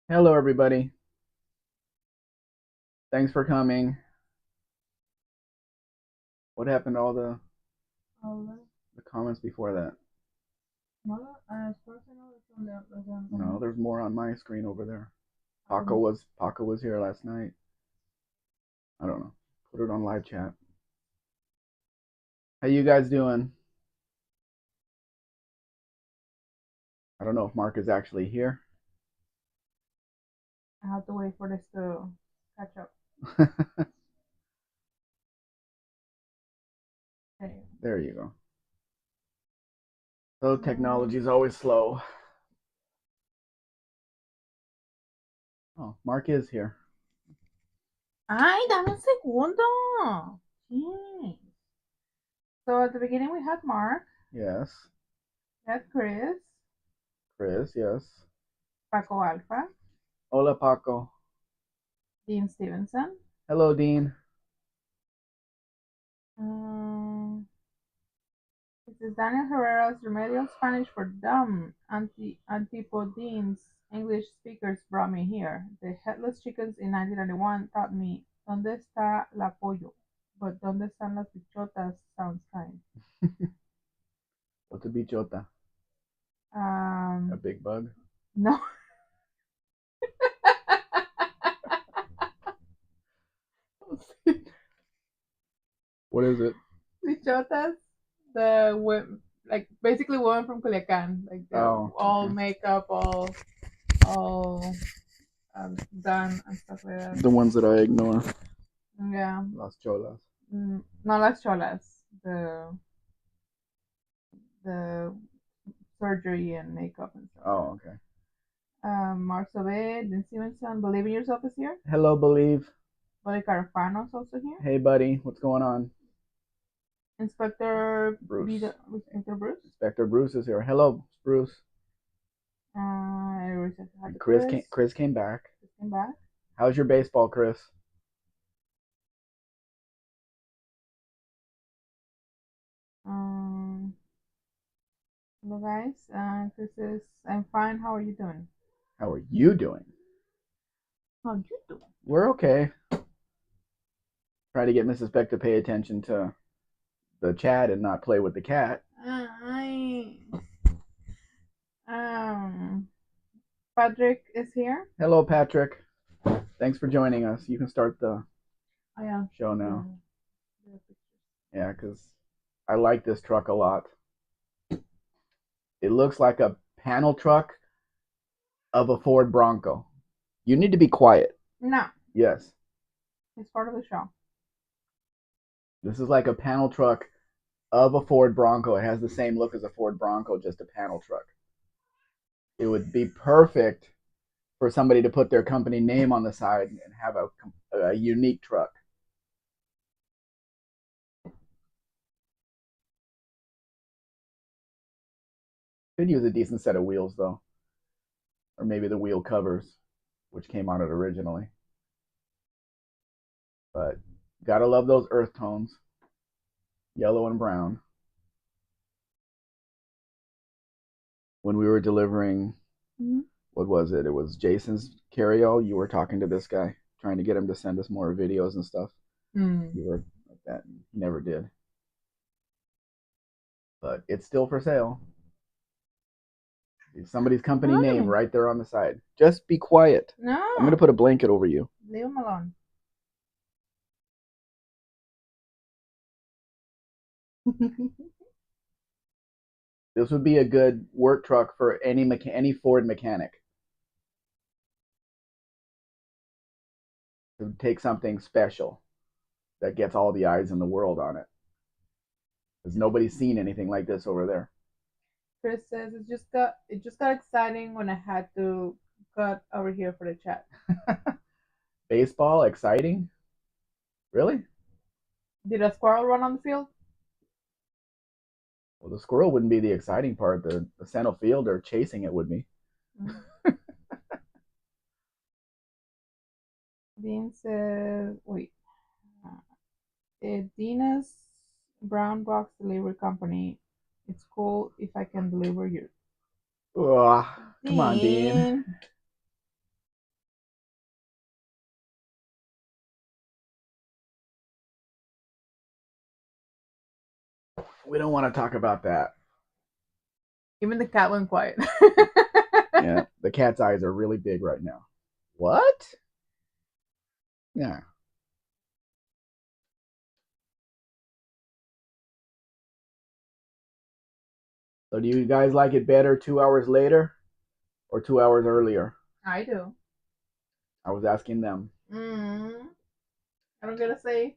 Hello, everybody. Thanks for coming. What happened to all Hola. the comments before that? No, as far as I know, that's on the No, comments. there's more on my screen over there. I don't know. Paco was here last night. I don't know. Put it on live chat. How you guys doing? I don't know if Mark is actually here. I have to wait for this to catch up. Okay. There you go. So technology Um, is always slow. Oh, Mark is here. Ay, dame un segundo. Jeez. So at the beginning we had Mark, Yes. we had Chris, Chris, yes. Paco Alpha, Hola, Paco. Dean Stevenson. Hello, Dean. Um, this is Daniel Herrera's Remedial Spanish for Dumb. Antipodines English speakers brought me here. The headless chickens in 1991 taught me ¿Dónde está la pollo? But ¿Dónde están las bichotas? Sounds kind. What's a bichota? A Um, big bug? no. What is it? Bichotas, the like basically women from Culiacan, like they're Oh, all okay. makeup, all done and stuff like that. The ones that I ignore. Yeah. Las cholas. No las cholas, the surgery and makeup and stuff like Oh, that. okay. Mark Sobe, Dean Stevenson, Believe in Yourself is here. Hello, Believe. Bobby Carafano's also here. Hey, buddy. What's going on? Inspector Bruce. Inspector Bruce. Inspector Bruce is here. Hello, Bruce. Everybody says hi to Chris Chris. came. Chris came back. Chris came back. How's your baseball, Chris? Um, Hello guys. Chris says, I'm fine. How are you doing? How are you doing? How you doing? We're okay. Try to get Mrs. Beck to pay attention to the chat and not play with the cat. I um Patrick is here. Hello, Patrick. Thanks for joining us. You can start the Oh yeah. show now. The Yeah, because I like this truck a lot. It looks like a panel truck of a Ford Bronco. You need to be quiet. No, Yes. it's part of the show. This is like a panel truck of a Ford Bronco. It has the same look as a Ford Bronco, just a panel truck. It would be perfect for somebody to put their company name on the side and have a unique truck. Could use a decent set of wheels though, or maybe the wheel covers, which came on it originally. But gotta love those earth tones, yellow and brown. When we were delivering, Mm-hmm. what was it? It was Jason's carryall. You were talking to this guy, trying to get him to send us more videos and stuff. Mm. You were like that. He never did. But it's still for sale. Somebody's company name Why? right there on the side. Just be quiet. I'm going to No, put a blanket over you. leave him alone. This would be a good work truck for any Ford mechanic to take something special that gets all the eyes in the world on it. Because nobody's seen anything like this over there. Chris says it just got exciting when I had to cut over here for the chat. Baseball, exciting? Really? Did a squirrel run on the field? Well, the squirrel wouldn't be the exciting part. The center fielder chasing it would be. Mm. Dean says, wait, Dina's Brown Box Delivery Company. It's cool if I can deliver you. Ugh, come on, Dean. Dean. We don't want to talk about that. Even the cat went quiet. Yeah, the cat's eyes are really big right now. What? Yeah. So do you guys like it better 2 hours later or 2 hours earlier? I do. I was asking them. Mm, I don't get to say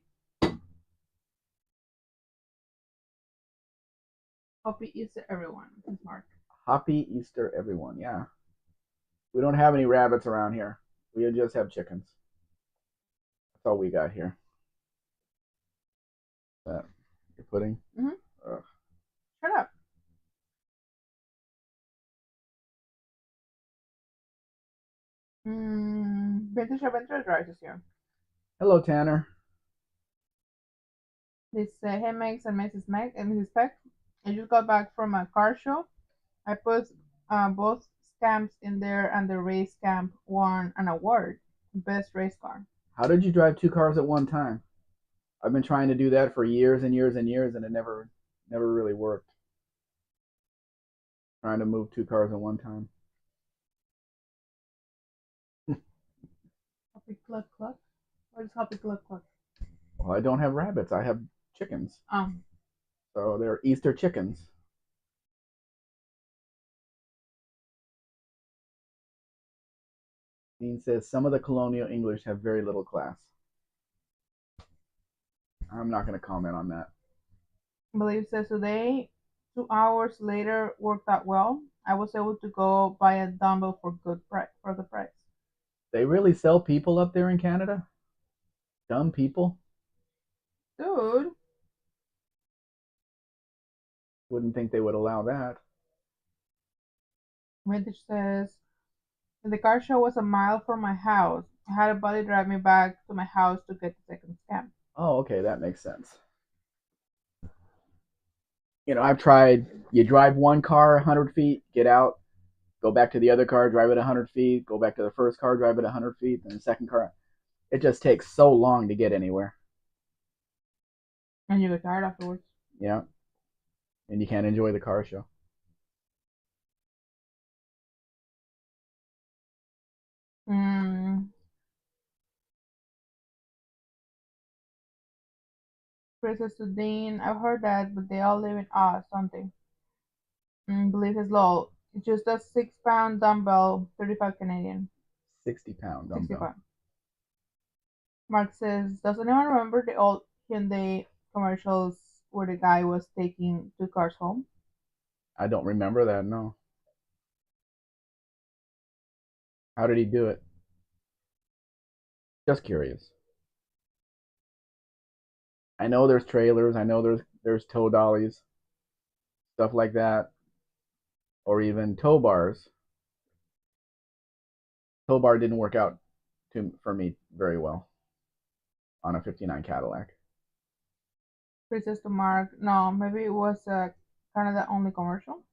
happy Easter, everyone. This is Mark. Happy Easter, everyone. Yeah. We don't have any rabbits around here. We just have chickens. That's all we got here. That you're pudding. Mm-hmm. Ugh. Shut up. Vintage Adventure Drive is here. Hello, Tanner. They say, hey, Megs and Mrs. Spec. I just got back from a car show. I put both scamps in there, and the race scamp won an award. Best race car. How did you drive two cars at one time? I've been trying to do that for years and years and years, and it never really worked. Trying to move two cars at one time. Happy Cluck Cluck? What is Happy Cluck Cluck? Well, I don't have rabbits. I have chickens. Um, So they're Easter chickens. Dean says some of the colonial English have very little class. I'm not going to comment on that. Believe says today, 2 hours later, worked out well. I was able to go buy a dumbbell for the price. They really sell people up there in Canada? Dumb people? Dude, Wouldn't think they would allow that. Vintage says the car show was a mile from my house. I had a buddy drive me back to my house to get the second scam. Oh, okay, that makes sense. I've tried, you drive one car 100 feet, get out, go back to the other car, drive it 100 feet, go back to the first car, drive it 100 feet, then the second car. It just takes so long to get anywhere. And you get tired afterwards. Yeah. And you can't enjoy the car show. Mm. Princess to Dean, I've heard that, but they all live in Oz, don't they? Believe his law. It's just a 6 pound dumbbell, 35 Canadian. 60-pound 60 dumbbell. pound. Mark says, does anyone remember the old Hyundai commercials where the guy was taking two cars home? I don't remember that, no. How did he do it? Just curious. I know there's trailers, I know there's tow dollies, stuff like that, or even tow bars. Tow bar didn't work out for me very well on a 59 Cadillac. Princess to Mark, no, maybe it was a Canada only commercial.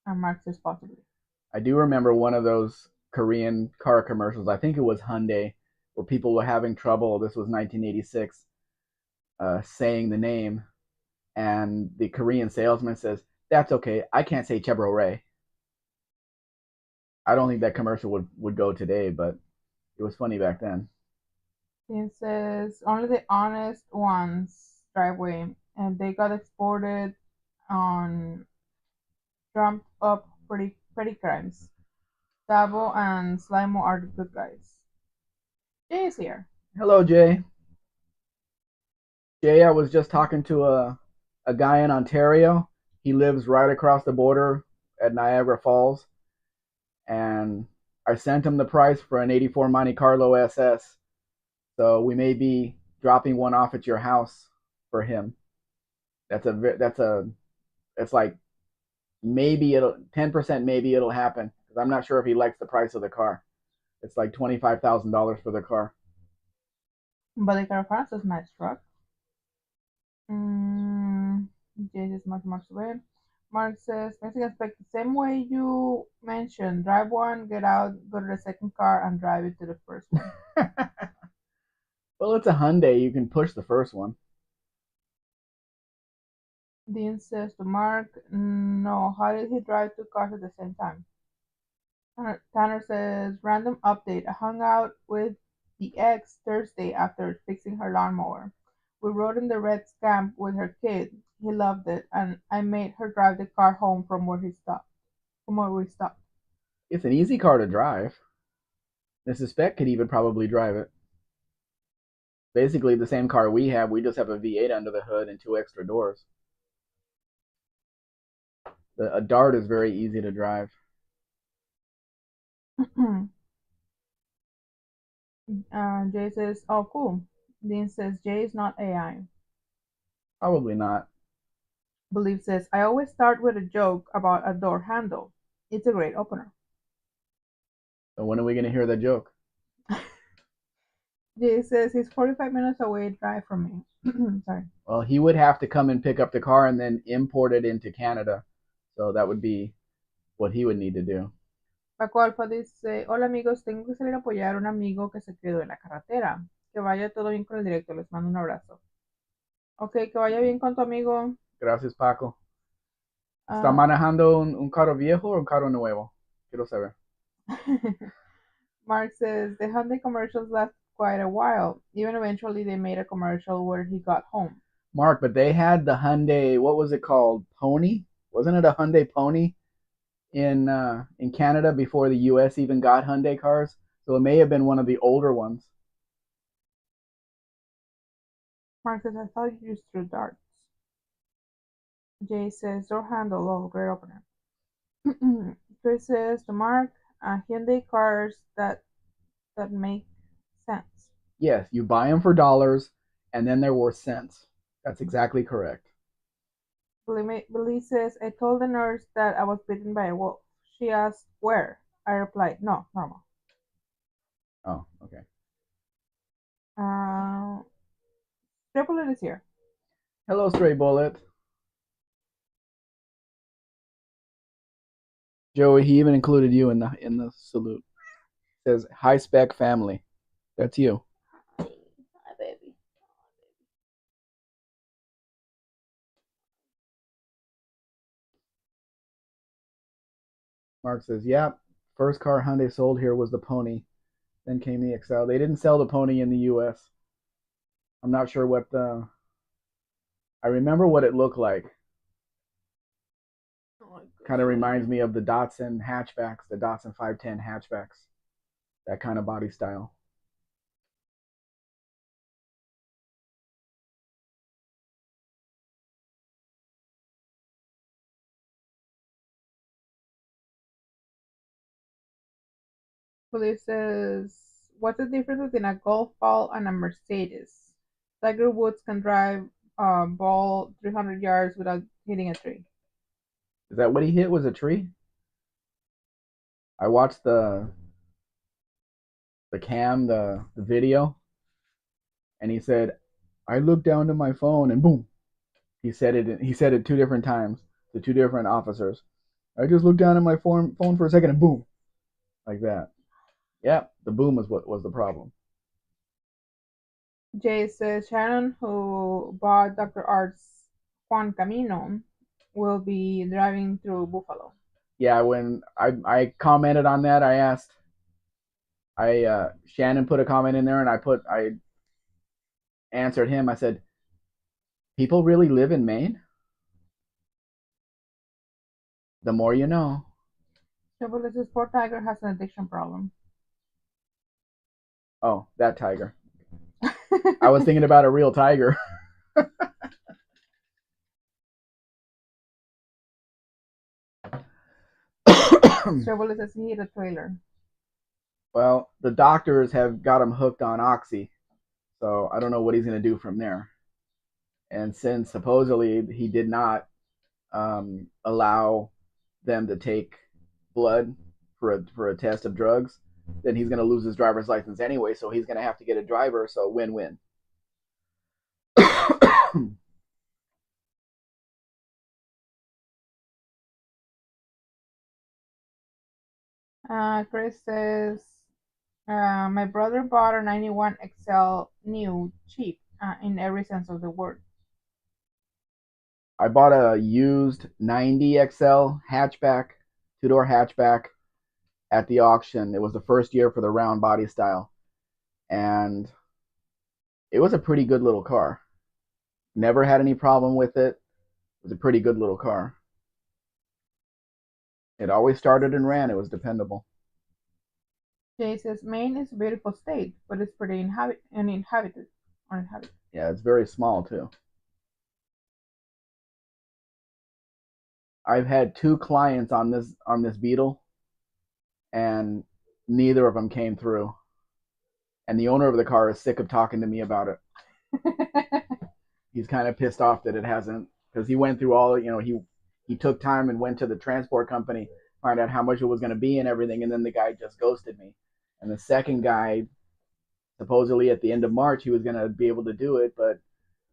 And Mark says possibly. I do remember one of those Korean car commercials. I think it was Hyundai, where people were having trouble. This was 1986, saying the name, and the Korean salesman says, "That's okay. I can't say Chevrolet." I don't think that commercial would go today, but it was funny back then. It says only the honest ones driveway, and they got exported on trumped up petty crimes. Dabo and Slimo are the good guys. Jay is here. Hello, Jay. Jay, I was just talking to a guy in Ontario. He lives right across the border at Niagara Falls, and I sent him the price for an '84 Monte Carlo SS. So we may be dropping one off at your house for him. That's a it's like maybe it'll 10% maybe it'll happen because I'm not sure if he likes the price of the car. It's like $25,000 for the car. But the Caravana says nice truck. Mm, Jay says much away. Mark says Mexican Spec the same way you mentioned. Drive one, get out, go to the second car, and drive it to the first one. Well, it's a Hyundai. You can push the first one. Dean says to Mark, no, how did he drive two cars at the same time? Tanner says, random update. I hung out with the ex Thursday after fixing her lawnmower. We rode in the red scamp with her kid. He loved it, and I made her drive the car home from where we stopped. It's an easy car to drive. Mrs. Spec could even probably drive it. Basically, the same car we have. We just have a V8 under the hood and two extra doors. A Dart is very easy to drive. Jay says, oh, cool. Dean says, Jay is not AI. Probably not. Believe says, I always start with a joke about a door handle. It's a great opener. So when are we going to hear the joke? Jay says he's 45 minutes away drive from me. Sorry. Well, he would have to come and pick up the car and then import it into Canada. So that would be what he would need to do. Paco Alfa dice, hola amigos, tengo que salir a apoyar a un amigo que se quedó en la carretera. Que vaya todo bien con el directo, les mando un abrazo. Ok, que vaya bien con tu amigo. Gracias, Paco. ¿Está Ah, manejando un carro viejo o un carro nuevo? Quiero saber. Mark says, the Hyundai commercials last quite a while. Even eventually they made a commercial where he got home. Mark, but they had the Hyundai, what was it called? Pony? Wasn't it a Hyundai Pony in Canada before the US even got Hyundai cars? So it may have been one of the older ones. Mark says, I thought you just threw darts. Jay says, door handle, oh, great opener. Chris says to Mark, Hyundai cars that make sense. Yes, you buy them for dollars and then they're worth cents. That's exactly correct. Billy says, I told the nurse that I was bitten by a wolf. She asked, where? I replied, no, normal. Oh, okay. Uh, Triple is here. Hello, Stray Bullet. Joey, he even included you in the salute. Says high spec family. That's you. Hi, baby. Mark says, yeah, first car Hyundai sold here was the Pony. Then came the Excel. They didn't sell the Pony in the U.S. I'm not sure what the. I remember what it looked like. Oh, Kind of reminds me of the Datsun hatchbacks, the Datsun 510 hatchbacks. That kind of body style. Billy says, what's the difference between a golf ball and a Mercedes? Tiger Woods can drive a ball 300 yards without hitting a tree. Is that what he hit? Was a tree? I watched the cam, the video, and he said, I looked down to my phone and boom. He said it two different times to two different officers. I just looked down at my phone for a second and boom, like that. Yeah, the boom was what was the problem. Jay says Shannon, who bought Dr. Art's Juan Camino, will be driving through Buffalo. Yeah, when I commented on that, I asked I Shannon put a comment in there and I answered him. I said, "People really live in Maine? The more you know." Triple says poor Tiger has an addiction problem. Oh, that tiger. I was thinking about a real tiger. Triple says he hit a trailer. Well, the doctors have got him hooked on oxy, so I don't know what he's going to do from there. And since supposedly he did not allow them to take blood for a test of drugs, then he's going to lose his driver's license anyway. So he's going to have to get a driver. So win-win. Chris says My brother bought a 91 XL new, cheap, in every sense of the word. I bought a used 90 XL hatchback, two-door hatchback at the auction. It was the first year for the round body style, and it was a pretty good little car. Never had any problem with it. It was a pretty good little car. It always started and ran. It was dependable. Jay says Maine is a beautiful state, but it's pretty uninhabited. Uninhabited. Yeah, it's very small too. I've had two clients on this Beetle, and neither of them came through. And the owner of the car is sick of talking to me about it. He's kind of pissed off that it hasn't, because he went through all, he took time and went to the transport company, find out how much it was going to be and everything, and then the guy just ghosted me. And the second guy, supposedly at the end of March, he was going to be able to do it, but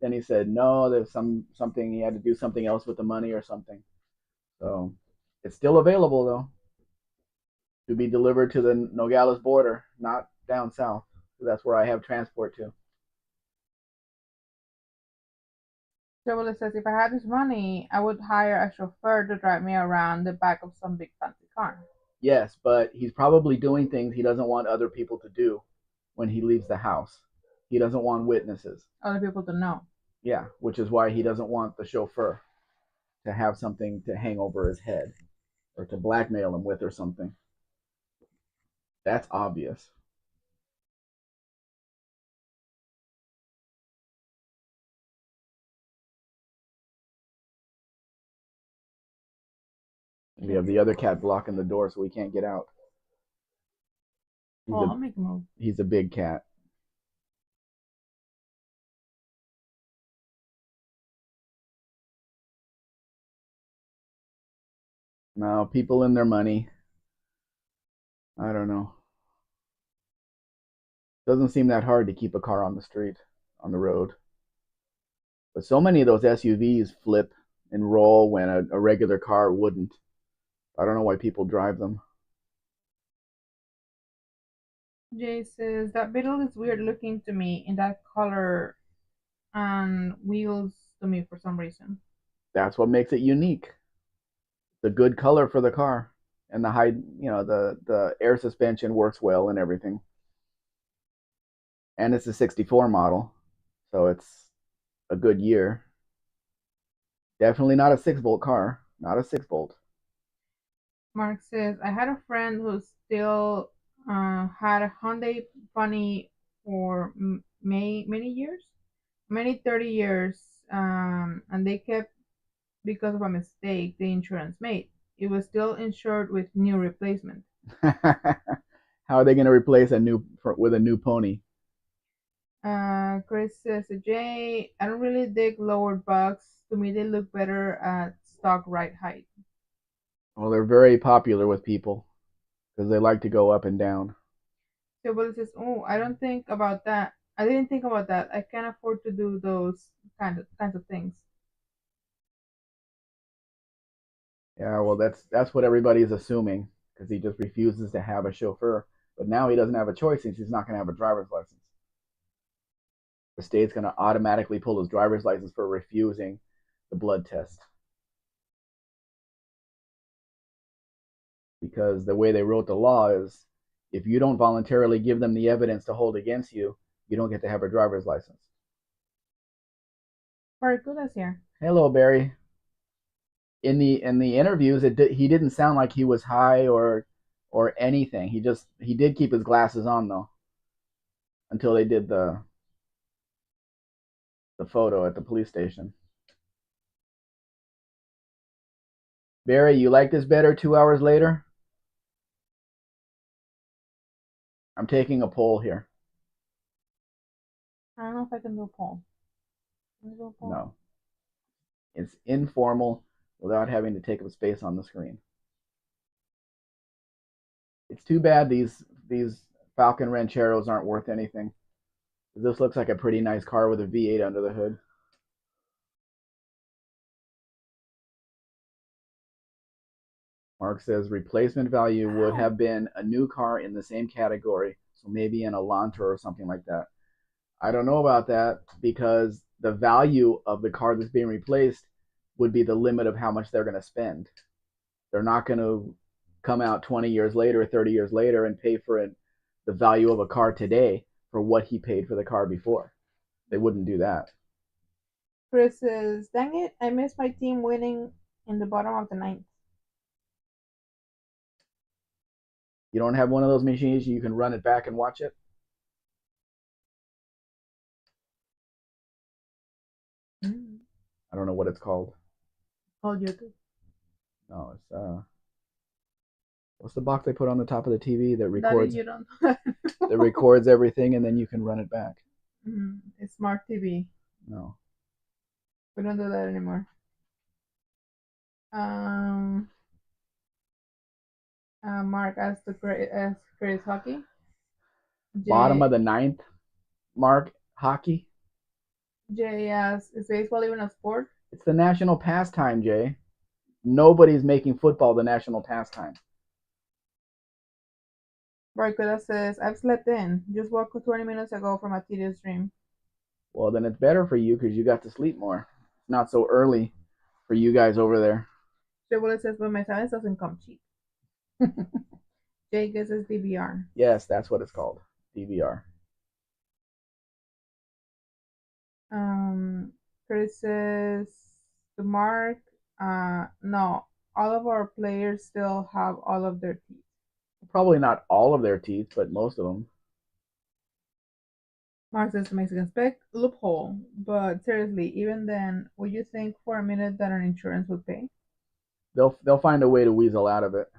then he said no. There's something he had to do something else with the money or something. So it's still available though, to be delivered to the Nogales border, not down south. That's where I have transport to. Joel says if I had this money, I would hire a chauffeur to drive me around the back of some big fancy car. Yes, but he's probably doing things he doesn't want other people to do when he leaves the house. He doesn't want witnesses. Other people to know. Yeah, which is why he doesn't want the chauffeur to have something to hang over his head or to blackmail him with or something. That's obvious. We have the other cat blocking the door so we can't get out. He's Well, a I'll make a move. he's a big cat. No, people and their money. I don't know. Doesn't seem that hard to keep a car on the street, on the road. But so many of those SUVs flip and roll when a regular car wouldn't. I don't know why people drive them. Jay says that Beetle is weird looking to me in that color and wheels to me for some reason. That's what makes it unique. The good color for the car, and the high, the air suspension works well and everything. And it's a 64 model, so it's a good year. Definitely not a 6-volt car. Not a 6-volt. Mark says I had a friend who still had a Hyundai Funny for many years, many 30 years, and they kept because of a mistake the insurance made. It was still insured with new replacement. How are they going to replace a new with a new pony? Chris says, Jay, I don't really dig lowered bugs. To me, they look better at stock right height. Well, they're very popular with people because they like to go up and down. So Billy says, oh, I don't think about that. I didn't think about that. I can't afford to do those kinds of things. Yeah, well, that's what everybody's assuming because he just refuses to have a chauffeur. But now he doesn't have a choice since he's not going to have a driver's license. The state's going to automatically pull his driver's license for refusing the blood test because the way they wrote the law is if you don't voluntarily give them the evidence to hold against you, you don't get to have a driver's license. Barracuda's here. Hello, Barry. In the interviews, he didn't sound like he was high or anything. He did keep his glasses on though until they did the photo at the police station. Barry, you like this better 2 hours later? I'm taking a poll here. I don't know if I can do a poll. Can I do a poll? No. It's informal without having to take up space on the screen. It's too bad these Falcon Rancheros aren't worth anything. This looks like a pretty nice car with a V8 under the hood. Mark says replacement value would have been a new car in the same category So maybe an Elantra or something like that. I don't know about that because the value of the car that's being replaced would be the limit of how much they're going to spend. They're not going to come out 20 years later, 30 years later, and pay for it, the value of a car today for what he paid for the car before. They wouldn't do that. Chris says, "Dang it, I missed my team winning in the bottom of the ninth." You don't have one of those machines, you can run it back and watch it. Mm. I don't know what it's called. Oh, YouTube. No, it's what's the box they put on the top of the TV that Daddy, records you don't. that records everything and then you can run it back? It's smart TV. No. We don't do that anymore. Um, Mark asked Chris hockey. Bottom Jay of the ninth, Mark, hockey. Jay asks, "Is baseball even a sport?" It's the national pastime, Jay. Nobody's making football the national pastime. Barracuda says, "I've slept in. Just woke up 20 minutes ago from a tedious dream." Well, then it's better for you because you got to sleep more. It's not so early for you guys over there. Chevrolet says, "But my silence doesn't come cheap." Jay guesses DVR. Yes, that's what it's called. DVR. Chris says to Mark, no, all of our players still have all of their teeth. Probably not all of their teeth, but most of them. Mark says to Mexican Spec, loophole. But seriously, even then, would you think for a minute that an insurance would pay? They'll find a way to weasel out of it.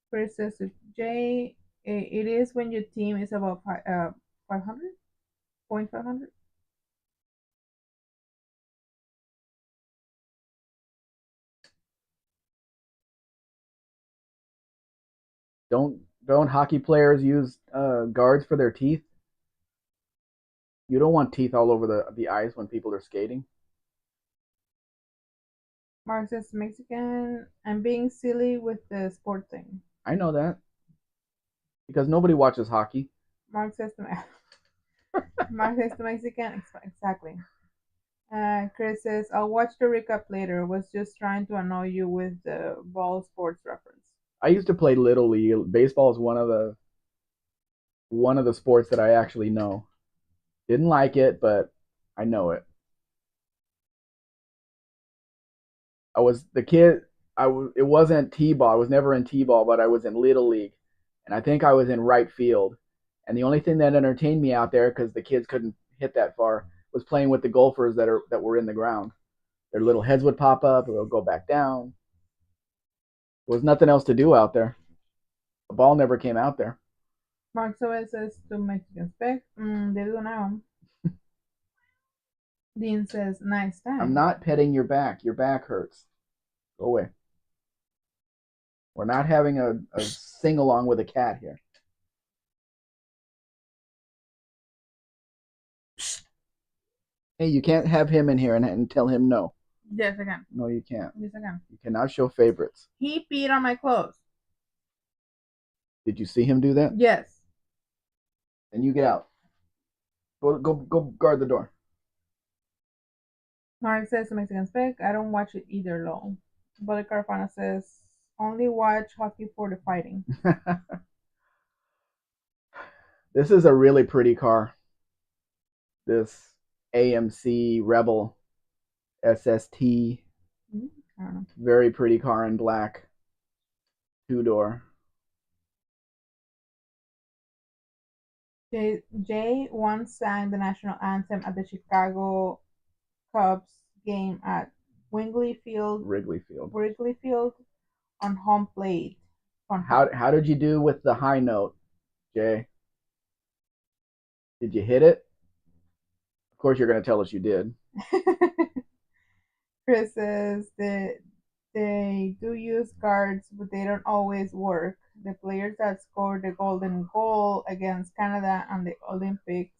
Chris says to Jay, it is when your team is about 500? 500? Don't hockey players use guards for their teeth? You don't want teeth all over the ice when people are skating. Mark says to Mexican, I'm being silly with the sport thing. I know that because nobody watches hockey. Mark says to Mark says to Mexican, exactly. Chris says, I'll watch the recap later. Was just trying to annoy you with the ball sports reference. I used to play little league. Baseball is one of the sports that I actually know. Didn't like it, but I know it. I was the kid. It wasn't t-ball. I was never in t-ball, but I was in little league, and I think I was in right field. And the only thing that entertained me out there, because the kids couldn't hit that far, was playing with the golfers that were in the ground. Their little heads would pop up, it would go back down. There was nothing else to do out there. The ball never came out there. Mark Sobel says to Mexican Spec, they do now. Dean says, nice I'm time. not petting your back. Your back hurts. Go away. We're not having a sing along with a cat here. Hey, you can't have him in here and tell him no. Yes, I can. No, you can't. Yes, I can. You cannot show favorites. He peed on my clothes. Did you see him do that? Yes. Then you get out. Go guard the door. Mark says to Mexican Spec, I don't watch it either, lol. But Carfana says, only watch hockey for the fighting. This is a really pretty car. This AMC Rebel SST. Very pretty car in black. Two-door. Jay once sang the national anthem at the Chicago Cubs game at Wrigley Field. Wrigley Field on home plate. How did you do with the high note, Jay? Did you hit it? Of course, you're going to tell us you did. Chris says that they do use guards, but they don't always work. The players that scored the golden goal against Canada and the Olympics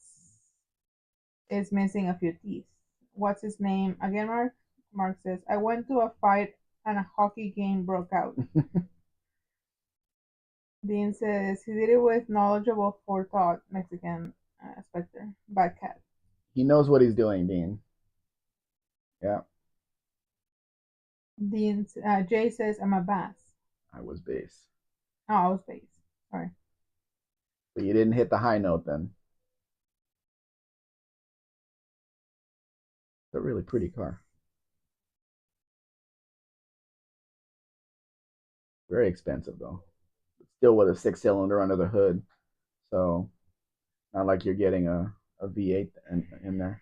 is missing a few teeth. What's his name again, Mark? Mark says, I went to a fight and a hockey game broke out. Dean says he did it with knowledgeable forethought. Mexican Spectre. Bad cat. He knows what he's doing, Dean. Yeah, Jay says I'm a bass. I was base. Oh, I was base. Sorry. But you didn't hit the high note then. It's a really pretty car. Very expensive though. Still with a 6 cylinder under the hood. So not like you're getting a V8 in there.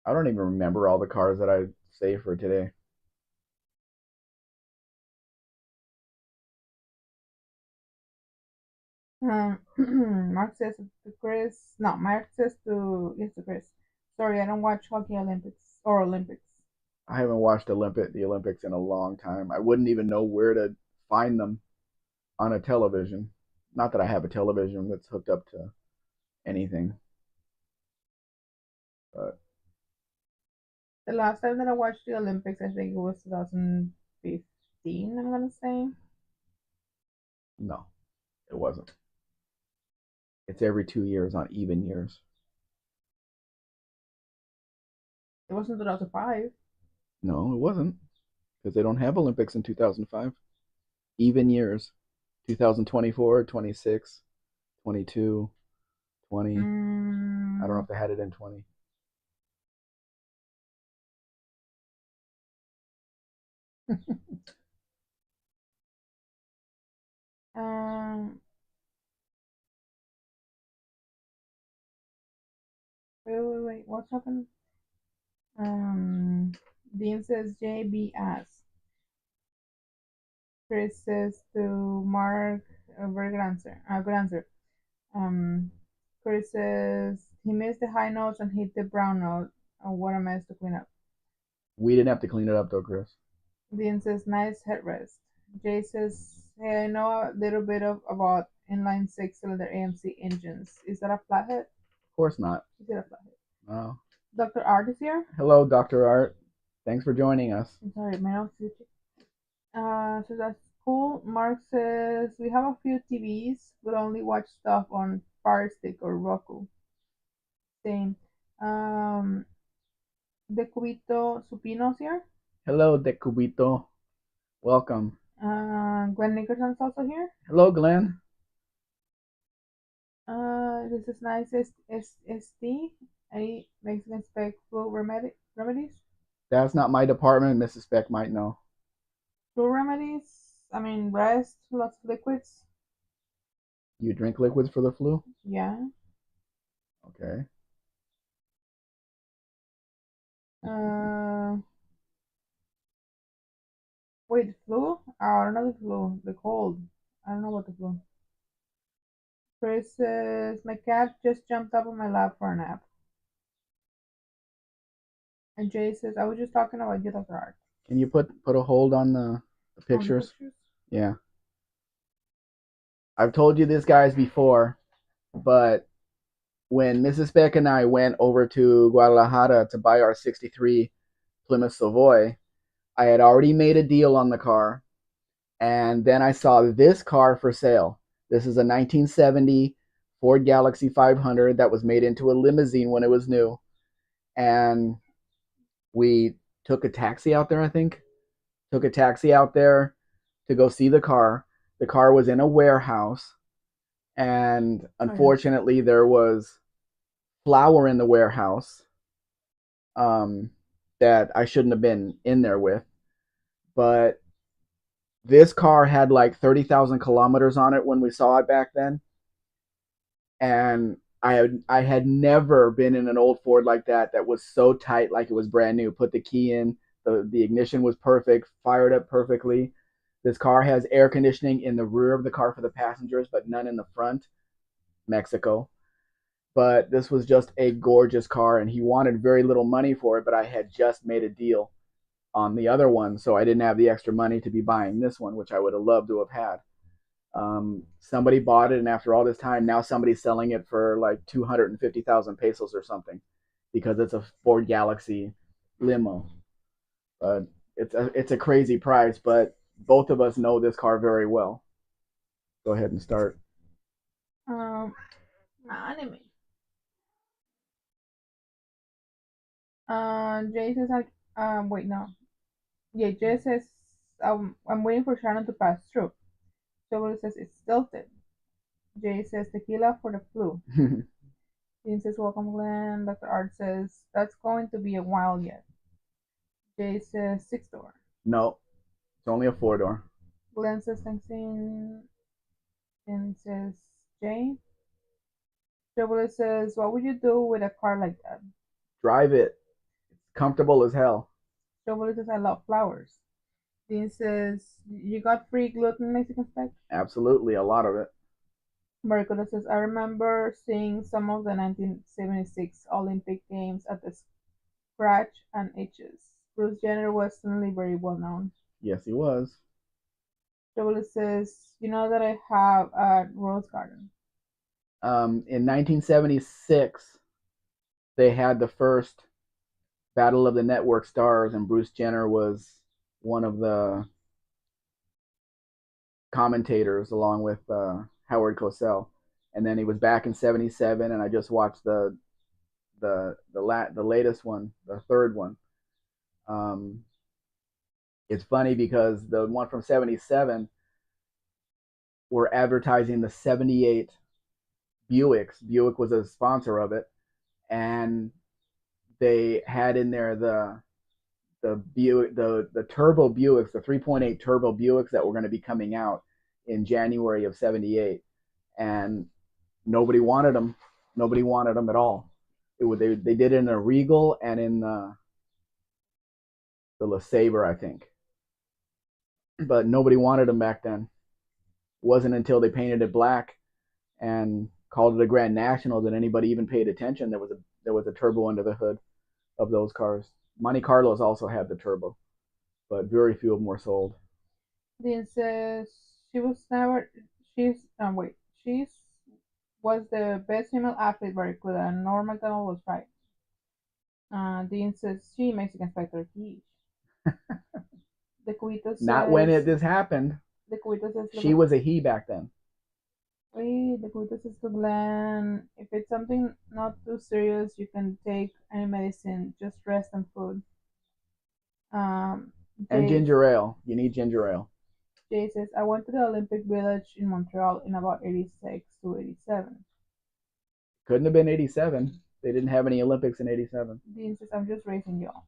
I don't even remember all the cars that I saved for today. Mark says to Chris. No, Mark says to yes to Chris. Sorry, I don't watch hockey Olympics or Olympics. I haven't watched the Olympics in a long time. I wouldn't even know where to find them on a television. Not that I have a television that's hooked up to anything, but The last time that I watched the Olympics, I think it was 2015. I'm gonna say no, it wasn't. It's every 2 years on even years. it wasn't 2005. No, it wasn't because they don't have Olympics in 2005. Even years. 2024, 26, 22, 20. I don't know Mm, if they had it in 20. um, wait. What's happened? Um, Dean says JBS. Chris says to Mark a very good answer. A good answer. Um, Chris says he missed the high notes and hit the brown note. What a mess to clean up. We didn't have to clean it up though, Chris. Dean says nice headrest. Jay says hey, I know a little bit about inline six-cylinder AMC engines. Is that a flathead? Of course not. Is it a flathead? Oh. Dr. Art is here. Hello, Dr. Art. Thanks for joining us. I'm sorry, my nose is itchy. So that's cool. Mark says we have a few TVs, but only watch stuff on Fire Stick or Roku. Same. Um, De Cubito Supino's here. Hello, Decubito. Welcome. Glenn Nickerson's also here. Hello, Glenn. This is nice. ST. Any Mexican spec flu remedies? That's not my department. Mrs. Spec might know. Flu remedies. I mean, rest, lots of liquids. You drink liquids for the flu? Yeah. Okay. Uh, wait, flu? Oh, I don't know the flu. The cold. I don't know what the flu. Chris says my cat just jumped up on my lap for a nap. And Jay says I was just talking about you, Dr. Art. Can you put a hold on the On the pictures? pictures. Yeah. I've told you this guys before, but when Mrs. Beck and I went over to Guadalajara to buy our 63 Plymouth Savoy, I had already made a deal on the car, and then I saw this car for sale. This is a 1970 Ford Galaxy 500 that was made into a limousine when it was new, and we took a taxi out there, I think. Took a taxi out there to go see the car. The car was in a warehouse, and Oh yeah. unfortunately, there was flour in the warehouse um, that I shouldn't have been in there with. But this car had like 30,000 kilometers on it when we saw it back then. And I had never been in an old Ford like that was so tight, like it was brand new. Put the key in, the ignition was perfect, fired up perfectly. This car has air conditioning in the rear of the car for the passengers, but none in the front. Mexico. But this was just a gorgeous car, and he wanted very little money for it, but I had just made a deal on the other one, so I didn't have the extra money to be buying this one, which I would have loved to have had. Somebody bought it, and after all this time, now somebody's selling it for like 250,000 pesos or something because it's a Ford Galaxy limo. But it's a crazy price, but both of us know this car very well. Go ahead and start. Um, Anime. Jay says, wait, no. Yeah, Jay says, I'm waiting for Shannon to pass through. Double says, it's tilted. Jay says, tequila for the flu. Dean says, welcome, Glenn. Dr. Art says, that's going to be a while yet. Jay says, six door. No, it's only a 4 door. Glenn says, thanks in. And says, Jay. Double says, what would you do with a car like that? Drive it. It's comfortable as hell. Double says, I love flowers. Dean says, you got free gluten Mexican Spec? Absolutely, a lot of it. Barracuda says, I remember seeing some of the 1976 Olympic Games at the Scratch and Itches. Bruce Jenner was certainly very well known. Yes, he was. Double says, you know that I have a rose garden. In 1976, they had the first Battle of the Network Stars, and Bruce Jenner was one of the commentators along with Howard Cosell. And then he was back in '77, and I just watched the latest one, the third one. Um, it's funny because the one from '77 were advertising the '78 Buicks. Buick was a sponsor of it, and they had in there the Buick, the turbo Buicks, the 3.8 turbo Buicks that were going to be coming out in January of '78, and nobody wanted them. Nobody wanted them at all. They did it in a Regal and in the LeSabre, I think, but nobody wanted them back then. It wasn't until they painted it black and called it a Grand National that anybody even paid attention. There was a turbo under the hood of those cars. Monte Carlos also had the turbo, but very few of them were sold. Dean says she was never she's wait she's was the best female athlete Barracuda and Norm Macdonald was right. Dean says she Mexican Spectre quiche. The Cuito Not when says this happened. the Cuito says She was a he back then. wait, the Cuito says to Glenn, if it's something not too serious, you can take any medicine, just rest and food. Um, And Jay, ginger ale. You need ginger ale. Jay says, I went to the Olympic Village in Montreal in about 86 to 87. Couldn't have been '87. They didn't have any Olympics in '87. Dean says, I'm just raising y'all.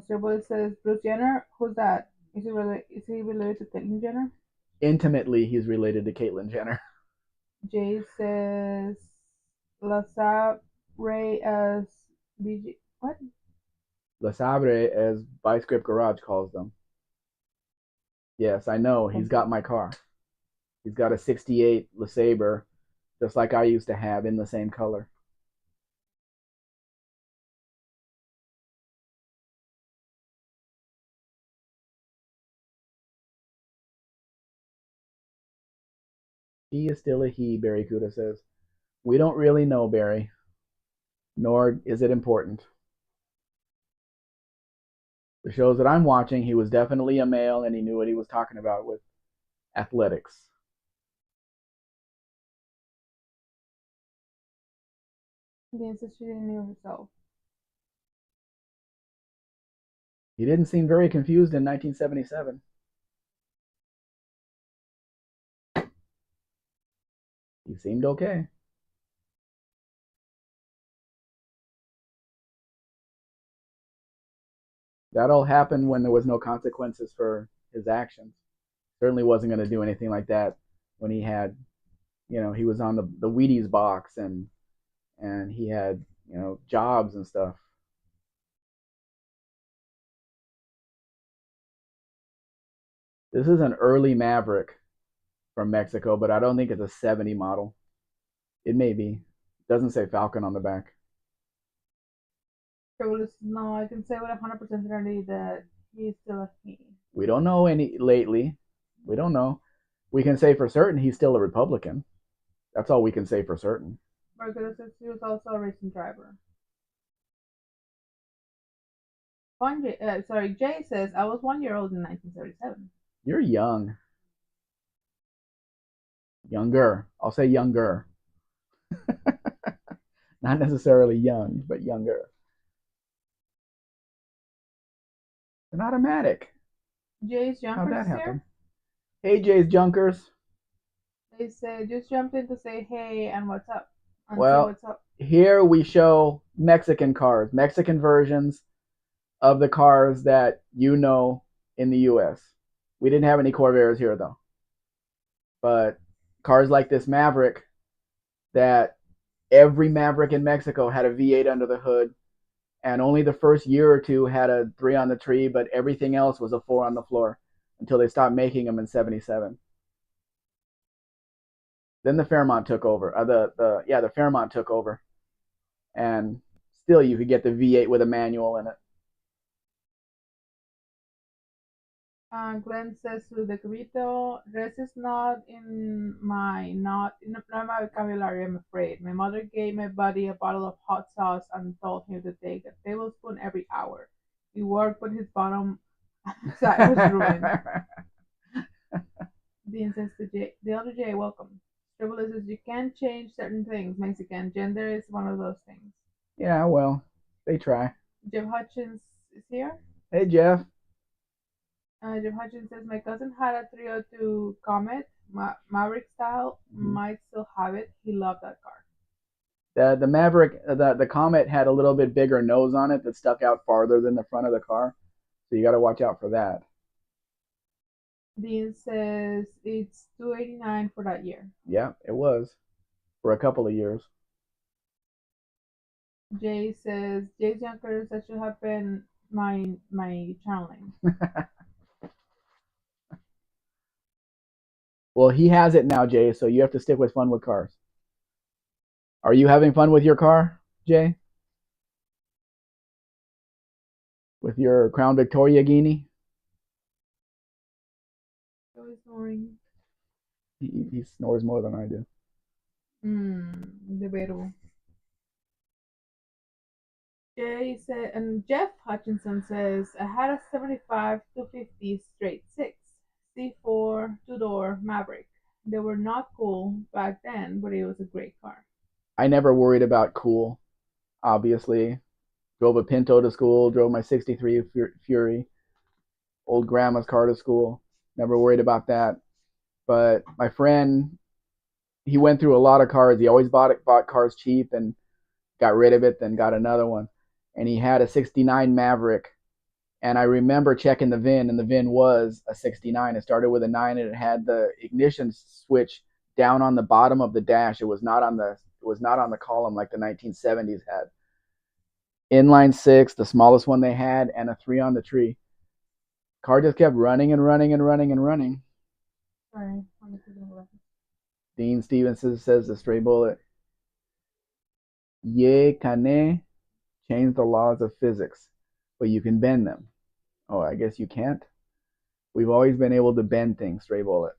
Sherwood says, Bruce Jenner, who's that? Is he related to Caitlyn Jenner? Intimately, he's related to Caitlyn Jenner. Jay says, La Sabre as BG. What? La Sabre, as Bicycle Garage calls them. Yes, I know. He's got my car. He's got a '68 LeSabre, just like I used to have in the same color. He is still a he, Barry Kuda says. We don't really know, Barry, nor is it important. The shows that I'm watching, he was definitely a male and he knew what he was talking about with athletics. Dean says she didn't know herself. He didn't seem very confused in 1977. He seemed okay. That all happened when there was no consequences for his actions. Certainly wasn't going to do anything like that when he had, he was on the Wheaties box and he had, jobs and stuff. This is an early Maverick from Mexico, but I don't think it's a '70 model. It may be. It doesn't say Falcon on the back. Sherwood says, no, I can say with 100% certainty that he's still a he. We don't know any lately. We don't know. We can say for certain he's still a Republican. That's all we can say for certain. Margaret says he was also a racing driver. Jay says, I was 1 year old in 1977. You're young. Younger. I'll say younger. Not necessarily young, but younger. An automatic. Jay's How'd Junkers that is here. happen? Hey, Jay's Junkers. They said, just jumped in to say hey and what's up. And say Well, what's up. here we show Mexican cars, Mexican versions of the cars that you know in the US. We didn't have any Corvairs here though. But cars like this Maverick, that every Maverick in Mexico had a V8 under the hood, and only the first year or two had a 3 on the tree, but everything else was a 4 on the floor until they stopped making them in 77. Then the Fairmont took over. The Fairmont took over, and still you could get the V8 with a manual in it. Glenn says to the Cubito, "Res is not in my vocabulary, I'm afraid. My mother gave my buddy a bottle of hot sauce and told him to take a tablespoon every hour. He worked, but his bottom side was ruined." Dean says to the other Jay, welcome. Scribbler says, you can't change certain things, Mexican. Gender is one of those things. Yeah, well, they try. Jeff Hutchins is here. Hey, Jeff. Jeff Hutchins says, my cousin had a 302 Comet, Maverick style, might still have it. He loved that car. The Maverick, the Comet had a little bit bigger nose on it that stuck out farther than the front of the car, so you got to watch out for that. Dean says it's 289 for that year. Yeah, it was for a couple of years. Jay says Jay's Junkers, that should have been my channel name. Well, he has it now, Jay, so you have to stick with fun with cars. Are you having fun with your car, Jay? With your Crown Victoria Guinea? Always snoring. He snores more than I do. Debatable. Jay said, and Jeff Hutchinson says, I had a 75 250 straight six C4 two-door Maverick. They were not cool back then, but it was a great car. I never worried about cool, obviously. Drove a Pinto to school, drove my 63 Fury, old grandma's car to school. Never worried about that. But my friend, he went through a lot of cars. He always bought cars cheap and got rid of it, then got another one. And he had a 69 Maverick. And I remember checking the VIN, and the VIN was a 69. It started with a 9, and it had the ignition switch down on the bottom of the dash. It was not on the column like the 1970s had. Inline 6, the smallest one they had, and a 3 on the tree. Car just kept running and running and running and running. Sorry. Dean Stevenson says the stray bullet. Ye cane change the laws of physics, but you can bend them. Oh, I guess you can't. We've always been able to bend things, stray bullet.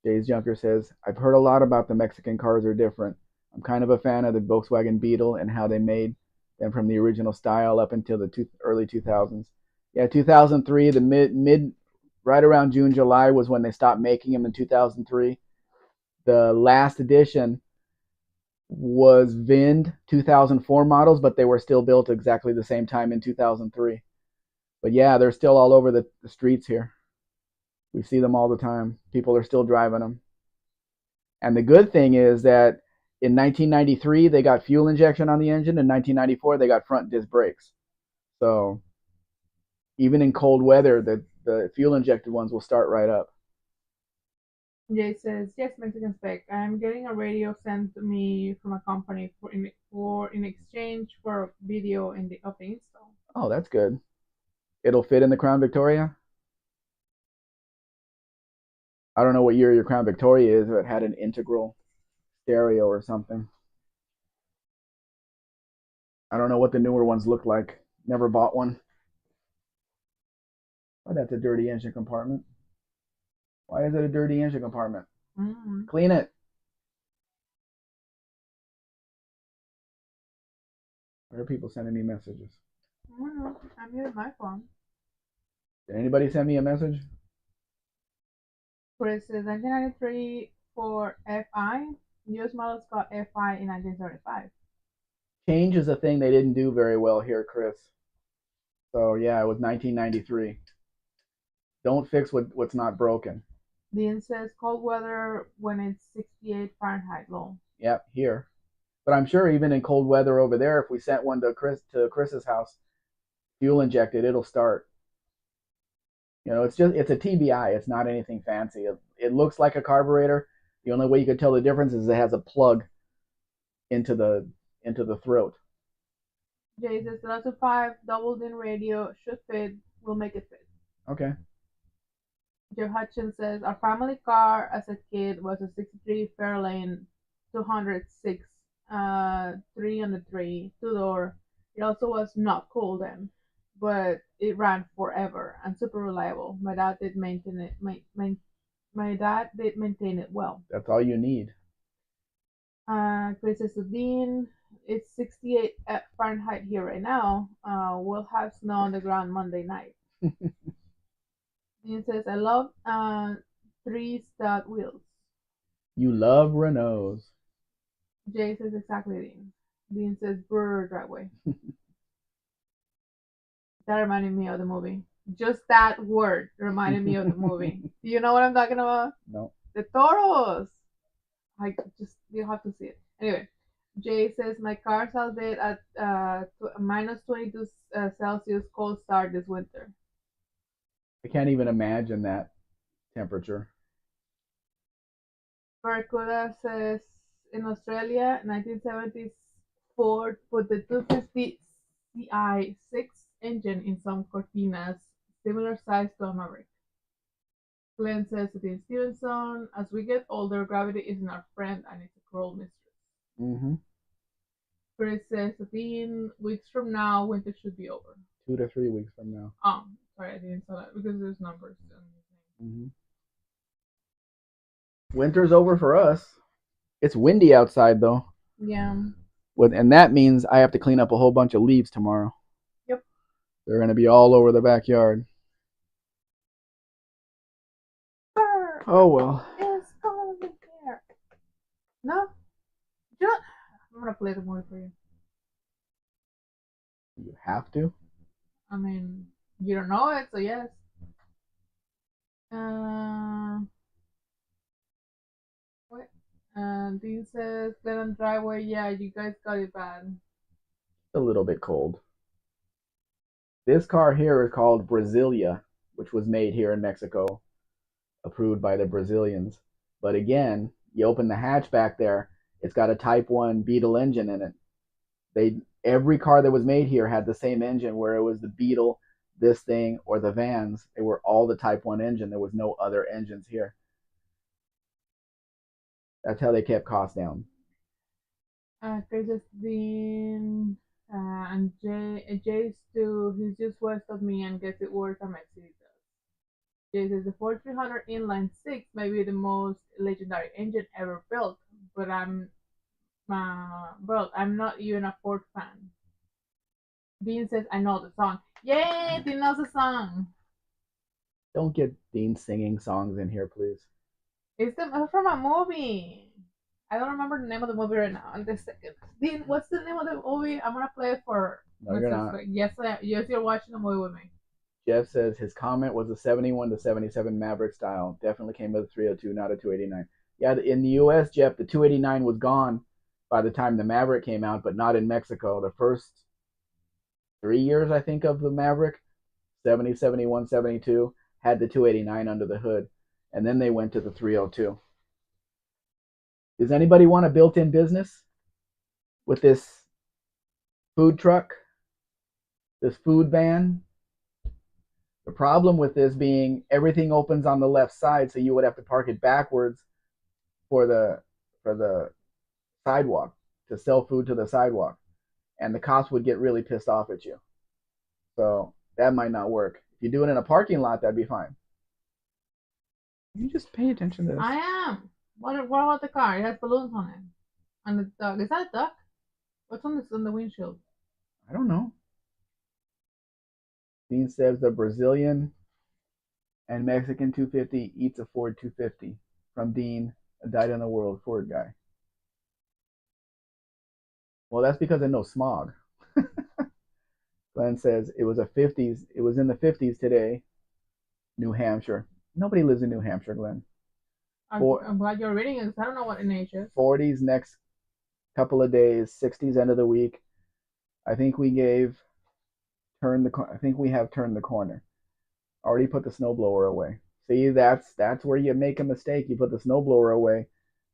Jay's Junker says, I've heard a lot about the Mexican cars are different. I'm kind of a fan of the Volkswagen Beetle and how they made them from the original style up until the early 2000s. Yeah, 2003, the mid right around June, July was when they stopped making them in 2003. The last edition was VINed 2004 models, but they were still built exactly the same time in 2003. But yeah, they're still all over the streets here. We see them all the time. People are still driving them. And the good thing is that in 1993, they got fuel injection on the engine. In 1994, they got front disc brakes. So even in cold weather, the fuel injected ones will start right up. Jay says, yes, Mexican Spec. I'm getting a radio sent to me from a company in exchange for a video of the install. Oh, that's good. It'll fit in the Crown Victoria. I don't know what year your Crown Victoria is, if it had an integral stereo or something. I don't know what the newer ones look like. Never bought one. Oh, that's a dirty engine compartment. Why is it a dirty engine compartment? Clean it. Why are people sending me messages? Oh, no, I muted my phone. Did anybody send me a message? Chris says 1993 for FI. US models got FI in 1975. Change is a thing they didn't do very well here, Chris. So yeah, it was 1993. Don't fix what's not broken. Dean says cold weather when it's 68 Fahrenheit low. Yep, here. But I'm sure even in cold weather over there, if we sent one to Chris's house, fuel injected, it'll start. It's a TBI. It's not anything fancy. It looks like a carburetor. The only way you could tell the difference is it has a plug into the throat. Jay says 2005 double din radio should fit. We'll make it fit. Okay. Joe Hutchins says our family car as a kid was a '63 Fairlane 206, 3 two-door. It also was not cool then, but it ran forever and super reliable. My dad did maintain it. My dad did maintain it well. That's all you need. Chris says to Dean, it's 68 Fahrenheit here right now. We'll have snow on the ground Monday night. Dean says, I love three stud wheels. You love Renaults. Jay says exactly Dean. Dean says Burr driveway. That reminded me of the movie. Just that word reminded me of the movie. Do you know what I'm talking about? No. The toros. You have to see it. Anyway, Jay says my car's outdated at minus 22 Celsius cold start this winter. I can't even imagine that temperature. Barracuda says in Australia, 1970s Ford put the 250 CI6 engine in some Cortinas, similar size to a Maverick. Glenn says to Dean Stevenson, as we get older, gravity isn't our friend and it's a cruel mistress. Mm-hmm. Chris says to Dean, weeks from now, winter should be over. 2 to 3 weeks from now. Oh, sorry, I didn't say that because there's numbers. Mm-hmm. Winter's over for us. It's windy outside though. Yeah. And that means I have to clean up a whole bunch of leaves tomorrow. Yep. They're going to be all over the backyard. Oh well. It's gonna be there. No? I'm gonna play the movie for you. You have to? I mean, you don't know it, so yes. What? Dean says, Glen on driveway, yeah, you guys got it bad. A little bit cold. This car here is called Brasilia, which was made here in Mexico, approved by the Brazilians. But again, you open the hatch back there, it's got a Type 1 Beetle engine in it. Every car that was made here had the same engine, where it was the Beetle, this thing, or the vans. They were all the Type 1 engine. There was no other engines here. That's how they kept costs down. Chris Dean and Jay's too. He's just west of me and gets it worse than my city does. Jay says the Ford 300 inline six may be the most legendary engine ever built, but I'm not even a Ford fan. Dean says I know the song. Yay, Dean knows the song. Don't get Dean singing songs in here, please. It's from a movie. I don't remember the name of the movie right now. On this second, Dean, what's the name of the movie? I'm gonna play it for. No, you're not. Yes, yes, you're watching the movie with me. Jeff says his comment was a 71 to 77 Maverick style. Definitely came with a 302, not a 289. Yeah, in the U.S., Jeff, the 289 was gone by the time the Maverick came out, but not in Mexico. The first 3 years, I think, of the Maverick, 70, 71, 72, had the 289 under the hood, and then they went to the 302. Does anybody want a built-in business with this food truck, this food van? The problem with this being everything opens on the left side, so you would have to park it backwards for the sidewalk to sell food to the sidewalk, and the cops would get really pissed off at you. So that might not work. If you do it in a parking lot, that'd be fine. You just pay attention to this. I am. What about the car? It has balloons on it. And the duck. Is that a duck? What's on the windshield? I don't know. Dean says the Brazilian and Mexican 250 eats a Ford 250 from Dean, a died in the world Ford guy. Well, that's because of no smog. Glenn says it was a 50s. It was in the 50s today. New Hampshire. Nobody lives in New Hampshire, Glenn. I'm glad you're reading it. I don't know what an age is. 40s next couple of days. 60s end of the week. I think we gave turn the. I think we have turned the corner. Already put the snowblower away. See, that's where you make a mistake. You put the snowblower away.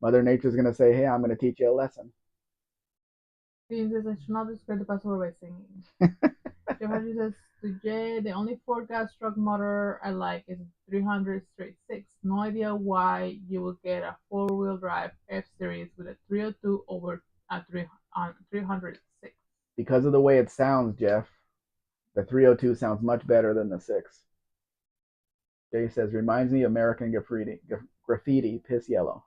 Mother Nature's gonna say, "Hey, I'm gonna teach you a lesson." Dean says I should not describe the password by singing. Jeff says to Jay, the only Ford gas truck motor I like is 300 straight six. No idea why you would get a four-wheel drive F series with a 302 over a 306. Because of the way it sounds, Jeff. The 302 sounds much better than the 6. Jay says, reminds me of American graffiti, piss yellow.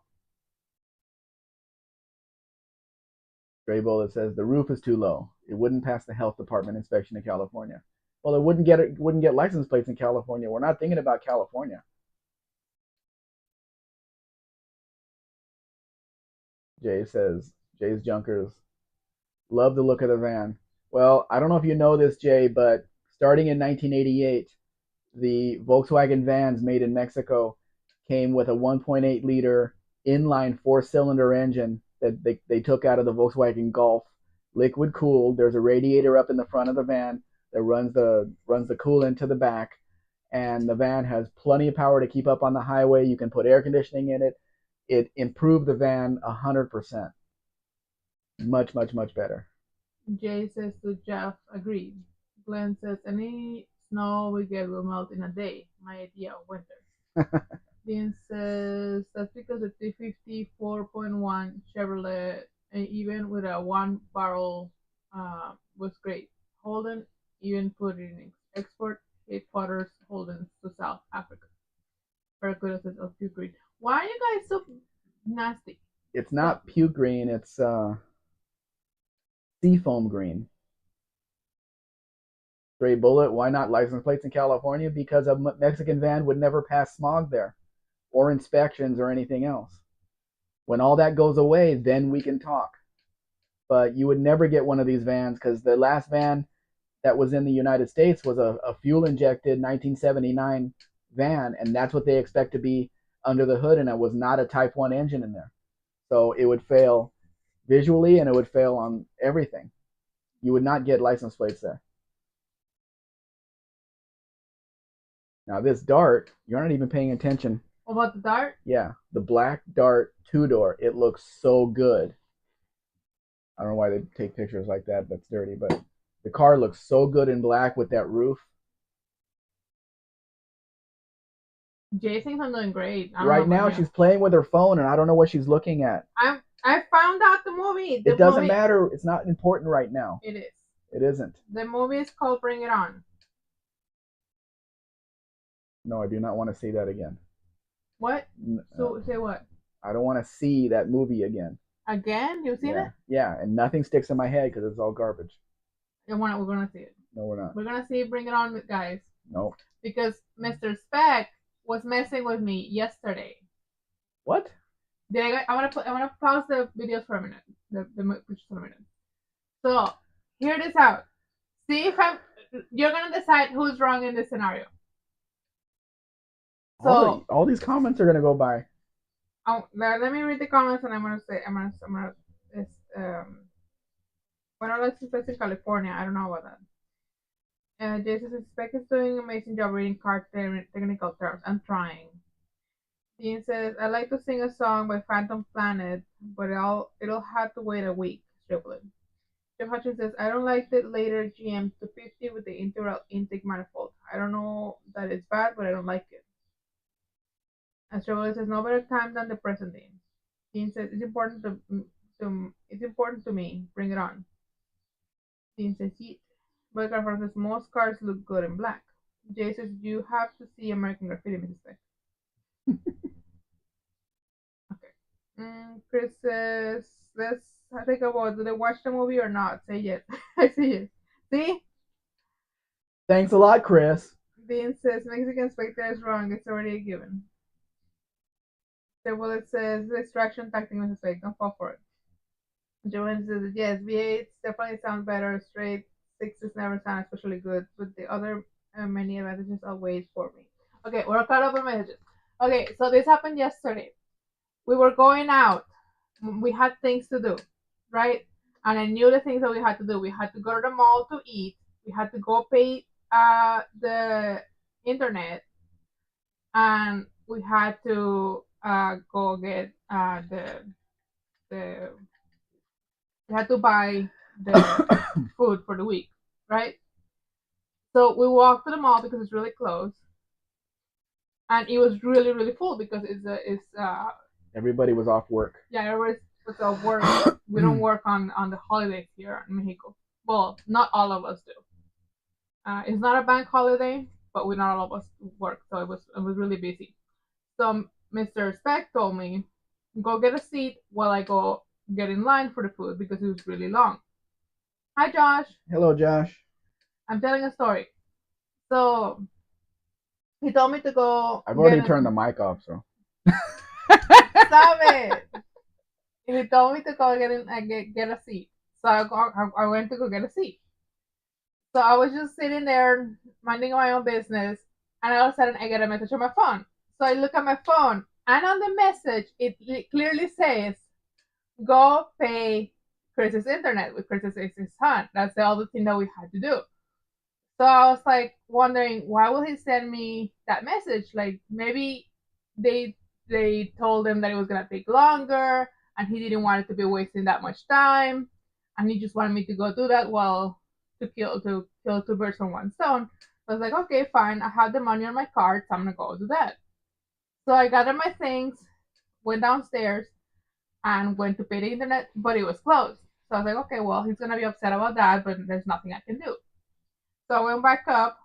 Stray Bullet says, the roof is too low. It wouldn't pass the health department inspection in California. Well, it wouldn't get license plates in California. We're not thinking about California. Jay says, Jay's Junkers, love the look of the van. Well, I don't know if you know this, Jay, but starting in 1988, the Volkswagen vans made in Mexico came with a 1.8 liter inline 4-cylinder engine that they took out of the Volkswagen Golf, liquid cooled. There's a radiator up in the front of the van that runs the coolant to the back, and the van has plenty of power to keep up on the highway. You can put air conditioning in it. It improved the van 100%. Much, much, much better. Jay says to Jeff, agreed. Glenn says, any snow we get will melt in a day. My idea of winter. Dean says, that's because the 350 4.1 Chevrolet, even with a one barrel, was great. Holden even put it in export headquarters Holden to South Africa. Barracudas of Puke Green. Why are you guys so nasty? It's not puke green, it's seafoam green. Stray Bullet, why not license plates in California? Because a Mexican van would never pass smog there or inspections or anything else. When all that goes away, then we can talk. But you would never get one of these vans because the last van that was in the United States was a fuel injected 1979 van, and that's what they expect to be under the hood, and it was not a Type 1 engine in there. So it would fail visually and it would fail on everything. You would not get license plates there. Now this Dart, you're not even paying attention. About the Dart? Yeah, the black Dart 2-door. It looks so good. I don't know why they take pictures like that. That's dirty, but the car looks so good in black with that roof. Jay thinks I'm doing great. Right now, she's playing with her phone, and I don't know what she's looking at. I found out the movie. It doesn't matter. It's not important right now. It is. It isn't. The movie is called Bring It On. No, I do not want to see that again. What? So say what? I don't want to see that movie again. Again? You've seen it? Yeah, and nothing sticks in my head because it's all garbage. We're gonna see it. No, we're not. We're gonna see Bring It On, guys. No. Because Mr. Spec was messing with me yesterday. What? I want to pause the videos for a minute. The pictures for a minute. So hear this out. See if you're gonna decide who's wrong in this scenario. So all these comments are gonna go by. Let me read the comments, and I'm gonna bueno, let's just in California. I don't know about that. Jason Spec is doing an amazing job reading car technical terms. I'm trying. Dean says, I like to sing a song by Phantom Planet, but it'll have to wait a week. Stripling. Jeff Hutchins says, I don't like the later GM 250 with the integral intake manifold. I don't know that it's bad, but I don't like it. And Stripling says, no better time than the present day. Dean says, it's important to me. Bring it on. Dean says, yeet. But says, most cars look good in black. Jay says, you have to see American Graffiti, Mrs. Spec. Okay. Chris says, let's think about, do they watch the movie or not? Say yes. I say yes. See? Thanks a lot, Chris. Dean says Mexican spectator is wrong. It's already a given. The bullet says distraction tactic was a mistake. Don't fall for it. Joanne says yes, V8s definitely sound better. Straight sixes never sound especially good, but the other many advantages outweigh for me. Okay, we're caught up with messages. Okay, so this happened yesterday. We were going out. We had things to do, right? And I knew the things that we had to do. We had to go to the mall to eat. We had to go pay the internet, and we had to go get the we had to buy the food for the week, right? So we walked to the mall because it's really close, and it was really full because it's Everybody was off work. yeah, everybody's was at work. We don't work on the holidays here in Mexico. Well, not all of us do. It's not a bank holiday, but we not all of us work, so it was really busy. So Mr. Spec told me, go get a seat while I go get in line for the food because it was really long. Hi Josh, Hello, Josh. I'm telling a story. So he told me to go. I've already turned the mic off, so. Stop it. He told me to go get a seat. So I went to go get a seat. So I was just sitting there minding my own business, and all of a sudden I get a message on my phone. So I look at my phone, and on the message it clearly says, "Go pay Chris's internet with Chris's his son." That's the other thing that we had to do. So I was like wondering why will he send me that message? Like maybe they they told him that it was gonna take longer, and he didn't want it to be wasting that much time, and he just wanted me to go do that. Well, to kill two birds with one stone. So I was like, okay, fine. I have the money on my card, so I'm gonna go do that. So I gathered my things, went downstairs, and went to pay the internet, but it was closed. So I was like, okay, well, he's gonna be upset about that, but there's nothing I can do. So I went back up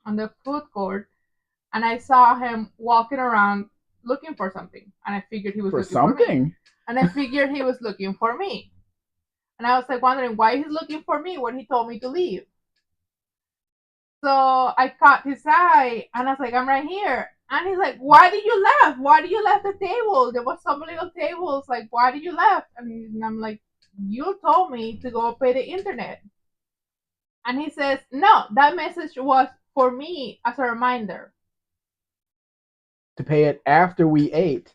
on the food court, and I saw him walking around looking for something, and I figured he was For looking for me. something? And I figured he was looking for me, and I was like wondering why he's looking for me when he told me to leave. So I caught his eye, and I was like, I'm right here. And he's like, why did you left? Why did you left the table? There was some little tables. Like, why did you left? And I'm like, you told me to go pay the internet. And he says, no, that message was for me as a reminder. To pay it after we ate.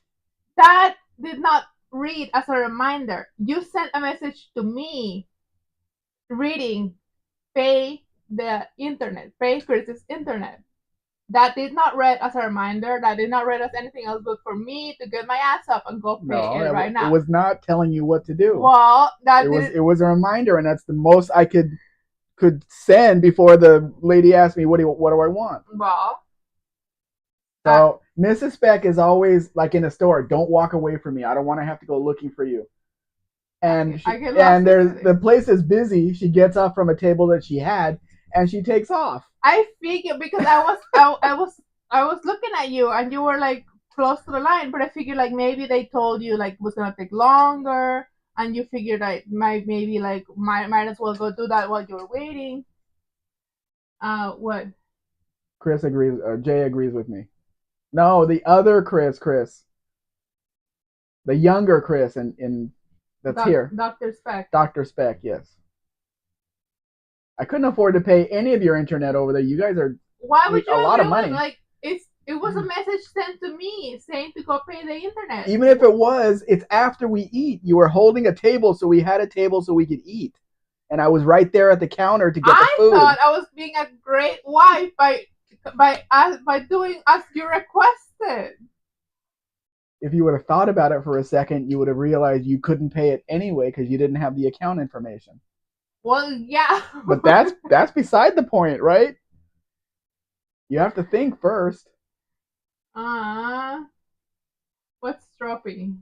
That did not read as a reminder. You sent a message to me reading, pay the internet, pay Chris's internet. That did not read as a reminder. That did not read as anything else but for me to get my ass up and go pay it right now. It was not telling you what to do. Well, it was a reminder, and that's the most I could send before the lady asked me what do I want. Well, so Mrs. Spec is always like in a store. Don't walk away from me. I don't want to have to go looking for you. And the place is busy. She gets up from a table that she had, and she takes off. I figured because I was looking at you, and you were like close to the line, but I figured like maybe they told you like it was gonna take longer, and you figured like maybe like might as well go do that while you're waiting. What? Chris agrees. Jay agrees with me. No, the other Chris, the younger Chris, in that's here. Dr. Spec. Dr. Spec, yes. I couldn't afford to pay any of your internet over there. You guys are why would you a lot of money. Like it was a message sent to me saying to go pay the internet. Even if it was, it's after we eat. You were holding a table, so we had a table so we could eat. And I was right there at the counter to get the food. I thought I was being a great wife by doing as you requested. If you would have thought about it for a second, you would have realized you couldn't pay it anyway because you didn't have the account information. Well, yeah. But that's beside the point, right? You have to think first. What's stroppy?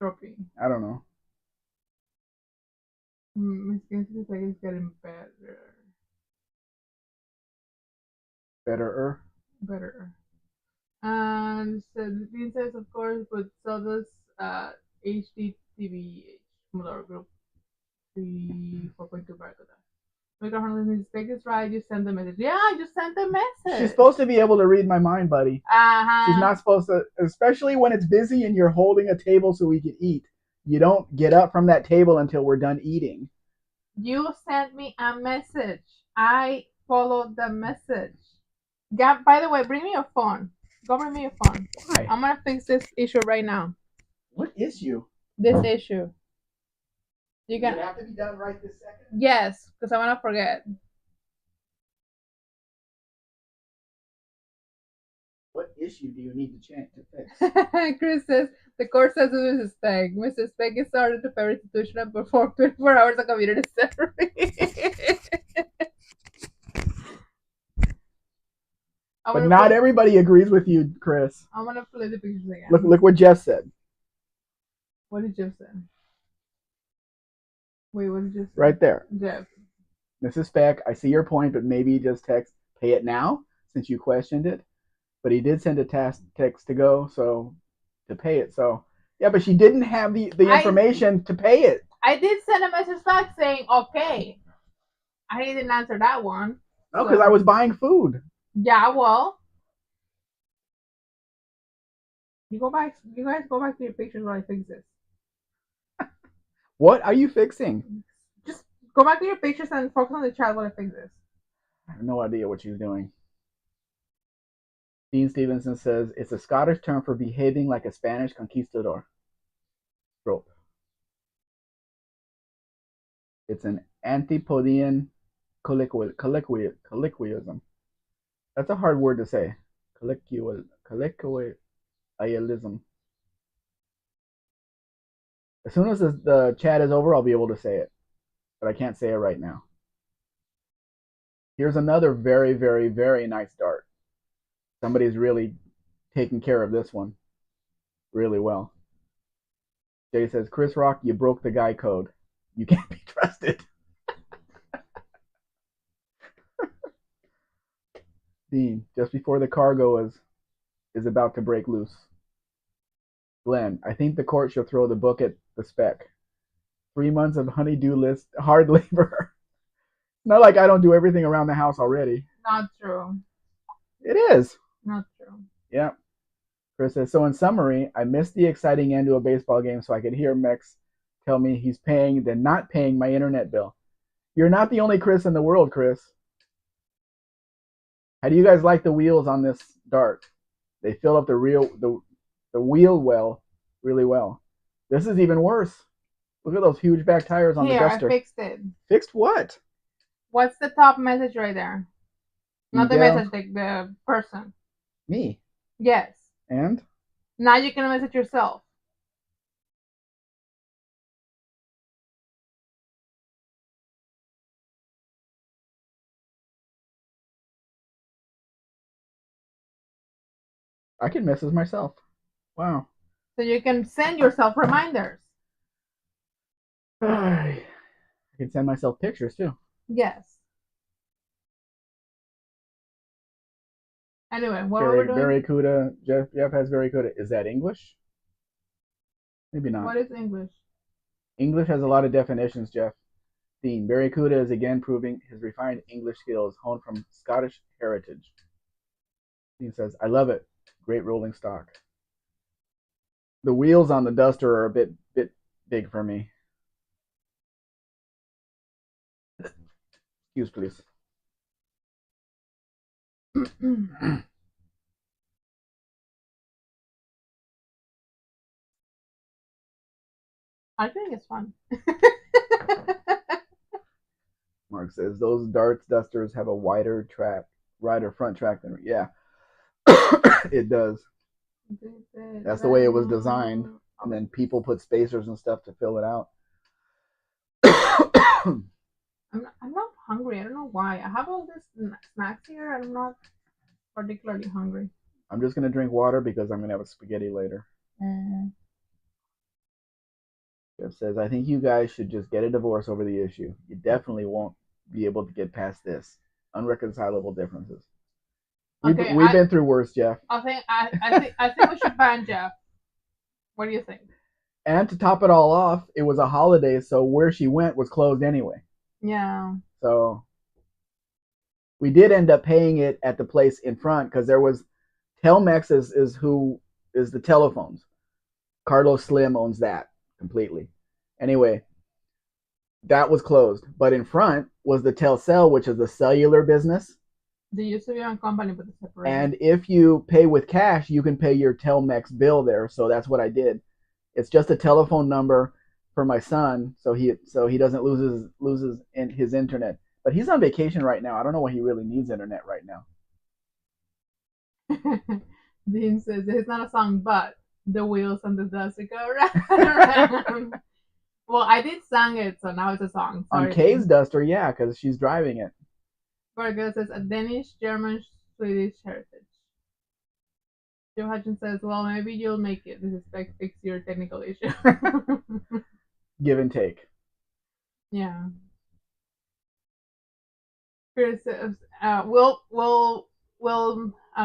Stroppy. I don't know. My skin feels like it's getting better. Better. And so Dean says, of course, but so does HDTV Motor Group 4.2 Barracuda. My girlfriend listening to Spec is right. You send the message. Yeah, I just sent the message. She's supposed to be able to read my mind, buddy. She's not supposed to, especially when it's busy and you're holding a table so we can eat. You don't get up from that table until we're done eating. You sent me a message. I followed the message. Gab, by the way, bring me your phone. Go bring me your phone. Why? I'm gonna fix this issue right now. What issue? This issue. You Does can. it have to be done right this second? Yes, because I wanna forget. What issue do you need to change to fix? Chris says the court says it is Spec. Mr. Spec is started to pay restitution and perform 24 hours of community service. But not everybody agrees with you, Chris. I'm gonna play the pictures again. Look what Jeff said. What did Jeff say? Wait, what did Jeff say? Right there. Jeff. Mrs. Spec, I see your point, but maybe just text pay it now since you questioned it. But he did send a text to go, so to pay it. So yeah, but she didn't have the information to pay it. I did send a message back saying okay. I didn't answer that one. No, because I was buying food. Yeah, well. You guys go back to your pictures while I fix this. What are you fixing? Just go back to your pictures and focus on the chat while I fix this. I have no idea what she's doing. Dean Stevenson says it's a Scottish term for behaving like a Spanish conquistador. Trope. It's an Antipodean colloquialism. That's a hard word to say. Colloquialism. As soon as the chat is over, I'll be able to say it. But I can't say it right now. Here's another very, very, very nice dart. Somebody's really taking care of this one really well. Jay says, Chris Rock, you broke the guy code. You can't be trusted. Dean, just before the cargo is about to break loose. Glenn, I think the court should throw the book at the Spec. 3 months of honey-do list, hard labor. Not like I don't do everything around the house already. Not true. It is. Not true. Yeah. Chris says, so in summary, I missed the exciting end to a baseball game so I could hear Mex tell me he's paying, then not paying my internet bill. You're not the only Chris in the world, Chris. How do you guys like the wheels on this dart? They fill up the wheel well really well. This is even worse. Look at those huge back tires on the duster. I fixed it. Fixed what? What's the top message right there? Not the message, the person. Me. Yes. And? Now you can message yourself. I can message myself. Wow. So you can send yourself reminders. I can send myself pictures too. Yes. Anyway, what are we doing? Barracuda. Jeff has Barracuda. Is that English? Maybe not. What is English? English has a lot of definitions, Jeff. Dean, Barracuda is again proving his refined English skills honed from Scottish heritage. Dean says, I love it. Great rolling stock. The wheels on the duster are a bit big for me. Excuse, please. I think it's fun. Mark says those darts dusters have a wider front track than yeah. It does. That's the way it was designed, and then people put spacers and stuff to fill it out. I'm not hungry. I don't know why. I have all these snacks here, and I'm not particularly hungry. I'm just gonna drink water because I'm gonna have a spaghetti later. Jeff says, I think you guys should just get a divorce over the issue. You definitely won't be able to get past this. Unreconcilable differences. We've been through worse, Jeff. I think we should ban Jeff. What do you think? And to top it all off, it was a holiday, so where she went was closed anyway. Yeah. So we did end up paying it at the place in front because there was Telmex is who is the telephones. Carlos Slim owns that completely. Anyway, that was closed, but in front was the Telcel, which is the cellular business. They used to be one company, but they separated. And if you pay with cash, you can pay your Telmex bill there. So that's what I did. It's just a telephone number for my son, so he doesn't loses in his internet. But he's on vacation right now. I don't know why he really needs internet right now. Dean says it's not a song, but the wheels on the dust go round. Well, I did sing it, so now it's a song. Sorry, on Kay's Duster, yeah, because she's driving it. Virgo says a Danish, German, Swedish heritage. Joe Hutchins says, well, maybe you'll make it. This is Spec fix your technical issue. Give and take. Yeah. Chris says, we'll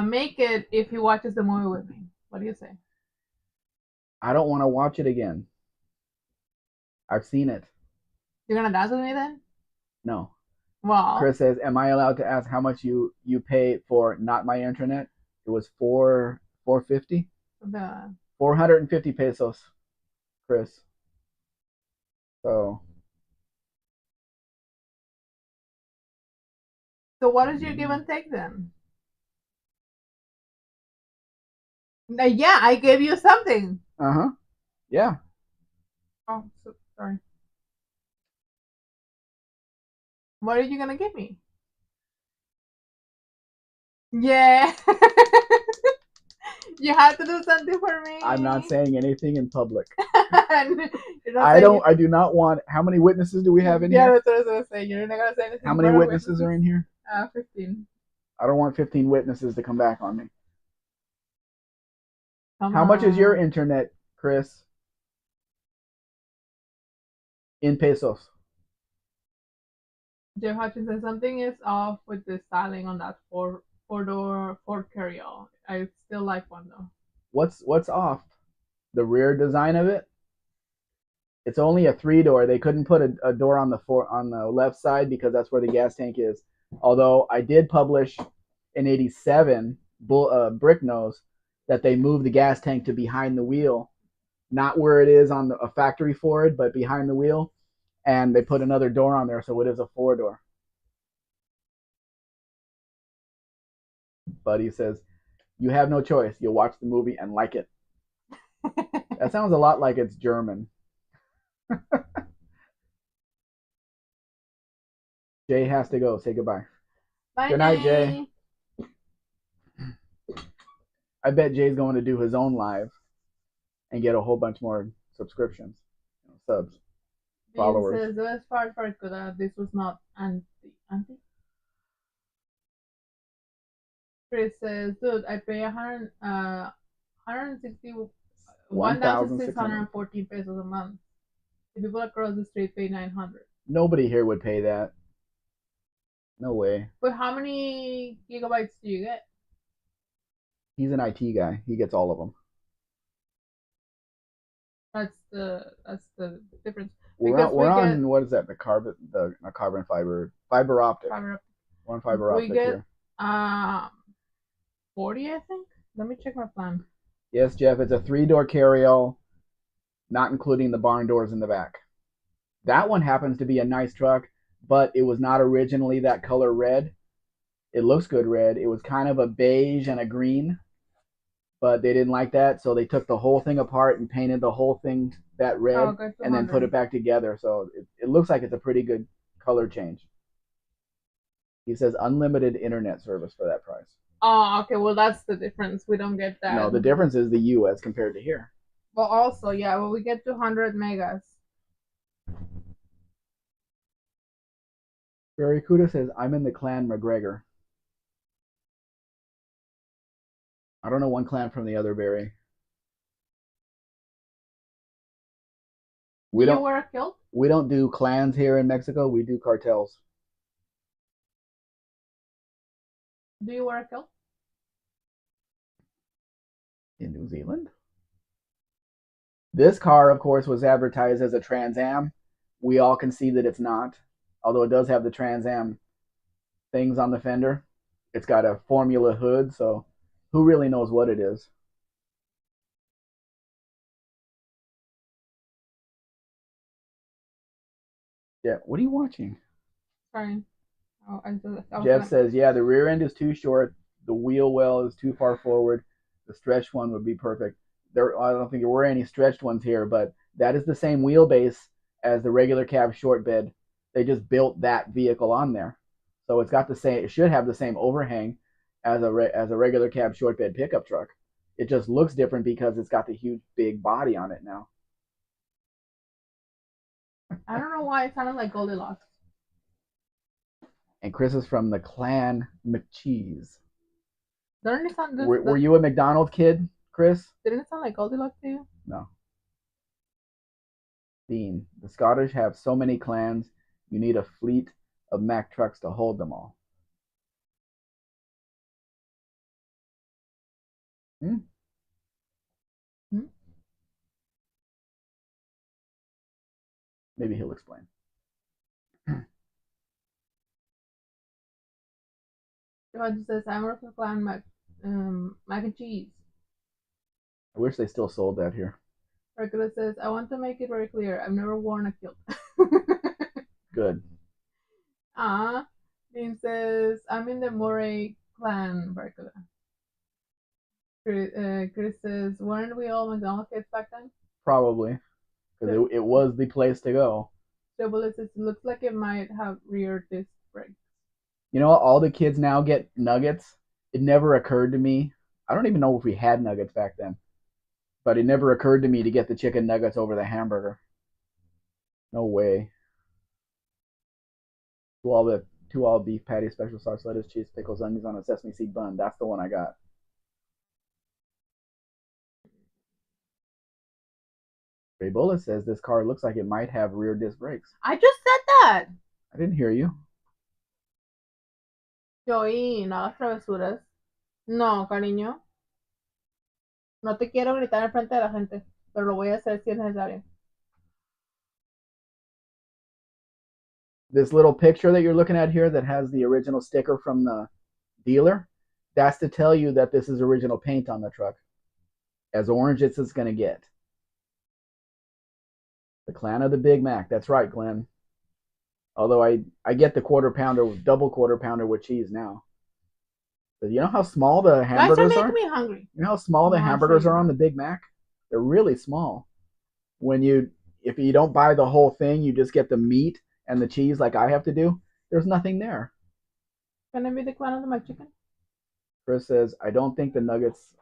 make it if he watches the movie with me. What do you say? I don't want to watch it again. I've seen it. You're gonna dance with me then? No. Well, Chris says, am I allowed to ask how much you pay for not my internet? It was $450. 450 pesos, Chris. So what is your give and take then? Yeah, I gave you something. Yeah. Oh, sorry. What are you gonna give me? Yeah. You have to do something for me. I'm not saying anything in public. I do not want. How many witnesses do we have in here? Yeah, that's what I was gonna say. You're not gonna say anything. How many witnesses are in here? 15. I don't want 15 witnesses to come back on me. How much is your internet, Chris? In pesos. Jeff Hutchins says something is off with the styling on that four-door Ford carryall. I still like one though. What's off? The rear design of it? It's only a 3-door. They couldn't put a door on the left side because that's where the gas tank is. Although I did publish in '87 Brick Nose that they moved the gas tank to behind the wheel, not where it is on a factory Ford, but behind the wheel, and they put another door on there, so it is a 4-door. Buddy says, you have no choice. You'll watch the movie and like it. That sounds a lot like it's German. Jay has to go. Say goodbye. Bye, good night, Jay. I bet Jay's going to do his own live and get a whole bunch more subscriptions, subs, followers. Says, the best part for Koda, this was not anti. Chris says, dude, I pay 1,614 pesos a month. The people across the street pay 900. Nobody here would pay that. No way. But how many gigabytes do you get? He's an IT guy. He gets all of them. That's the difference. We're on what is that? The carbon fiber optic. One fiber optic here. 40, I think. Let me check my plan. Yes, Jeff. It's a 3-door carryall, not including the barn doors in the back. That one happens to be a nice truck, but it was not originally that color red. It looks good red. It was kind of a beige and a green, but they didn't like that, so they took the whole thing apart and painted the whole thing that red and then put it back together. So it looks like it's a pretty good color change. He says unlimited internet service for that price. Oh, okay. Well, that's the difference. We don't get that. No, the difference is the U.S. compared to here. But also, yeah, well, we get 200 megas. Barracuda says, I'm in the clan McGregor. I don't know one clan from the other, Barry. You wear a kilt? We don't do clans here in Mexico. We do cartels. Do you wear a kilt? In New Zealand? This car, of course, was advertised as a Trans Am. We all can see that it's not, although it does have the Trans Am things on the fender. It's got a formula hood, so who really knows what it is? Yeah, what are you watching? Sorry. Oh, I was Jeff gonna. says, yeah, the rear end is too short. The wheel well is too far forward. The stretched one would be perfect. I don't think there were any stretched ones here, but that is the same wheelbase as the regular cab short bed. They just built that vehicle on there, so it's got the same. It should have the same overhang as as a regular cab short bed pickup truck. It just looks different because it's got the huge big body on it now. I don't know why it sounded like Goldilocks. And Chris is from the clan McCheese. Doesn't it sound Were you a McDonald's kid, Chris? didn't it sound like Goldilocks to you? No. Dean, the Scottish have so many clans, you need a fleet of Mack trucks to hold them all. Hmm? Hmm? Maybe he'll explain. It says I'm working clan mac and cheese. I wish they still sold that here. Hercules says I want to make it very clear. I've never worn a kilt. Good. Ah, Dean says I'm in the Moray clan. Hercules. Chris says weren't we all McDonald's kids back then? Probably. Because it was the place to go. Double says it looks like it might have rear disc brakes. You know what? All the kids now get nuggets. It never occurred to me. I don't even know if we had nuggets back then. But it never occurred to me to get the chicken nuggets over the hamburger. No way. Two all beef patty, special sauce, lettuce, cheese, pickles, onions on a sesame seed bun. That's the one I got. Ray Bullet says this car looks like it might have rear disc brakes. I just said that. I didn't hear you. Yo, y no hagas travesuras. No, cariño. No te quiero gritar en frente de la gente, pero lo voy a hacer si es necesario. This little picture that you're looking at here that has the original sticker from the dealer, that's to tell you that this is original paint on the truck. As orange as it's going to get. The clan of the Big Mac. That's right, Glenn. Although I get the quarter pounder, double quarter pounder with cheese now. But you know how small the hamburgers are? Me hungry. You know how small the hamburgers are on the Big Mac? They're really small. If you don't buy the whole thing, you just get the meat and the cheese like I have to do. There's nothing there. Can I be the clan of the McChicken? Chris says, I don't think the nuggets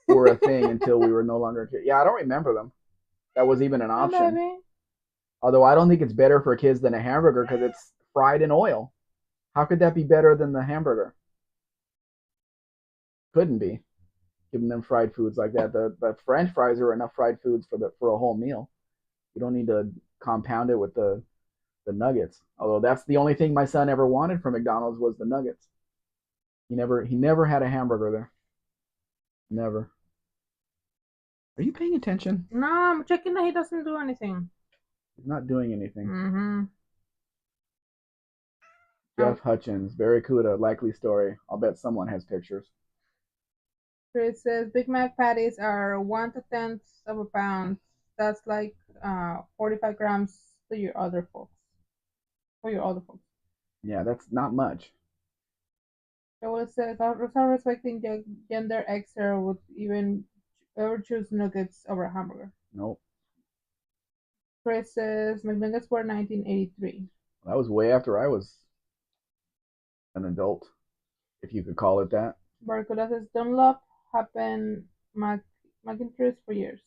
were a thing until we were no longer. Yeah, I don't remember them. That was even an option. Although I don't think it's better for kids than a hamburger because it's fried in oil. How could that be better than the hamburger? Couldn't be. Giving them fried foods like that. The French fries are enough fried foods for a whole meal. You don't need to compound it with the nuggets. Although that's the only thing my son ever wanted from McDonald's was the nuggets. He never had a hamburger there. Never. Are you paying attention? No, I'm checking that he doesn't do anything. He's not doing anything. Mm-hmm. Jeff Hutchins, Barracuda, likely story. I'll bet someone has pictures. Chris says Big Mac patties are 1/10 of a pound. That's like 45 grams to your other folks. For your other folks. Yeah, that's not much. Joel says, Rosa respecting gender extra would even ever choose nuggets over a hamburger. Nope. Chris says McNuggets were 1983. That was way after I was an adult, if you could call it that. Barracuda says Dunlop happened McIntyre's for years.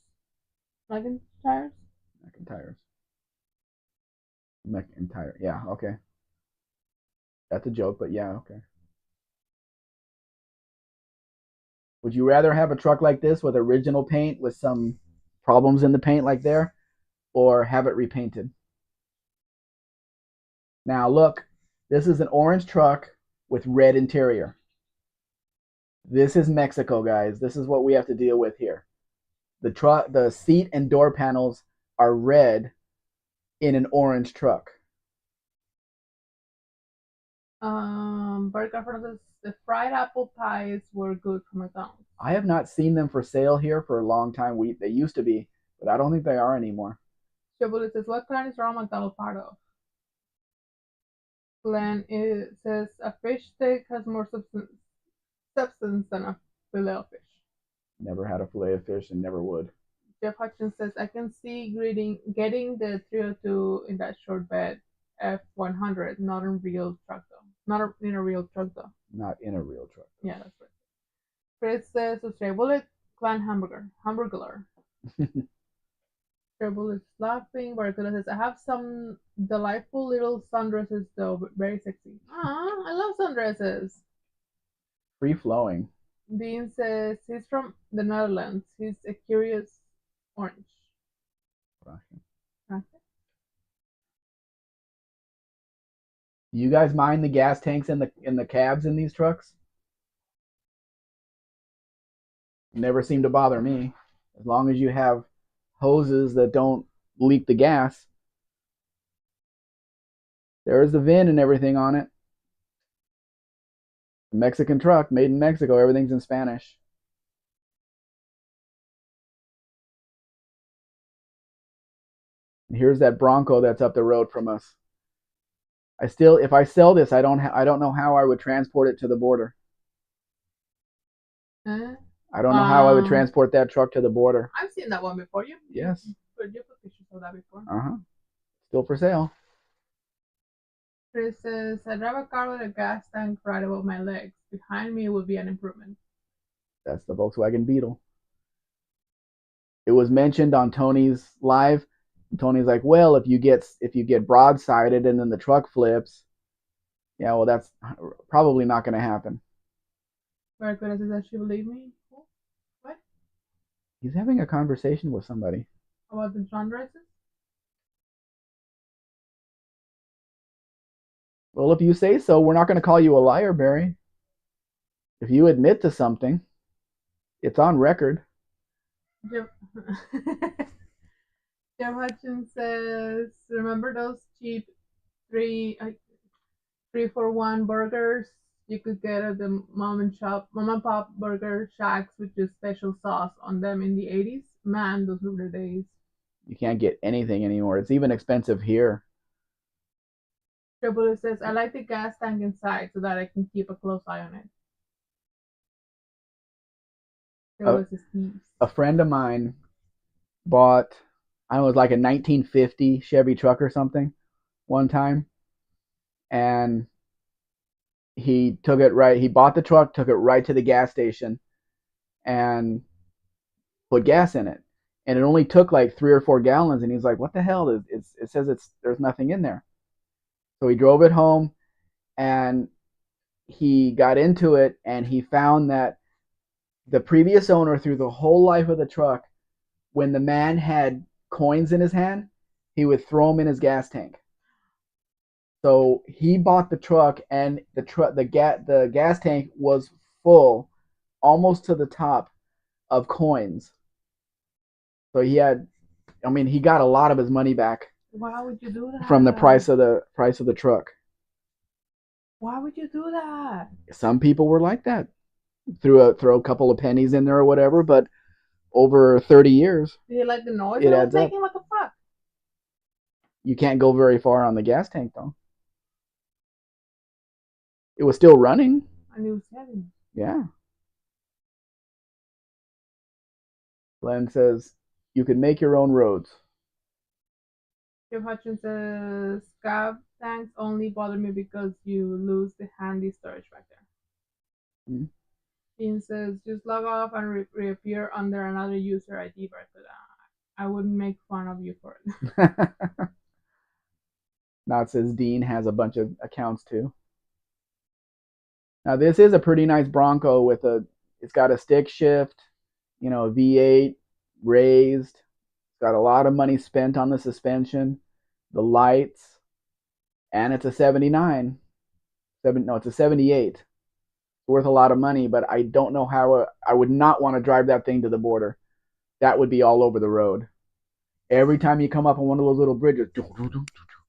McIntyre's? McIntyre. Yeah, okay. That's a joke, but yeah, okay. Would you rather have a truck like this with original paint with some problems in the paint like there, or have it repainted? Now look, this is an orange truck with red interior. This is Mexico, guys. This is what we have to deal with here. The seat and door panels are red in an orange truck. Burger Fernandez, the fried apple pies were good from McDonald's. I have not seen them for sale here for a long time. They used to be, but I don't think they are anymore. Chevrolet says, what kind is Ronald McDonald part of? Glenn says, a fish steak has more substance than a filet of fish. Never had a fillet of fish and never would. Jeff Hutchins says, I can see getting the 302 in that short bed F100, not in real truck though. Not in a real truck though. Not in a real truck. Yeah, that's right. Chris says, Bullet Clan Hamburger. Bullet is laughing. Barracuda says, I have some delightful little sundresses though, very sexy. Ah, I love sundresses. Free flowing. Dean says he's from the Netherlands. He's a curious orange. Okay. You guys mind the gas tanks in the cabs in these trucks? Never seem to bother me. As long as you have hoses that don't leak the gas. There's the VIN and everything on it. Mexican truck, made in Mexico. Everything's in Spanish. And here's that Bronco that's up the road from us. If I sell this, I don't know how I would transport it to the border. I don't know how I would transport that truck to the border. I've seen that one before. Yes. You put pictures of that before. Still for sale. Chris says, I drive a car with a gas tank right above my legs. Behind me would be an improvement. That's the Volkswagen Beetle. It was mentioned on Tony's live. Tony's like, well, if you get broadsided and then the truck flips, yeah, well, that's probably not going to happen. Barracuda says, does she believe me? What? He's having a conversation with somebody. About the sundresses? Well, if you say so, we're not going to call you a liar, Barry. If you admit to something, it's on record. Jeff Hutchins says, remember those cheap 3-for-1 burgers you could get at the mom and pop burger shacks with just special sauce on them in the 80s? Man, those were the days. You can't get anything anymore. It's even expensive here. Triple says, I like the gas tank inside so that I can keep a close eye on it. A friend of mine bought, I don't know, it was like a 1950 Chevy truck or something one time. And he bought the truck, took it right to the gas station and put gas in it. And it only took like 3 or 4 gallons. And he's like, what the hell? It says there's nothing in there. So he drove it home and he got into it and he found that the previous owner, through the whole life of the truck, when the man had coins in his hand, he would throw them in his gas tank. So he bought the truck and the gas tank was full almost to the top of coins. So he got a lot of his money back. Why would you do that? From the price of the truck. Why would you do that? Some people were like that. Throw a couple of pennies in there or whatever, but over 30 years. Do you like the noise? It adds up. What the fuck? You can't go very far on the gas tank though. It was still running. And it was heavy. Yeah. Glenn says you can make your own roads. Jeff Hutchins says, scab tanks only bother me because you lose the handy storage back there. Mm-hmm. Dean says, just log off and reappear under another user ID, but I wouldn't make fun of you for it. Now it says Dean has a bunch of accounts too. Now this is a pretty nice Bronco it's got a stick shift, V8, raised. Got a lot of money spent on the suspension, the lights, and it's a 79. It's a 78. It's worth a lot of money, but I don't know how I would not want to drive that thing to the border. That would be all over the road. Every time you come up on one of those little bridges,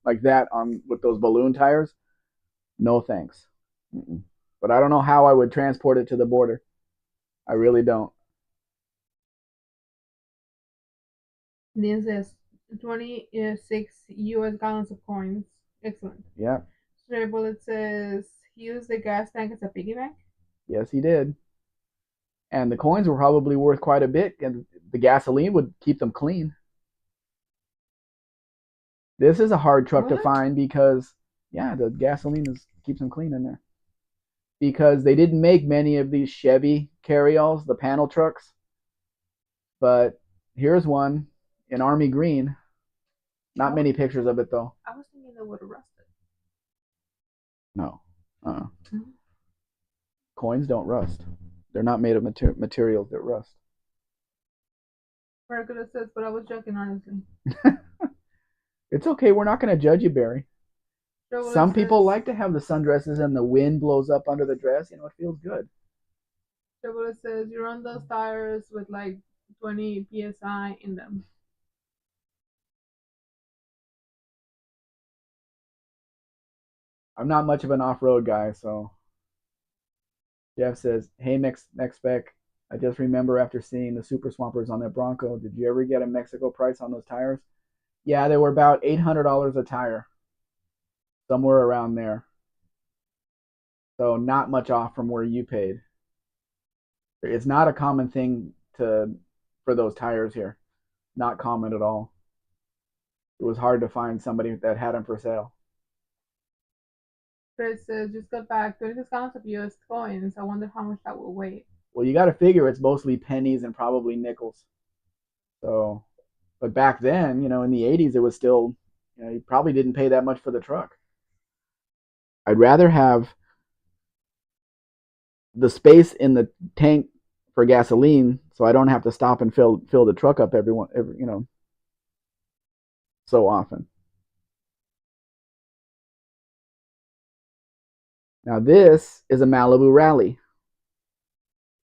like that with those balloon tires, No thanks. Mm-mm. But I don't know how I would transport it to the border. I really don't. This is 26 US gallons of coins. Excellent. Yeah. Stray Bullet says he used the gas tank as a piggy bank. Yes, he did. And the coins were probably worth quite a bit, and the gasoline would keep them clean. This is a hard truck to What? find because, yeah, the gasoline keeps them clean in there. Because they didn't make many of these Chevy carryalls, the panel trucks, but here's one in army green. Not many pictures of it though. I was thinking they would have rusted. No. Uh-uh. Mm-hmm. Coins don't rust. They're not made of materials that rust. Mercury says, but I was joking, honestly. It's okay. We're not going to judge you, Barry. Trouble Some people says, like to have the sundresses and the wind blows up under the dress. You know, it feels good. Trouble says, you run those tires with like 20 psi in them. I'm not much of an off-road guy, so Jeff says, "Hey, next spec. I just remember after seeing the Super Swampers on that Bronco, did you ever get a Mexico price on those tires?" Yeah, they were about $800 a tire, somewhere around there. So not much off from where you paid. It's not a common thing to for those tires here. Not common at all. It was hard to find somebody that had them for sale. Chris says, just got back 26 gallons of US coins. I wonder how much that will weigh. Well, you got to figure it's mostly pennies and probably nickels. So, but back then, in the 80s, it was still, you probably didn't pay that much for the truck. I'd rather have the space in the tank for gasoline so I don't have to stop and fill the truck up so often. Now this is a Malibu Rally.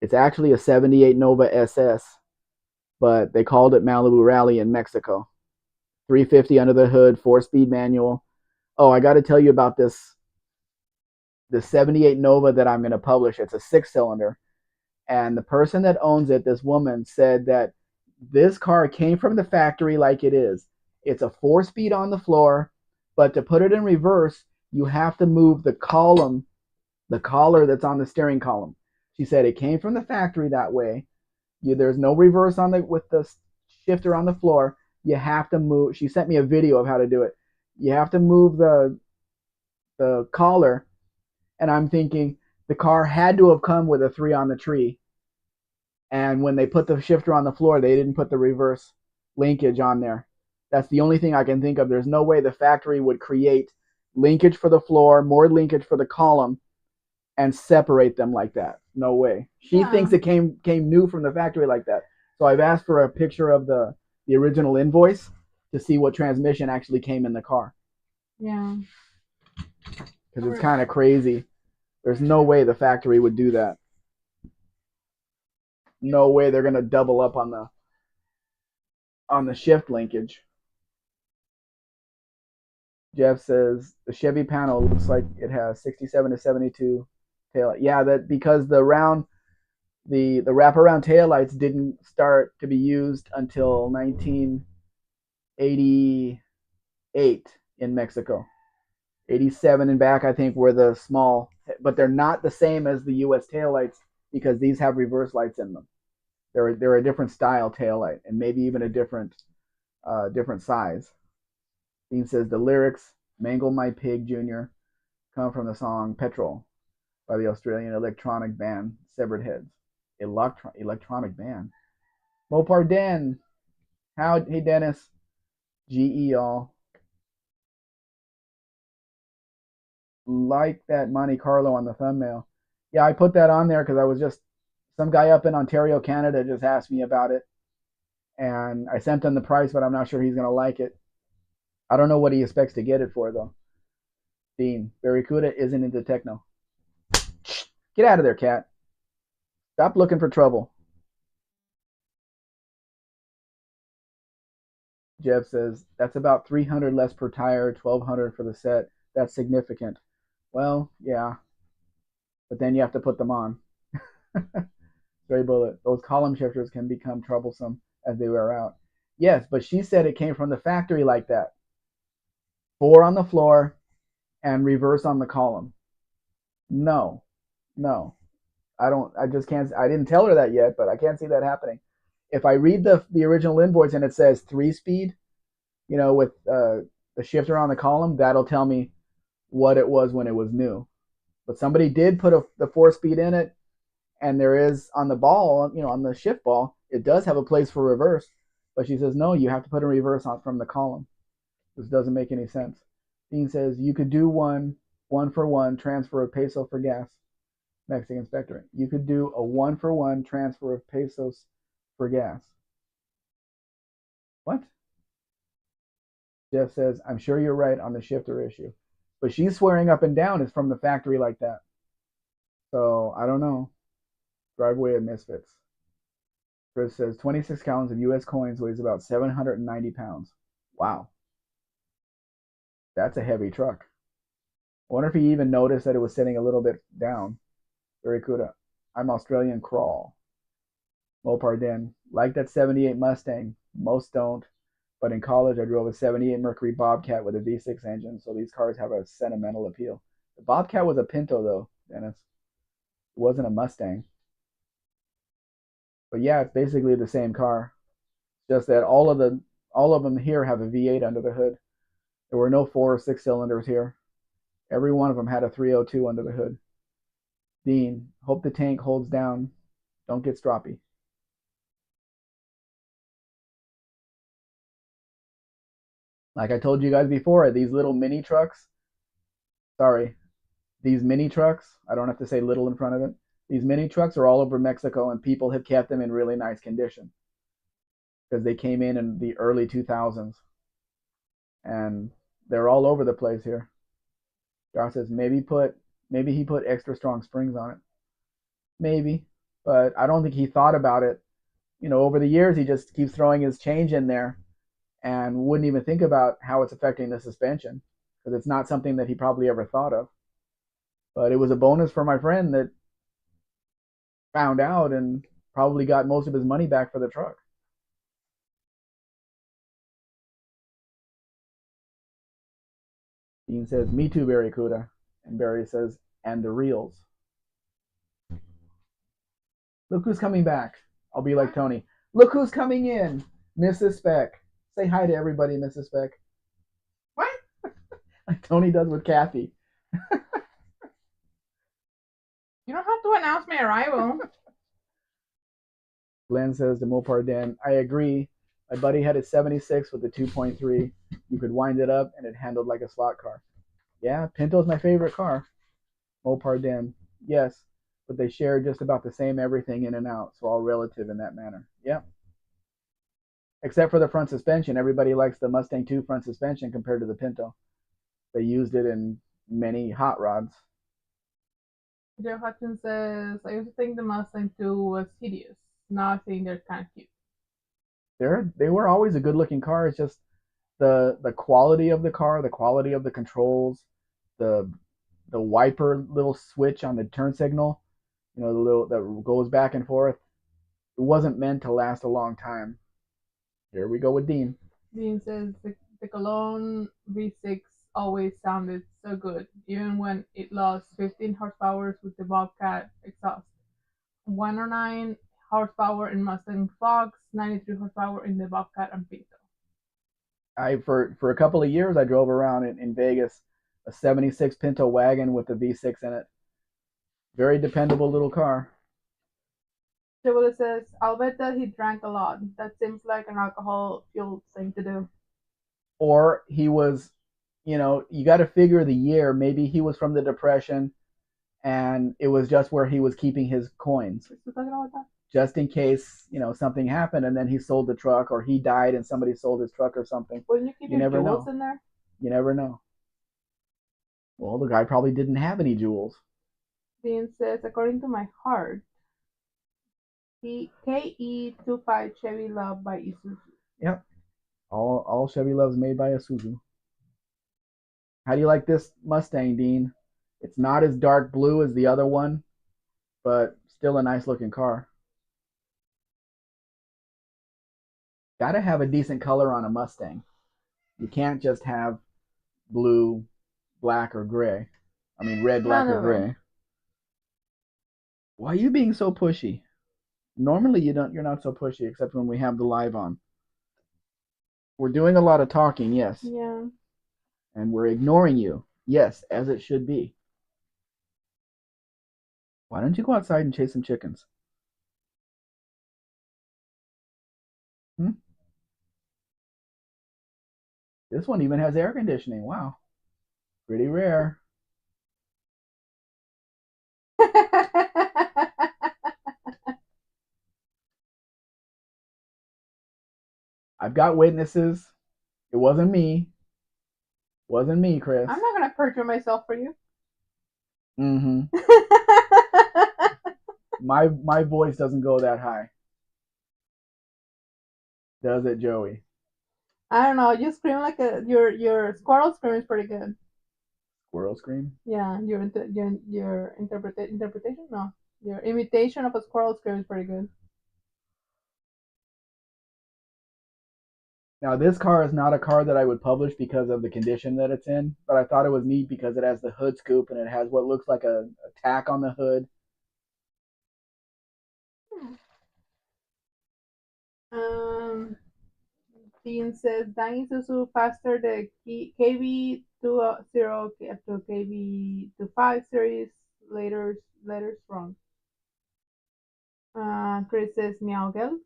It's actually a 78 Nova SS, but they called it Malibu Rally in Mexico. 350 under the hood, 4-speed manual. Oh, I got to tell you about the 78 Nova that I'm going to publish. It's a 6-cylinder. And the person that owns it, this woman, said that this car came from the factory like it is. It's a 4-speed on the floor, but to put it in reverse, you have to move the collar that's on the steering column. She said it came from the factory that way. There's no reverse with the shifter on the floor. You have to move. She sent me a video of how to do it. You have to move the collar, and I'm thinking the car had to have come with a 3 on the tree. And when they put the shifter on the floor, they didn't put the reverse linkage on there. That's the only thing I can think of. There's no way the factory would create linkage for the floor, more linkage for the column, and separate them like that. No way. She thinks it came new from the factory like that. So I've asked for a picture of the original invoice to see what transmission actually came in the car. Yeah. Because it's kind of crazy. There's no way the factory would do that. No way they're gonna double up on the shift linkage. Jeff says the Chevy panel looks like it has 67 to 72 tail. Yeah, that because the wraparound taillights didn't start to be used until 1988 in Mexico. 87 and back, I think, were the small, but they're not the same as the U.S. taillights because these have reverse lights in them. They're a different style taillight and maybe even a different size. Dean says the lyrics "Mangle My Pig Jr." come from the song "Petrol" by the Australian electronic band Severed Heads. Electronic band. Mopar Den. Hey Dennis. GE y'all. Like that Monte Carlo on the thumbnail. Yeah, I put that on there because I was just some guy up in Ontario, Canada, just asked me about it, and I sent him the price, but I'm not sure he's gonna like it. I don't know what he expects to get it for though. Dean, Barracuda isn't into techno. Get out of there, cat. Stop looking for trouble. Jeff says that's about 300 less per tire, 1,200 for the set. That's significant. Well, yeah, but then you have to put them on. Stray bullet. Those column shifters can become troublesome as they wear out. Yes, but she said it came from the factory like that. Four on the floor and reverse on the column. No, no. I don't. I just can't. I didn't tell her that yet, but I can't see that happening. If I read the original invoice and it says 3-speed, with the shifter on the column, that'll tell me what it was when it was new. But somebody did put the 4-speed in it, and there is on the ball, on the shift ball, it does have a place for reverse. But she says no, you have to put a reverse on from the column. This doesn't make any sense. Dean says you could do one for one transfer of peso for gas. Mexican inspector. You could do a 1-for-1 transfer of pesos for gas. What? Jeff says, I'm sure you're right on the shifter issue. But she's swearing up and down it's from the factory like that. So I don't know. Driveway of misfits. Chris says 26 gallons of US coins weighs about 790 pounds. Wow. That's a heavy truck. I wonder if he even noticed that it was sitting a little bit down. Very cool. I'm Australian Crawl. Mopardin. Like that 78 Mustang. Most don't. But in college, I drove a 78 Mercury Bobcat with a V6 engine, so these cars have a sentimental appeal. The Bobcat was a Pinto, though, Dennis. It wasn't a Mustang. But yeah, it's basically the same car. Just that all of them here have a V8 under the hood. There were no 4 or 6 cylinders here. Every one of them had a 302 under the hood. Dean, hope the tank holds down. Don't get stroppy. Like I told you guys before, these little mini trucks, sorry, these mini trucks, I don't have to say little in front of it. These mini trucks are all over Mexico, and people have kept them in really nice condition because they came in the early 2000s, and they're all over the place here. Josh says maybe he put extra strong springs on it. Maybe, but I don't think he thought about it. Over the years, he just keeps throwing his change in there and wouldn't even think about how it's affecting the suspension because it's not something that he probably ever thought of. But it was a bonus for my friend that found out and probably got most of his money back for the truck. Dean says, me too, Barracuda. And Barry says, and the reels. Look who's coming back. I'll be like Tony. Look who's coming in, Mrs. Spec. Say hi to everybody, Mrs. Spec. What? Like Tony does with Kathy. You don't have to announce my arrival. Glenn says to Mopar Dan, I agree. My buddy had a 76 with a 2.3. You could wind it up and it handled like a slot car. Yeah, Pinto's my favorite car. Mopar Dan, yes, but they share just about the same everything in and out, so all relative in that manner. Yeah. Except for the front suspension. Everybody likes the Mustang 2 front suspension compared to the Pinto. They used it in many hot rods. Jeff Hutchins says, I used to think the Mustang 2 was hideous. Now I think they're kind of cute. They were always a good looking car. It's just the quality of the car, the quality of the controls, the wiper little switch on the turn signal, the little that goes back and forth. It wasn't meant to last a long time. Here we go with Dean. Dean says the Cologne V6 always sounded so good, even when it lost 15 horsepower with the Bobcat exhaust. 109 horsepower in Mustang Fox, 93 horsepower in the Bobcat and Pinto. For a couple of years I drove around in Vegas a 76 Pinto wagon with the V6 in it. Very dependable little car. Chevrolet says, I'll bet that he drank a lot. That seems like an alcohol fueled thing to do. Or he was, you got to figure the year. Maybe he was from the Depression and it was just where he was keeping his coins. Just in case, something happened and then he sold the truck or he died and somebody sold his truck or something. Wouldn't you keep your jewels in there? You never know. Well, the guy probably didn't have any jewels. Dean says, according to my heart, KE25 Chevy Love by Isuzu. Yep. All Chevy Loves made by Isuzu. How do you like this Mustang, Dean? It's not as dark blue as the other one, but still a nice looking car. Got to have a decent color on a Mustang. You can't just have blue, black, or gray. I mean, red, black, None or of it. gray. Why are you being so pushy? Normally, you don't. You're not so pushy, except when we have the live on. We're doing a lot of talking, yes, Yeah. and we're ignoring you, yes, as it should be. Why don't you go outside and chase some chickens? Hmm? This one even has air conditioning. Wow, pretty rare. I've got witnesses. It wasn't me. Wasn't me, Chris. I'm not gonna perjure myself for you. Mm-hmm. My voice doesn't go that high, does it, Joey? I don't know. You scream like a your squirrel scream is pretty good. Squirrel scream. Yeah, your interpretation, no, your imitation of a squirrel scream is pretty good. Now, this car is not a car that I would publish because of the condition that it's in, but I thought it was neat because it has the hood scoop and it has what looks like a tack on the hood. Um, Dean says Dang Isuzu faster the KB 20 up to KB 25 series. Letters wrong. Chris says Meowgel.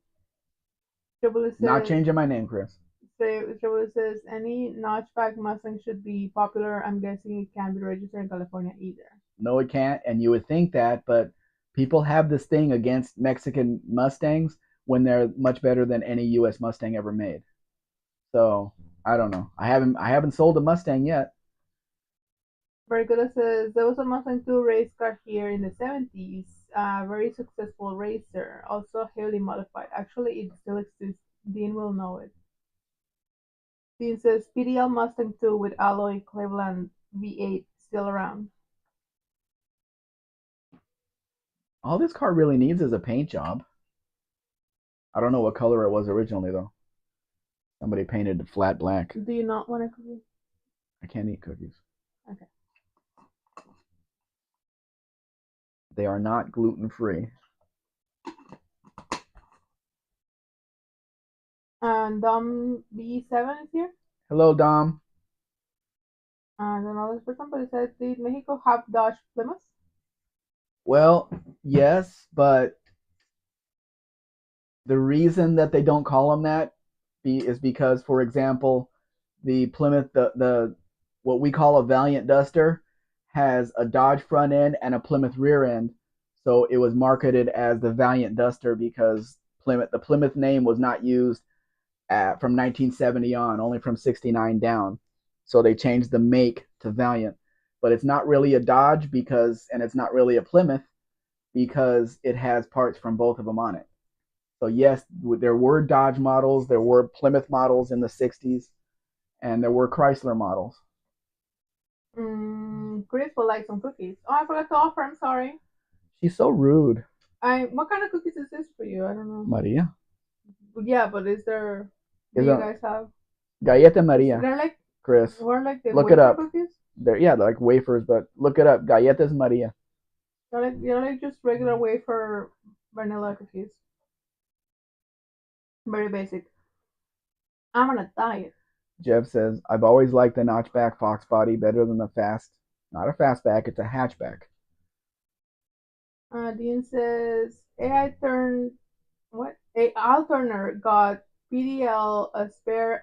Triple Not says changing my name, Chris. Triple says any notchback Mustang should be popular. I'm guessing it can't be registered in California either. No, it can't. And you would think that, but people have this thing against Mexican Mustangs when they're much better than any U.S. Mustang ever made. So I don't know. I haven't sold a Mustang yet. Bergola says there was a Mustang 2 race car here in the 70s. Very successful racer, also heavily modified. Actually, it still exists. Dean will know it. Dean says PDL Mustang 2 with alloy Cleveland V8 still around. All this car really needs is a paint job. I don't know what color it was originally though. Somebody painted it flat black. Do you not want a cookie? I can't eat cookies. Okay. They are not gluten free. And Dom B7 is here. Hello, Dom. I don't know this person, but it says, did Mexico have Dodge Plymouth? Well, yes, but the reason that they don't call them that is because, for example, the Plymouth, the what we call a Valiant Duster, has a Dodge front end and a Plymouth rear end. So it was marketed as the Valiant Duster because the Plymouth name was not used from 1970 on, only from 69 down. So they changed the make to Valiant. But it's not really a Dodge and it's not really a Plymouth because it has parts from both of them on it. So yes, there were Dodge models, there were Plymouth models in the 60s, and there were Chrysler models. Chris would like some cookies. Oh, I forgot to offer. I'm sorry. She's so rude. What kind of cookies is this for you? I don't know. Maria. Yeah, but is there? Do Is you a guys have? Galleta Maria, They're like Chris. We're like the Look it wafer up. cookies. They're like wafers, but look it up. Galletas Maria. They're like just regular wafer vanilla cookies. Very basic. I'm on a diet. Jeff says, I've always liked the notchback Fox body better than the not a fastback, it's a hatchback. Dean says AI turned what? A alterner got PDL a spare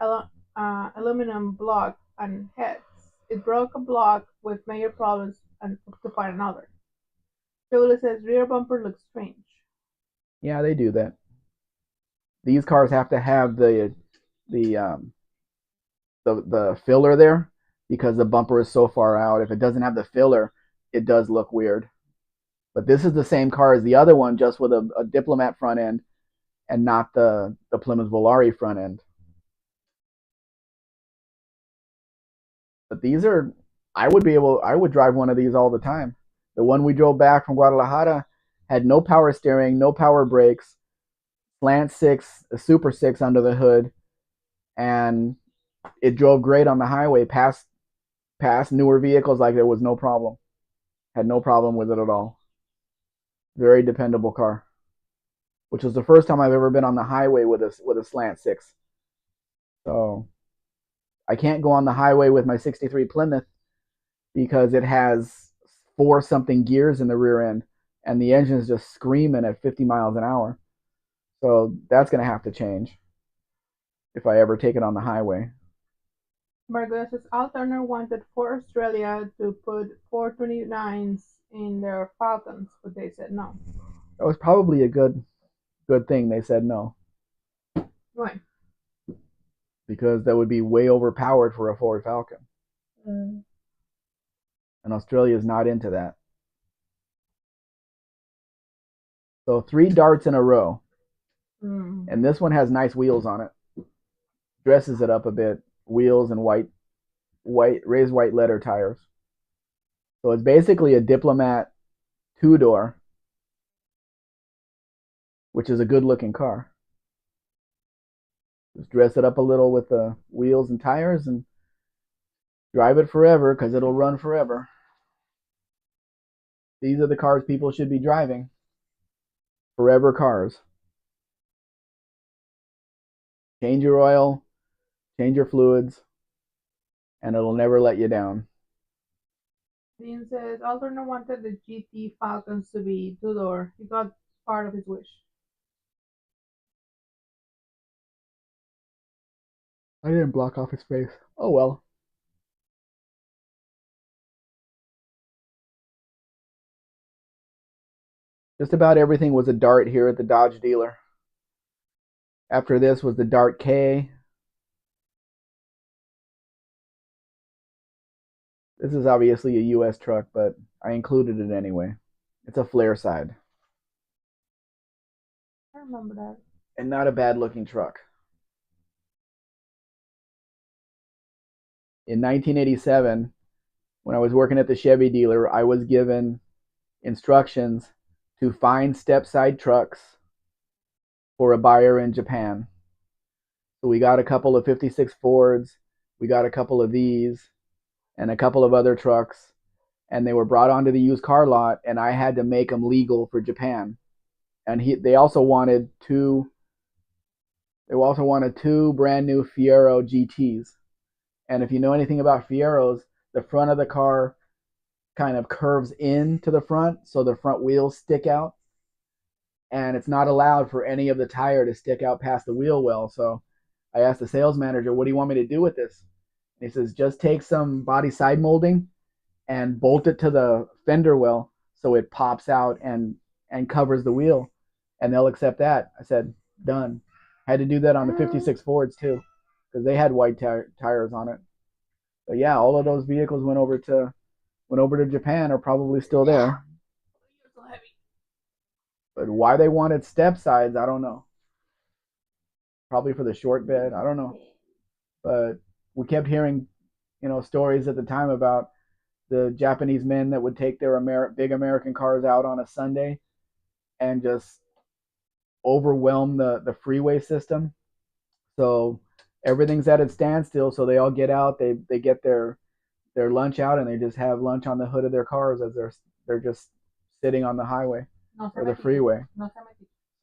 aluminum block and heads. It broke a block with major problems and to find another. Julie says rear bumper looks strange. Yeah, they do that. These cars have to have the the filler there because the bumper is so far out. If it doesn't have the filler, it does look weird. But this is the same car as the other one, just with a Diplomat front end and not the Plymouth Volare front end. But these are I would drive one of these all the time. The one we drove back from Guadalajara had no power steering, no power brakes, slant six, a super six under the hood, and it drove great on the highway past newer vehicles like there was no problem. Had no problem with it at all. Very dependable car, which was the first time I've ever been on the highway with a slant six. So I can't go on the highway with my '63 Plymouth because it has four something gears in the rear end, and the engine is just screaming at 50 miles an hour. So that's going to have to change if I ever take it on the highway. Margolis says Al Turner wanted for Australia to put 429s in their Falcons, but they said no. That was probably a good thing they said no, Why? because that would be way overpowered for a Ford Falcon, Mm. and Australia is not into that. So three darts in a row, and this one has nice wheels on it. Dresses it up a bit. Wheels and white raised white letter tires. So it's basically a Diplomat two door, which is a good looking car. Just dress it up a little with the wheels and tires and drive it forever because it'll run forever. These are the cars people should be driving. Forever cars. Change your oil, change your fluids, and it'll never let you down. Dean says Al Turner wanted the GT Falcons to be two-door. He got part of his wish. I didn't block off his face. Oh well. Just about everything was a Dart here at the Dodge dealer. After this was the Dart K. This is obviously a US truck, but I included it anyway. It's a flare side. I remember that. And not a bad looking truck. In 1987, when I was working at the Chevy dealer, I was given instructions to find step side trucks for a buyer in Japan. So we got a couple of 56 Fords, we got a couple of these, and a couple of other trucks, and they were brought onto the used car lot, and I had to make them legal for Japan. And they also wanted two. They also wanted two brand new Fiero GTs. And if you know anything about Fieros, the front of the car kind of curves in to the front, so the front wheels stick out, and it's not allowed for any of the tire to stick out past the wheel well. So I asked the sales manager, "What do you want me to do with this?" And he says, "Just take some body side molding and bolt it to the fender well so it pops out and covers the wheel, and they'll accept that." I said, "Done." Had to do that on the 56 Fords too, because they had white tires on it. But yeah, all of those vehicles went over to Japan are probably still there. But why they wanted step sides, I don't know. Probably for the short bed, I don't know. But we kept hearing, stories at the time about the Japanese men that would take their big American cars out on a Sunday and just overwhelm the freeway system. So everything's at a standstill. So they all get out. They get their lunch out and they just have lunch on the hood of their cars as they're just sitting on the highway or the freeway.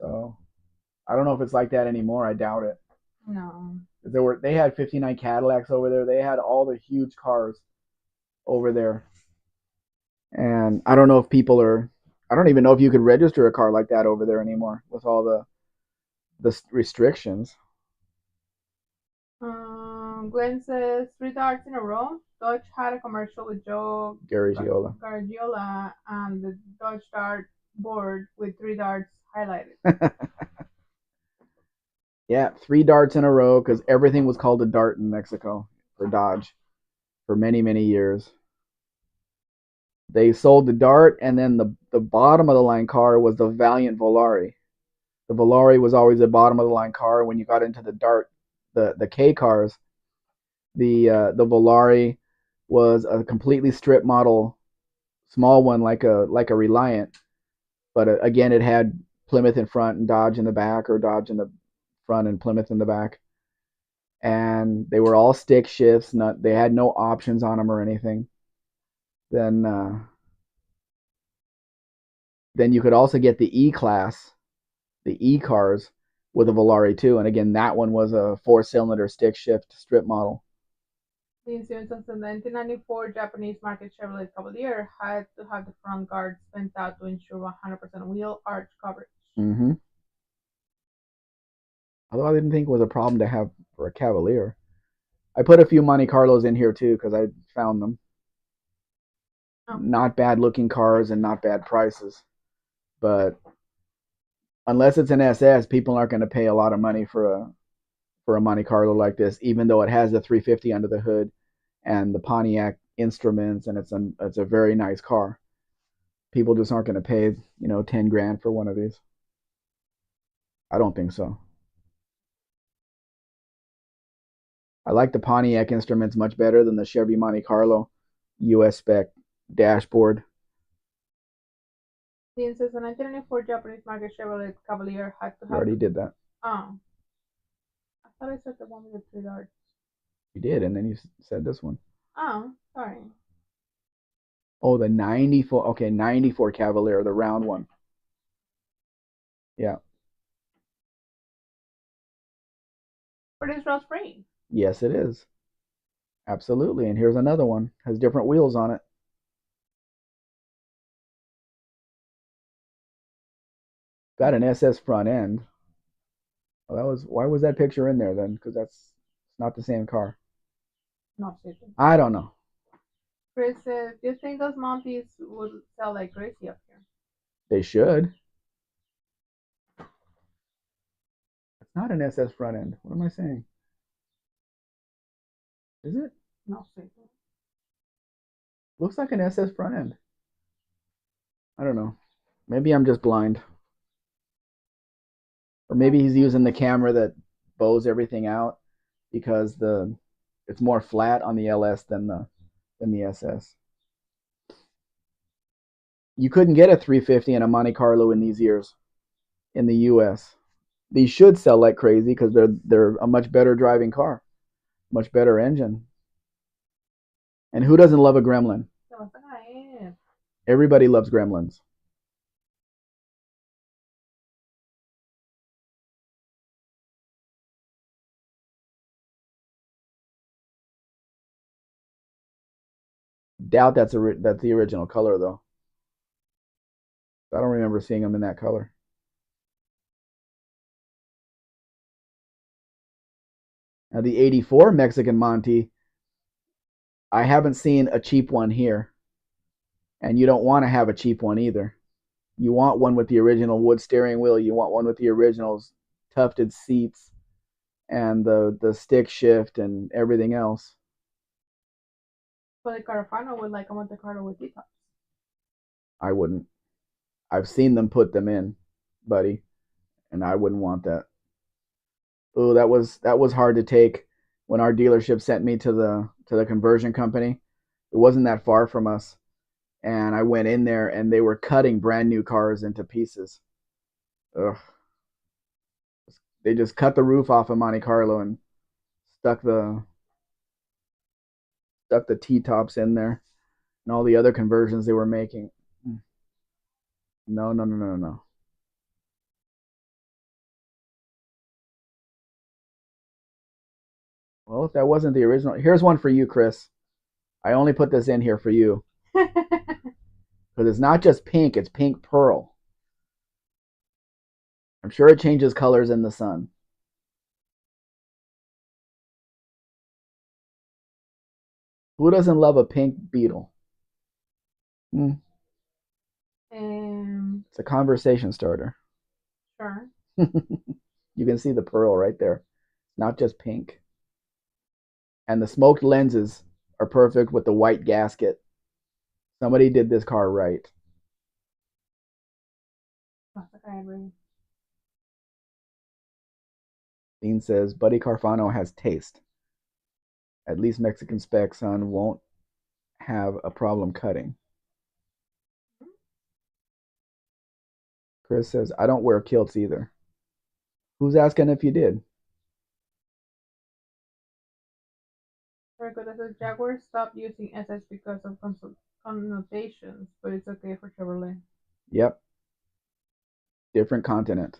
So I don't know if it's like that anymore. I doubt it. No. They had 59 Cadillacs over there. They had all the huge cars over there. And I don't know if people are I don't even know if you could register a car like that over there anymore with all the restrictions. Glenn says three darts in a row. Dodge had a commercial with Joe Garagiola and the Dodge Dart board with three darts highlighted. Yeah, three darts in a row because everything was called a dart in Mexico for Dodge for many, many years. They sold the Dart, and then the bottom of the line car was the Valiant Volare. The Volare was always the bottom of the line car. When you got into the Dart, the K cars, the Volare was a completely strip model, small one like a Reliant, but again it had Plymouth in front and Dodge in the back, or Dodge in the front and Plymouth in the back, and they were all stick shifts. Not they had no options on them or anything. Then then you could also get the E class, the E cars with a Volare too, and again that one was a four-cylinder stick shift strip model. The incident in the 1994 Japanese market Chevrolet Cavalier had to have the front guards bent out to ensure 100% wheel arch coverage. Mm-hmm. Although I didn't think it was a problem to have for a Cavalier. I put a few Monte Carlos in here too because I found them. Oh. Not bad looking cars and not bad prices. But unless it's an SS, people aren't going to pay a lot of money for a Monte Carlo like this, even though it has the 350 under the hood and the Pontiac instruments, and it's a very nice car. People just aren't going to pay 10 grand for one of these. I don't think so. I like the Pontiac instruments much better than the Chevy Monte Carlo US spec dashboard. Since the 1994 Japanese market Chevrolet Cavalier had to You have already the. did that. Oh, I thought I said the one with the three darts. You did, and then you said this one. Oh, sorry. Oh, the 94. Okay, 94 Cavalier, the round one. Yeah. But it's rust free. Yes, it is. Absolutely. And here's another one. Has different wheels on it. Got an SS front end. Well, why was that picture in there then? Because that's not the same car. Not certain. I don't know. Chris says, do you think those Monties would sell like crazy up here? They should. It's not an SS front end. What am I saying? Is it? Not certain. Looks like an SS front end. I don't know. Maybe I'm just blind. Or maybe he's using the camera that bows everything out because the it's more flat on the LS than the SS. You couldn't get a 350 and a Monte Carlo in these years in the US. These should sell like crazy because they're a much better driving car, much better engine. And who doesn't love a Gremlin? Everybody loves Gremlins. Doubt that's the original color though. I don't remember seeing them in that color. Now the '84 Mexican Monte, I haven't seen a cheap one here, and you don't want to have a cheap one either. You want one with the original wood steering wheel. You want one with the original tufted seats and the stick shift and everything else. But the Carafano would like a Monte Carlo with detox. I wouldn't. I've seen them put them in, buddy, and I wouldn't want that. Oh, that was hard to take when our dealership sent me to the conversion company. It wasn't that far from us, and I went in there and they were cutting brand new cars into pieces. Ugh. They just cut the roof off of Monte Carlo and stuck the stuck the T tops in there and all the other conversions they were making. No, no, no, no, no. Well, if that wasn't the original, here's one for you, Chris. I only put this in here for you because it's not just pink; it's pink pearl. I'm sure it changes colors in the sun. Who doesn't love a pink Beetle? Mm, it's a conversation starter. Sure. You can see the pearl right there. Not just pink. And the smoked lenses are perfect with the white gasket. Somebody did this car right. Dean says Buddy Carfano has taste. At least Mexican Spec son won't have a problem cutting. Chris says, I don't wear kilts either. Who's asking if you did? Very good. It says Jaguar stopped using SS because of connotations, but it's okay for Chevrolet. Yep. Different continent.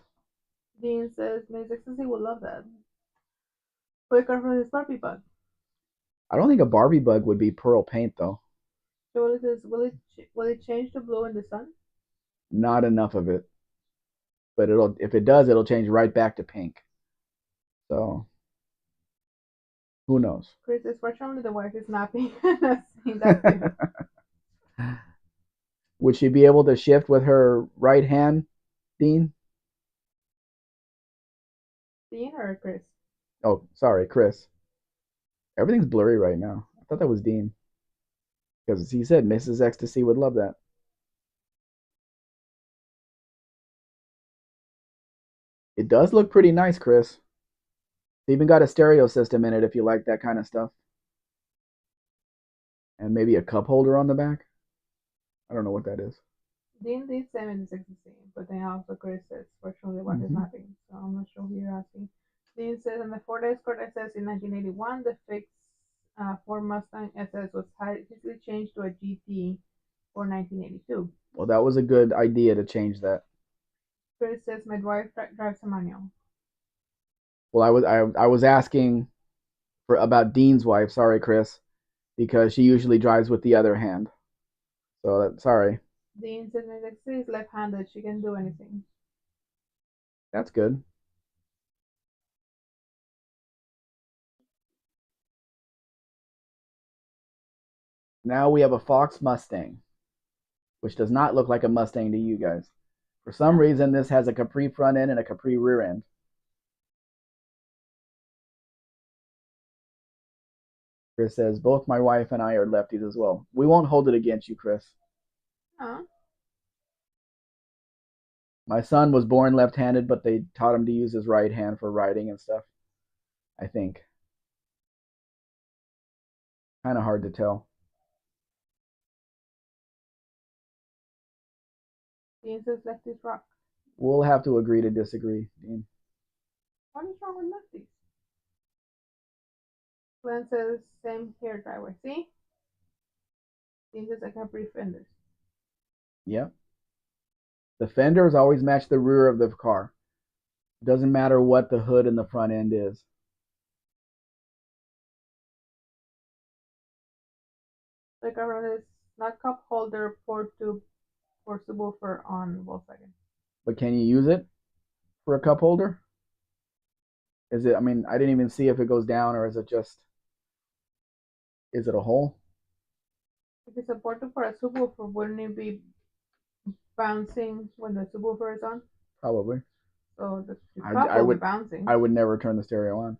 Dean says Miss Ecstasy would love that. Quicker for his Barbie bug. I don't think a Barbie bug would be pearl paint though. Chevrolet says, will it change to blue in the sun? Not enough of it. But it'll if it does, it'll change right back to pink. So who knows? Chris says, fortunately the wife is napping. I've seen that too. Would she be able to shift with her right hand, Dean? Dean or Chris? Oh, sorry, Chris. Everything's blurry right now. I thought that was Dean. Because he said Mrs. Ecstasy would love that. It does look pretty nice, Chris. It's even got a stereo system in it if you like that kind of stuff. And maybe a cup holder on the back. I don't know what that is. Dean did say Miss Ecstasy, but then also Chris says, fortunately the wife is Mm-hmm. napping. So I'm not sure who you're asking. Dean says in the Ford Escort SS in 1981, the fixed Ford Mustang SS was hastily changed to a GT for 1982. Well, that was a good idea to change that. Chris says my wife drives a manual. Well, I was asking for about Dean's wife. Sorry, Chris, because she usually drives with the other hand. So sorry. Dean says Miss Ecstasy is left-handed. She can do anything. That's good. Now we have a Fox Mustang, which does not look like a Mustang to you guys. For some reason, this has a Capri front end and a Capri rear end. Chris says, both my wife and I are lefties as well. We won't hold it against you, Chris. Huh? My son was born left handed, but they taught him to use his right hand for writing and stuff, I think. Kind of hard to tell. Dean says lefties rock. We'll have to agree to disagree, Dean. What is wrong with lefties? Glenn says same hair driveway. See? Dean says I can brief fenders. Yep. The fenders always match the rear of the car. Doesn't matter what the hood and the front end is. Like around this not cup holder port tube for subwoofer on Volkswagen. But can you use it for a cup holder? Is it, I mean, I didn't even see if it goes down or is it just, is it a hole? If it's a port tube for a subwoofer, wouldn't it be bouncing when the subwoofer is on? Probably. So the I, cup I will be would bouncing. I would never turn the stereo on.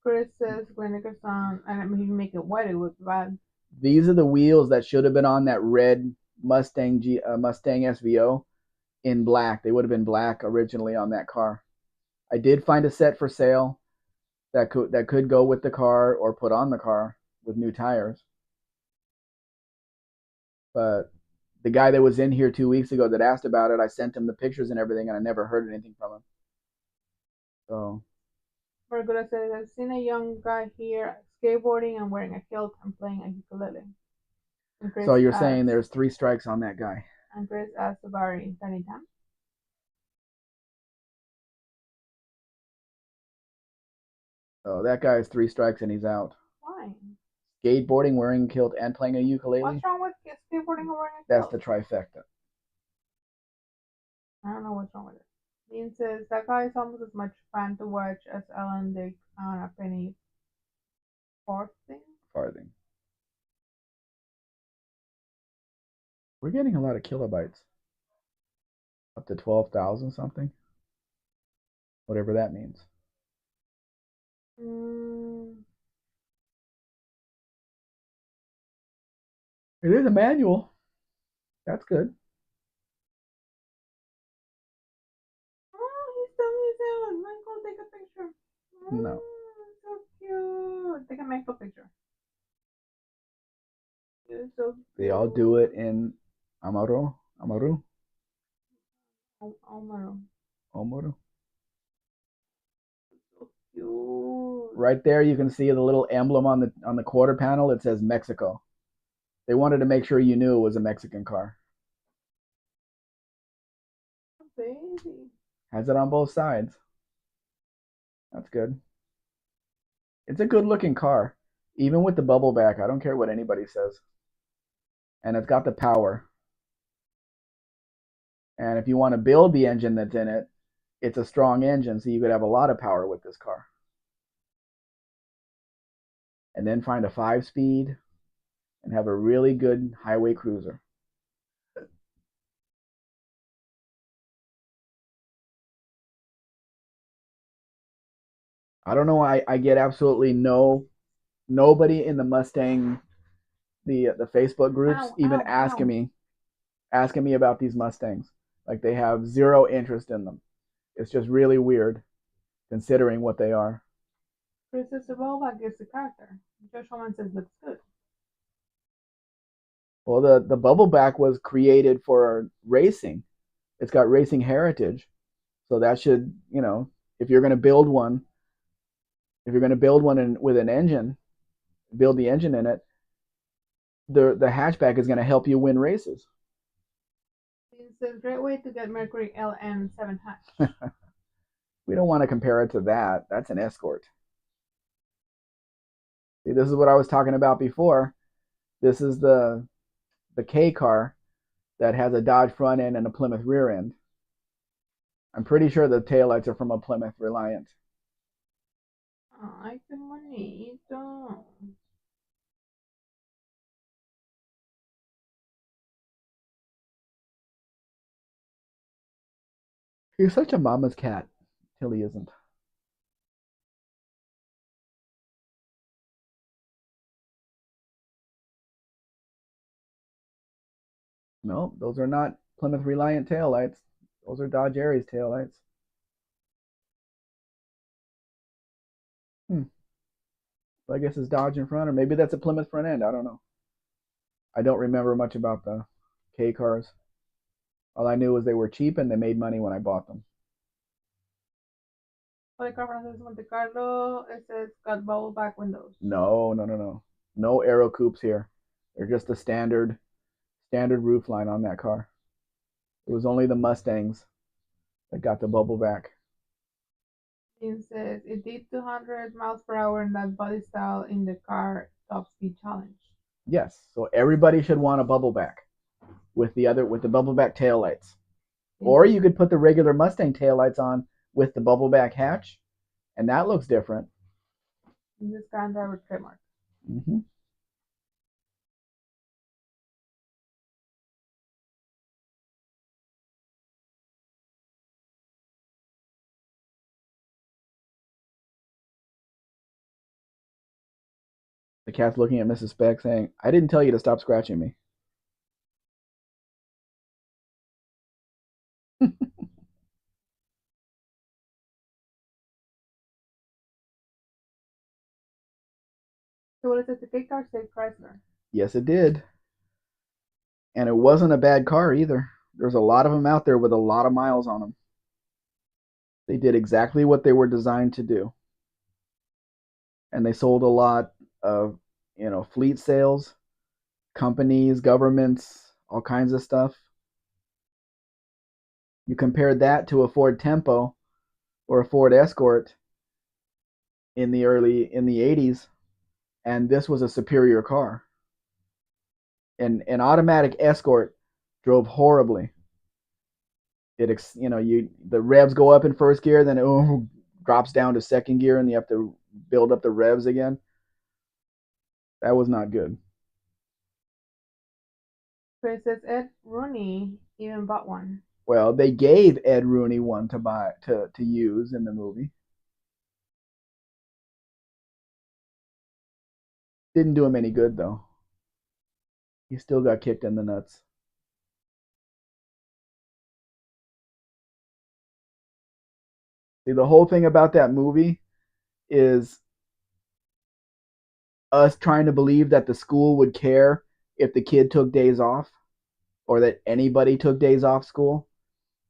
Chris says Glennicker's on, and I mean, if you make it white, it would be bad. These are the wheels that should have been on that red Mustang SVO in black. They would have been black originally on that car. I did find a set for sale that could go with the car or put on the car with new tires. But the guy that was in here 2 weeks ago that asked about it, I sent him the pictures and everything, and I never heard anything from him. So Margula says, I've seen a young guy here skateboarding and wearing a kilt and playing a ukulele. And so you're saying there's 3 strikes on that guy? And Chris asks about Danny Tam. So that guy has 3 strikes and he's out. Why? Skateboarding, wearing a kilt, and playing a ukulele. What's wrong with skateboarding and wearing a kilt? That's the trifecta. I don't know what's wrong with it. Dean says that guy is almost as much fun to watch as Alan Dick on a penny farthing. Farthing. We're getting a lot of kilobytes. Up to 12,000 something. Whatever that means. It is a manual. That's good. Oh, he's telling me down. Michael, take a picture. No. So cute. Take a Michael picture. You're so They all do cute. it in Amaru, Omar, Omaru. so cute. Right there, you can see the little emblem on the quarter panel. It says Mexico. They wanted to make sure you knew it was a Mexican car. Baby. Has it on both sides. That's good. It's a good looking car, even with the bubble back. I don't care what anybody says. And it's got the power. And if you want to build the engine that's in it, it's a strong engine, so you could have a lot of power with this car. And then find a 5 speed and have a really good highway cruiser. I don't know why I get absolutely nobody in the Mustang the Facebook groups Ow, even ow, ow. asking me about these Mustangs. Like they have zero interest in them. It's just really weird considering what they are. Princess Rollback is the character. Josh Homan says looks good. Well, the bubble back was created for racing. It's got racing heritage, so that should if you're going to build one, if you're going to build one with an engine, build the engine in it. The hatchback is going to help you win races. It's a great way to get Mercury LN7 hatch. We don't want to compare it to that. That's an Escort. See, this is what I was talking about before. This is the K car that has a Dodge front end and a Plymouth rear end. I'm pretty sure the taillights are from a Plymouth Reliant. Ay, qué bonito. He's such a mama's cat till he isn't. No, those are not Plymouth Reliant taillights. Those are Dodge Aries taillights. Hmm. So I guess it's Dodge in front, or maybe that's a Plymouth front end. I don't know. I don't remember much about the K cars. All I knew was they were cheap and they made money when I bought them. Policar Francis Monte Carlo, it says got bubble back windows. No, no, no, no. No Aero coupes here. They're just a standard roof line on that car. It was only the Mustangs that got the bubble back. It says it did 200 miles per hour in that body style in the car top speed challenge. Yes, so everybody should want a bubble back with the bubble back tail lights. Or you could put the regular Mustang taillights on with the bubble back hatch, and that looks different. This Grand Driver trademark. Mm-hmm. The cat's looking at Mrs. Spec saying, I didn't tell you to stop scratching me. So what is it? The K car saved Chrysler. Yes, it did. And it wasn't a bad car either. There's a lot of them out there with a lot of miles on them. They did exactly what they were designed to do. And they sold a lot of, fleet sales, companies, governments, all kinds of stuff. You compared that to a Ford Tempo or a Ford Escort in the 80s, and this was a superior car. And an automatic Escort drove horribly. The revs go up in first gear, then it drops down to second gear, and you have to build up the revs again. That was not good. Princess Ed Rooney even bought one. Well, they gave Ed Rooney one to use in the movie. Didn't do him any good though. He still got kicked in the nuts. See, the whole thing about that movie is us trying to believe that the school would care if the kid took days off or that anybody took days off school.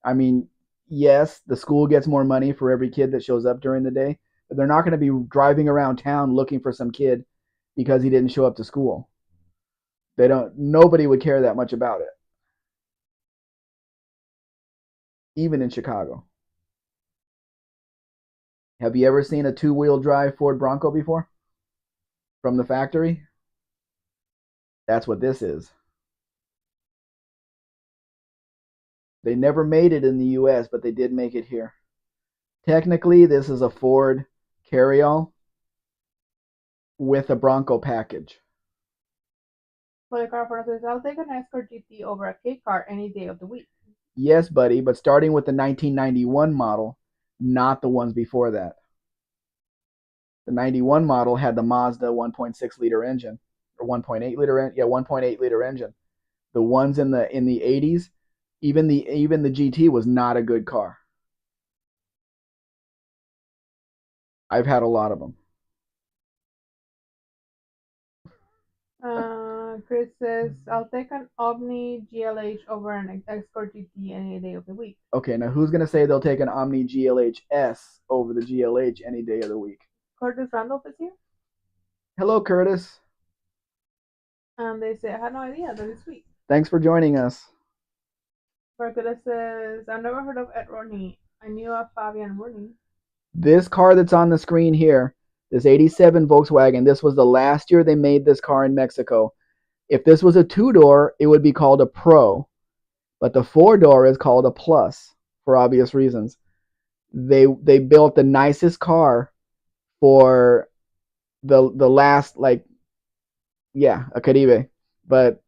I mean, yes, the school gets more money for every kid that shows up during the day, but they're not going to be driving around town looking for some kid because he didn't show up to school. They don't. Nobody would care that much about it, even in Chicago. Have you ever seen a two-wheel drive Ford Bronco before from the factory? That's what this is. They never made it in the US, but they did make it here. Technically, this is a Ford carryall with a Bronco package. But the car for says, I'll take an Escort GT over a K car any day of the week. Yes, buddy, but starting with the 1991 model, not the ones before that. The 91 model had the Mazda 1.6 liter engine or 1.8 liter, yeah, 1.8 liter engine. The ones in the 80s, even the GT was not a good car. I've had a lot of them. Chris says, I'll take an Omni GLH over an Escort GT any day of the week. Okay, now who's gonna say they'll take an Omni GLH-S over the GLH any day of the week? Curtis Randolph is here. Hello, Curtis. And they say, I had no idea that it's sweet. Thanks for joining us. Barcuda says, I've never heard of Ed Rodney. I knew of Fabian Rodney. This car that's on the screen here, this 87 Volkswagen, this was the last year they made this car in Mexico. If this was a two-door, it would be called a Pro, but the four-door is called a Plus for obvious reasons. They built the nicest car for the last, like, yeah, a Caribe, but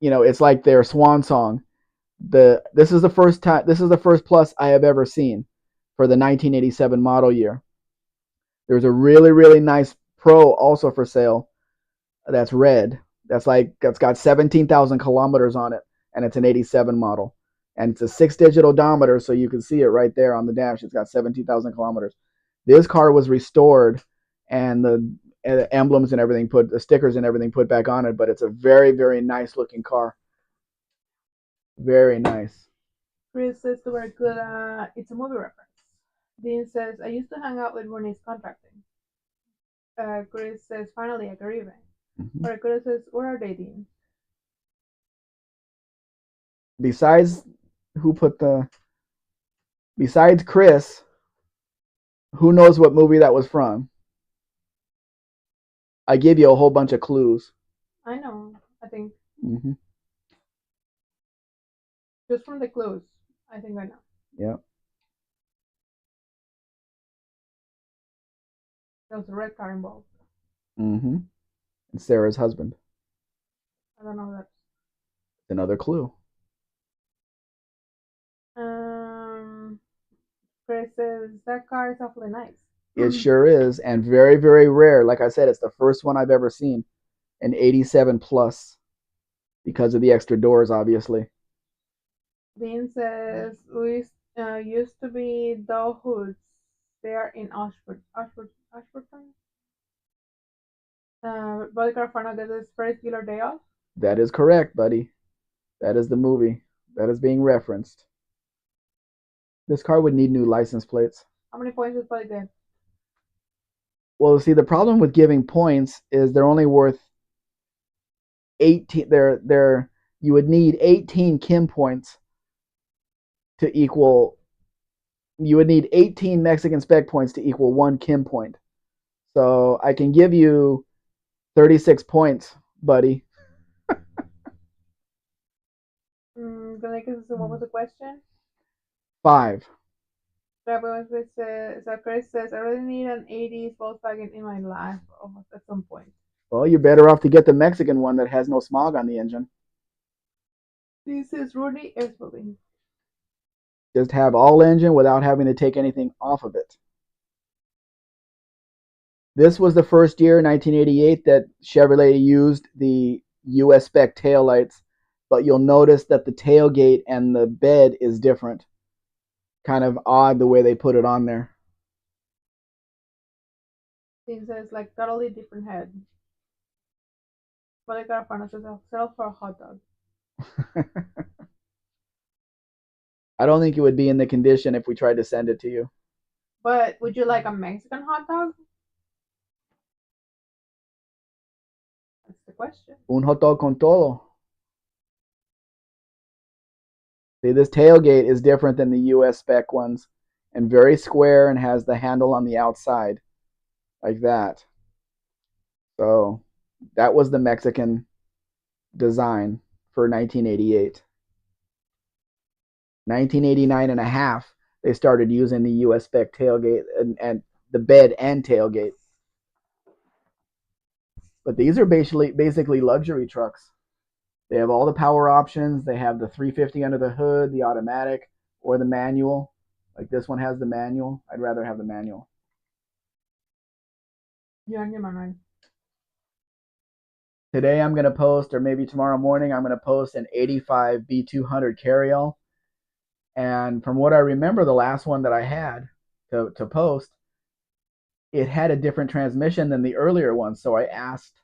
it's like their swan song. This is the first Plus I have ever seen for the 1987 model year. There's a really, really nice Pro also for sale that's red. That's got 17,000 kilometers on it, and it's an 87 model. And it's a 6-digit odometer, so you can see it right there on the dash. It's got 17,000 kilometers. This car was restored, and the emblems and everything the stickers and everything put back on it, but it's a very, very nice looking car. Very nice. Chris says to Barcuda, it's a movie reference. Dean says, I used to hang out with Bernie's contracting. Chris says, finally, a Caribbean. Mm-hmm. Barcuda says, where are they, Dean? Besides besides Chris, who knows what movie that was from? I give you a whole bunch of clues. I know, I think. Mm-hmm. Just from the clues, I think I know. Yeah. There was a red car involved. Mm-hmm. And Sarah's husband. I don't know that. Another clue. Chris says, that car is awfully nice. It sure is, and very, very rare. Like I said, it's the first one I've ever seen, an 87 plus, because of the extra doors, obviously. Dean says, we used to be Doe Hoods. They are in Ashburton. Body Carfano gets his first Bueller Day Off. That is correct, buddy. That is the movie that is being referenced. This car would need new license plates. How many points does Buddy get? Well, see, the problem with giving points is they're only worth 18. You would need 18 Kim points to equal. You would need 18 Mexican Spec points to equal 1 Kim point. So I can give you 36 points, buddy. What was the question? 5. So Chris says, I really need an 80s Volkswagen in my life at some point. Well, you're better off to get the Mexican one that has no smog on the engine. This is Rudy Esbelin. Just have all engine without having to take anything off of it. This was the first year, 1988, that Chevrolet used the US Spec taillights, but you'll notice that the tailgate and the bed is different. Kind of odd the way they put it on there. It says like totally different head. But the Garfano says I'll settle for a hot dog. I don't think it would be in the condition if we tried to send it to you. But would you like a Mexican hot dog? That's the question. Un hot dog con todo. See, this tailgate is different than the US spec ones and very square and has the handle on the outside like that. So that was the Mexican design for 1988. 1989 and a half, they started using the US spec tailgate and the bed and tailgate. But these are basically luxury trucks. They have all the power options. They have the 350 under the hood, the automatic, or the manual. Like this one has the manual. I'd rather have the manual. You're on your mind. Today I'm going to post, or maybe tomorrow morning, I'm going to post an 85 B200 carryall. And from what I remember, the last one that I had to post, it had a different transmission than the earlier one. So I asked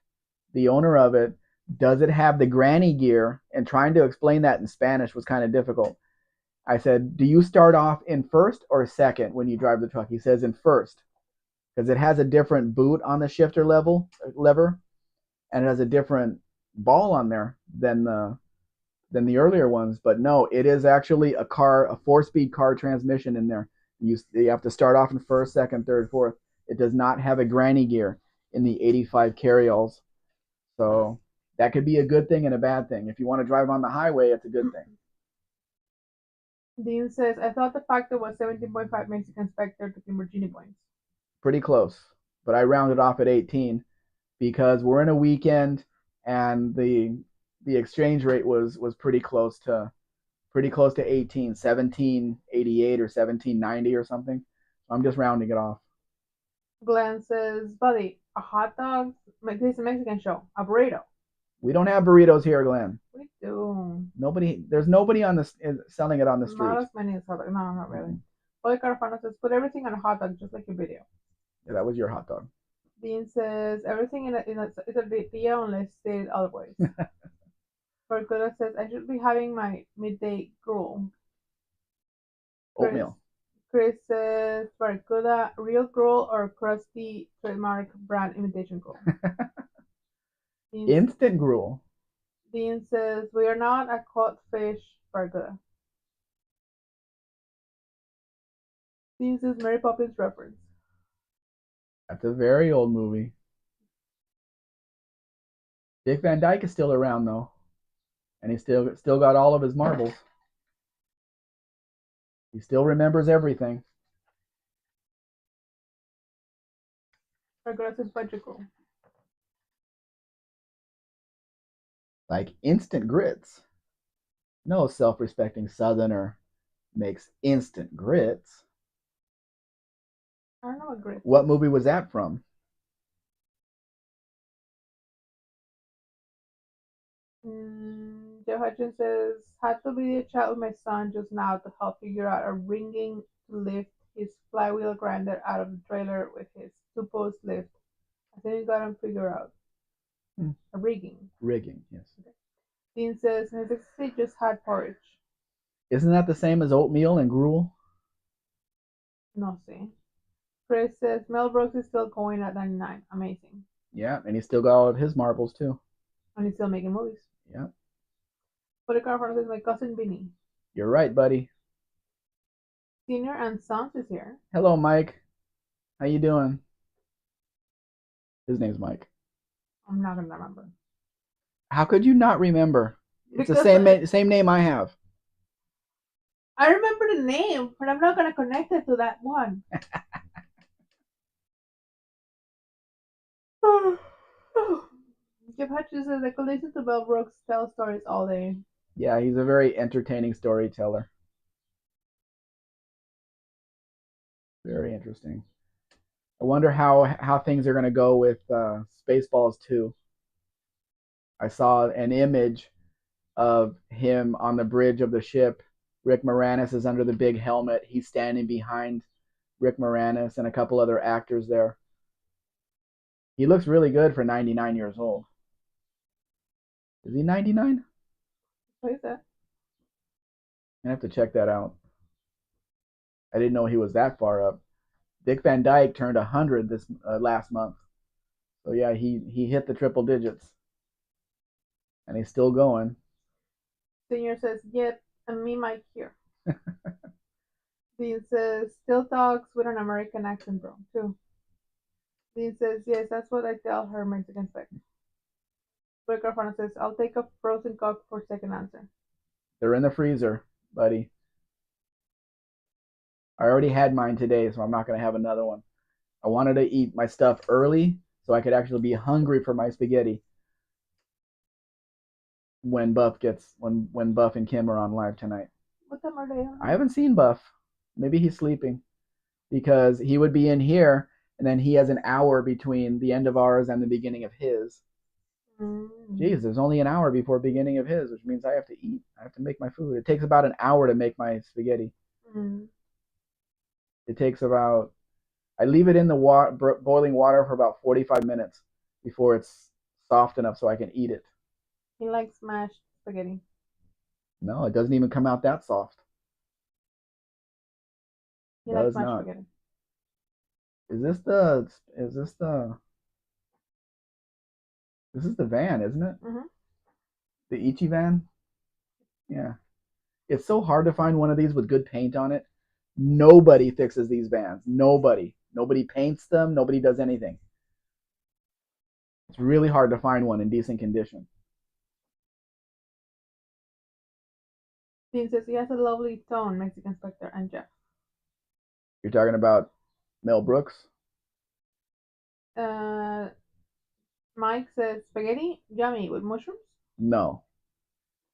the owner of it, does it have the granny gear? And trying to explain that in Spanish was kind of difficult. I said, do you start off in first or second when you drive the truck? He says in first because it has a different boot on the shifter lever, and it has a different ball on there than the earlier ones. But no, it is actually a 4-speed car transmission in there. You have to start off in first, second, third, fourth. It does not have a granny gear in the 85 carryalls. So that could be a good thing and a bad thing. If you want to drive on the highway, it's a good thing. Dean says, I thought the factor was 17.5 Mexican Spectre to Lamborghini points. Pretty close, but I rounded off at 18 because we're in a weekend and the exchange rate was pretty close to 18, 1788 or 1790 or something. I'm just rounding it off. Glenn says, buddy, a hot dog? This is a Mexican show. A burrito. We don't have burritos here, Glenn. We do. There's nobody on this selling it on the street. Not as many as hot dog. No, not really. Boy Carafano says, put everything on a hot dog, just like your video. Yeah, that was your hot dog. Dean says, everything in a tortilla unless stated otherwise. Barcuda says, I should be having my midday gruel. Oatmeal. Chris says, Barcuda, real gruel or crusty trademark brand imitation gruel? Instant gruel. Dean says, we are not a caught fish, Barcuda. Dean says, Mary Poppins reference. That's a very old movie. Dick Van Dyke is still around though, and he still got all of his marbles. He still remembers everything. Aggressive budget gruel. Like instant grits. No self-respecting Southerner makes instant grits. I don't know what grits. What movie was that from? Joe Hutchins says, had to be a chat with my son just now to help figure out a rigging to lift his flywheel grinder out of the trailer with his 2-post lift. I think we got him figured out. A rigging. Rigging, yes. Okay. Dean says, his ex just had porridge. Isn't that the same as oatmeal and gruel? No, see. Chris says, Mel Brooks is still going at 99. Amazing. Yeah, and he still got all of his marbles too. And he's still making movies. Yeah. Policarpo says, my cousin Vinny. You're right, buddy. Senior and Sons is here. Hello, Mike. How you doing? His name's Mike. I'm not gonna remember. How could you not remember? It's Because the same name I have. I remember the name, but I'm not gonna connect it to that one. Jeff Hutchins says I could listen to Mel Brooks tell stories all day. Yeah, he's a very entertaining storyteller. Very interesting. I wonder how things are going to go with Spaceballs 2. I saw an image of him on the bridge of the ship. Rick Moranis is under the big helmet. He's standing behind Rick Moranis and a couple other actors there. He looks really good for 99 years old. Is he 99? What is that? I have to check that out. I didn't know he was that far up. Dick Van Dyke turned 100 this last month. So yeah, he hit the triple digits, and he's still going. Senior says, yet, and me mic here. Dean says, still talks with an American accent, bro, too. Dean says, yes, that's what I tell her Mexican Spec. Breaker says, I'll take a frozen cock for second answer. They're in the freezer, buddy. I already had mine today, so I'm not gonna have another one. I wanted to eat my stuff early so I could actually be hungry for my spaghetti when Buff and Kim are on live tonight. What time are they on? I haven't seen Buff. Maybe he's sleeping because he would be in here and then he has an hour between the end of ours and the beginning of his. Geez, there's only an hour before beginning of his, which means I have to eat. I have to make my food. It takes about an hour to make my spaghetti. It takes about I leave it in the boiling water for about 45 minutes before it's soft enough so I can eat it. He likes mashed spaghetti. No, it doesn't even come out that soft. He likes Does mashed not. spaghetti. Is this the this is the van, isn't it? The Ichi van? Yeah. It's so hard to find one of these with good paint on it. Nobody fixes these vans. Nobody. Nobody paints them. Nobody does anything. It's really hard to find one in decent condition. Dean says he has a lovely tone, Mexican Spectre and Jeff. You're talking about Mel Brooks? Mike says spaghetti, yummy, with mushrooms? No.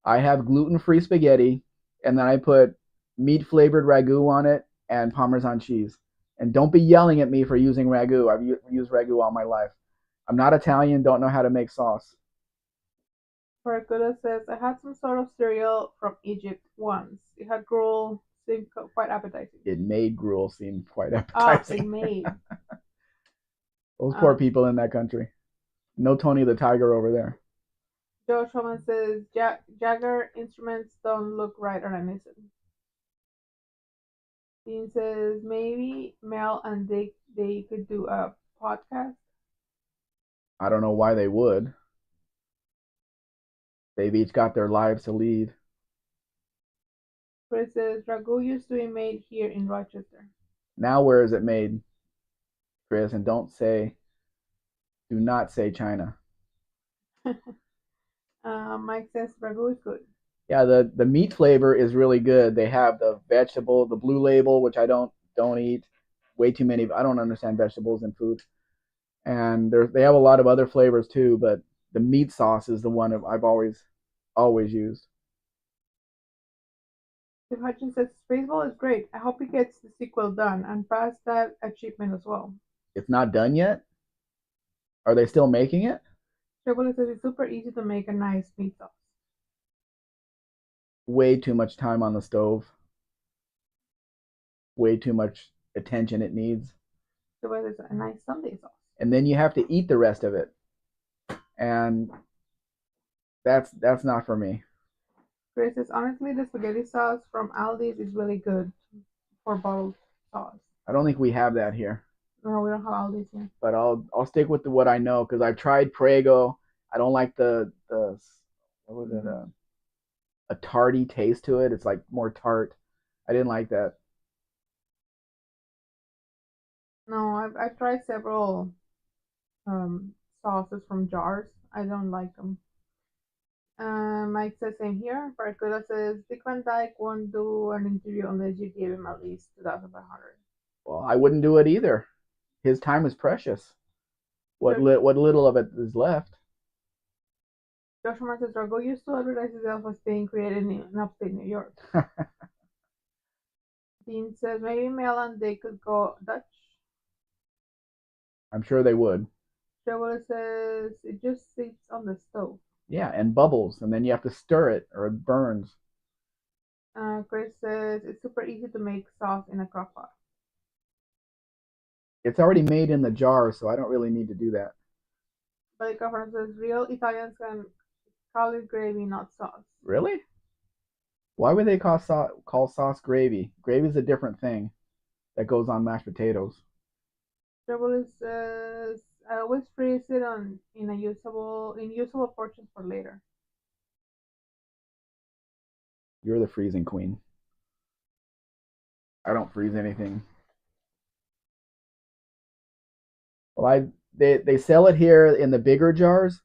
I have gluten-free spaghetti, and then I put meat-flavored ragu on it and Parmesan cheese. And don't be yelling at me for using ragu. I've used ragu all my life. I'm not Italian, don't know how to make sauce. Barakuda says, I had some sort of cereal from Egypt once. It had gruel, seemed quite appetizing. It made gruel seem quite appetizing. It made. Those poor people in that country. No Tony the Tiger over there. Joe Shulman says, Jagger instruments don't look right on a Nissan. Dean says, maybe Mel and Dick, they could do a podcast. I don't know why they would. They've each got their lives to lead. Chris says, ragu used to be made here in Rochester. Now where is it made, Chris? And do not say China. Mike says, ragu is good. Yeah, the meat flavor is really good. They have the vegetable, the blue label, which I don't eat. Way too many. I don't understand vegetables in food. And they have a lot of other flavors too, but the meat sauce is the one I've always used. Steve Hutchins says Spaceball is great. I hope he gets the sequel done and pass that achievement as well. It's not done yet? Are they still making it? Chevrolet says it's super easy to make a nice meat sauce. Way too much time on the stove. Way too much attention it needs. Chevrolet says a nice Sunday sauce. And then you have to eat the rest of it. And that's not for me. Chris says, honestly, the spaghetti sauce from Aldi's is really good for bottled sauce. I don't think we have that here. No, we don't have Aldi's here. But I'll stick with what I know because I've tried Prego. I don't like the what was it a tarty taste to it. It's like more tart. I didn't like that. No, I've tried several sauces from jars. I don't like them. Mike says same here. Barracuda says Dick Van Dyke won't do an interview unless you give him at least 2,500. Well, I wouldn't do it either. His time is precious. What little of it is left. Joshua says Rago used to advertise itself as being created in upstate New York. Dean says maybe Mel and they could go Dutch. I'm sure they would. Trevor says it just sits on the stove. Yeah, and bubbles, and then you have to stir it or it burns. Chris says it's super easy to make sauce in a crock pot. It's already made in the jar, so I don't really need to do that. But the governor says real Italians Call it gravy, not sauce. Really? Why would they call sauce gravy? Gravy is a different thing that goes on mashed potatoes. Trouble says I always freeze it on in usable portions for later. You're the freezing queen. I don't freeze anything. Well, they sell it here in the bigger jars,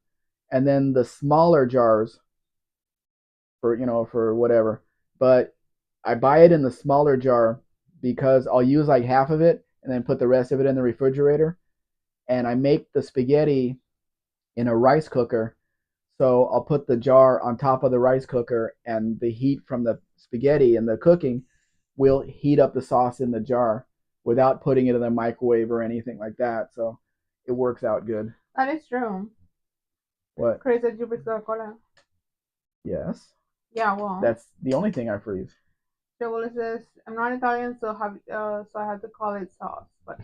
and then the smaller jars for for whatever. But I buy it in the smaller jar because I'll use like half of it and then put the rest of it in the refrigerator. And I make the spaghetti in a rice cooker. So I'll put the jar on top of the rice cooker, and the heat from the spaghetti and the cooking will heat up the sauce in the jar without putting it in the microwave or anything like that. So it works out good. That is true. What? Crazy that you freeze Coca-Cola. Yes. Yeah, well, That's the only thing I freeze. Trouble says I'm not Italian, so I have to call it sauce. But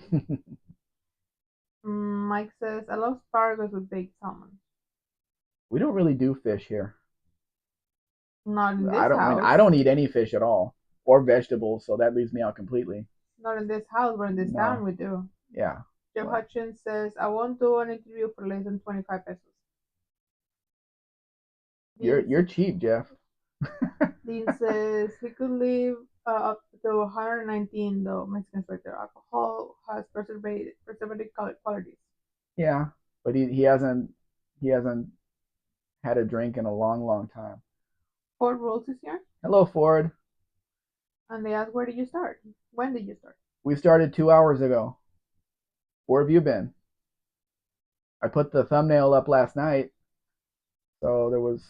Mike says I love asparagus with baked salmon. We don't really do fish here. Not in I this don't. I mean, house. I don't eat any fish at all, or vegetables, so that leaves me out completely. Not in this house, but in this town No. we do. Yeah. Jeff Well, Hutchins says I won't do an interview for less than 25 pesos. you're cheap, Jeff. Dean says he could live up to 119 though Mexicans right there. Alcohol has preservative qualities. Yeah, but he hasn't had a drink in a long, long time. Ford Rolls is here, Hello, Ford. and they ask where did you start? When did you start? We started 2 hours ago. Where have you been? I put the thumbnail up last night, so there was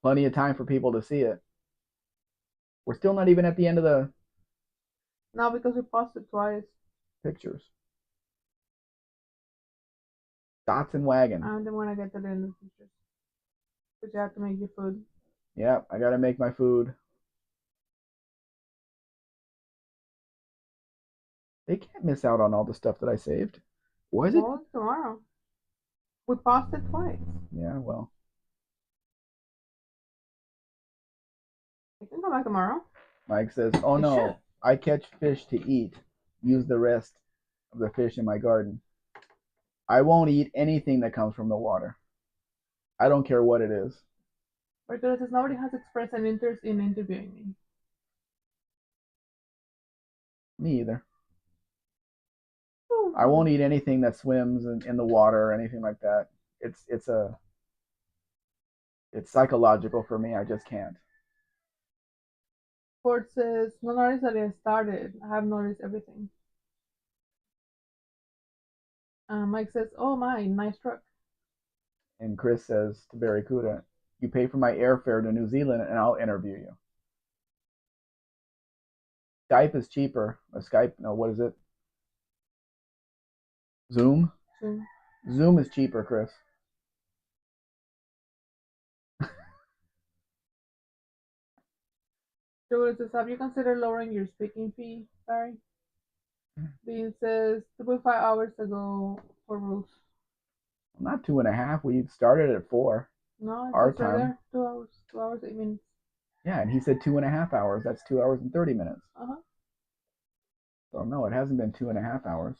plenty of time for people to see it. We're still not even at the end of the No, because we paused it twice. pictures. Dots and wagon. And then when I get to the end of the pictures, because you have to make your food. Yeah, I gotta make my food. They can't miss out on all the stuff that I saved. Was it? Well, tomorrow. We paused it twice. Yeah, well. You can come back tomorrow. Mike says, "Oh You should. no, I catch fish to eat. Use the rest of the fish in my garden. I won't eat anything that comes from the water. I don't care what it is. Because nobody has expressed an interest in interviewing me. Me either. I won't eat anything that swims in the water or anything like that. It's psychological for me. I just can't. Ford says, no notice that I started. I have noticed everything. Mike says, oh my, nice truck. And Chris says to Barracuda, you pay for my airfare to New Zealand and I'll interview you. Skype is cheaper. Or Skype, no, what is it? Zoom? Soon. Zoom is cheaper, Chris. Joel says, have you considered lowering your speaking fee, Barry? Dean says, 2.5 hours ago for Ruth. Not 2.5. We started at 4. No, Our it's right time. there. 2 hours. 2 hours, 8 minutes. Yeah, and he said 2.5 hours. That's 2 hours and 30 minutes. Uh-huh. So no, it hasn't been 2.5 hours.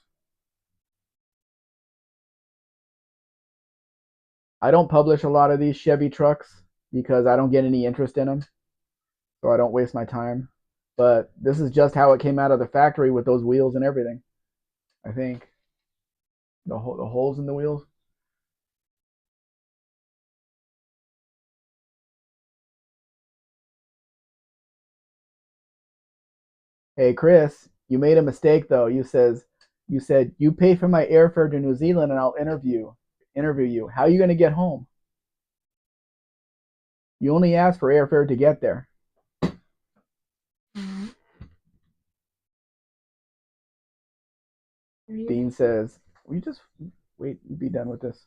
I don't publish a lot of these Chevy trucks because I don't get any interest in them, so I don't waste my time. But this is just how it came out of the factory with those wheels and everything. I think the holes in the wheels. Hey Chris, you made a mistake though. You said you pay for my airfare to New Zealand and I'll interview you. How are you going to get home? You only asked for airfare to get there. Mm-hmm. Dean says, "Will you just wait and be done with this?"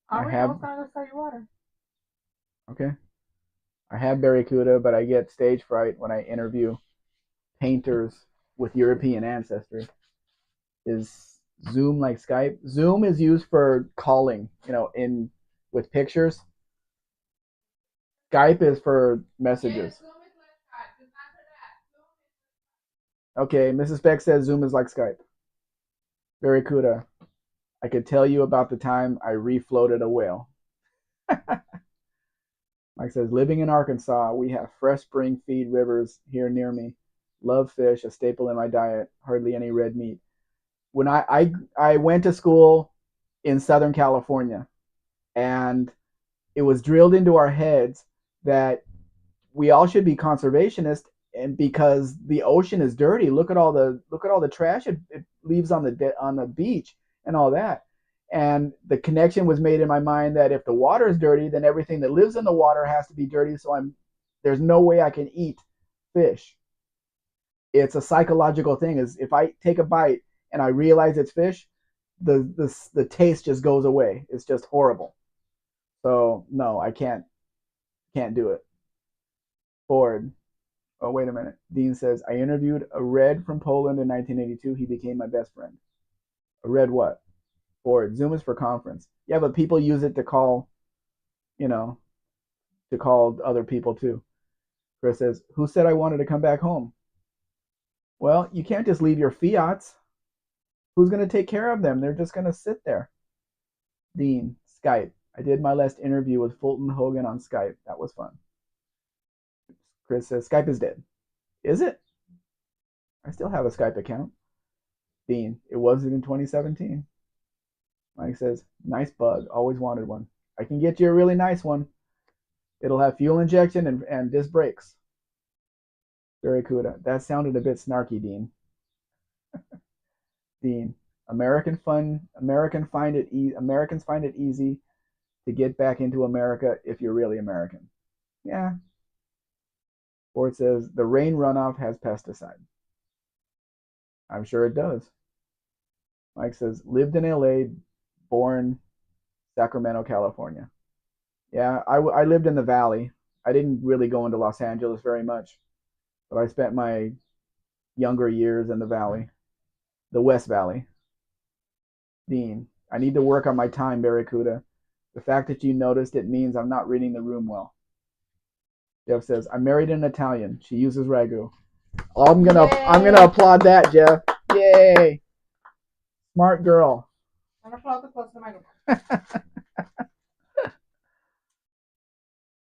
I I have was going to go start your water. okay. I have Barracuda, but I get stage fright when I interview painters with European ancestry. Is Zoom like Skype? Zoom is used for calling, in with pictures. Skype is for messages. Okay, Mrs. Beck says Zoom is like Skype. Very Kuda. I could tell you about the time I refloated a whale. Mike says, living in Arkansas, we have fresh spring feed rivers here near me. Love fish, a staple in my diet. Hardly any red meat. When I went to school in Southern California, and it was drilled into our heads that we all should be conservationists, and because the ocean is dirty, look at all the trash it leaves on the beach and all that. And the connection was made in my mind that if the water is dirty, then everything that lives in the water has to be dirty. So there's no way I can eat fish. It's a psychological thing. Is if I take a bite and I realize it's fish, the taste just goes away. It's just horrible. So no, I can't do it. Ford. Oh, wait a minute. Dean says, I interviewed a Red from Poland in 1982. He became my best friend. A Red what? Ford. Zoom is for conference. Yeah, but people use it to call, you know, to call other people too. Chris says, who said I wanted to come back home? Well, you can't just leave your Fiats. Who's going to take care of them? They're just going to sit there. Dean, Skype. I did my last interview with Fulton Hogan on Skype. That was fun. Chris says, Skype is dead. Is it? I still have a Skype account. Dean, it wasn't in 2017. Mike says, nice bug. Always wanted one. I can get you a really nice one. It'll have fuel injection and disc brakes. Very Kuda. That sounded a bit snarky, Dean. Dean, Americans find it easy to get back into America if you're really American. Yeah. Or it says the rain runoff has pesticide. I'm sure it does. Mike says lived in LA, born Sacramento, California. Yeah, I lived in the Valley. I didn't really go into Los Angeles very much, but I spent my younger years in the Valley, the West Valley. Dean, I need to work on my time, Barracuda. The fact that you noticed it means I'm not reading the room well. Jeff says, I married an Italian. She uses ragu. Oh, I'm gonna applaud that, Jeff. Yay. Smart girl. I'm applaud the close to the microphone.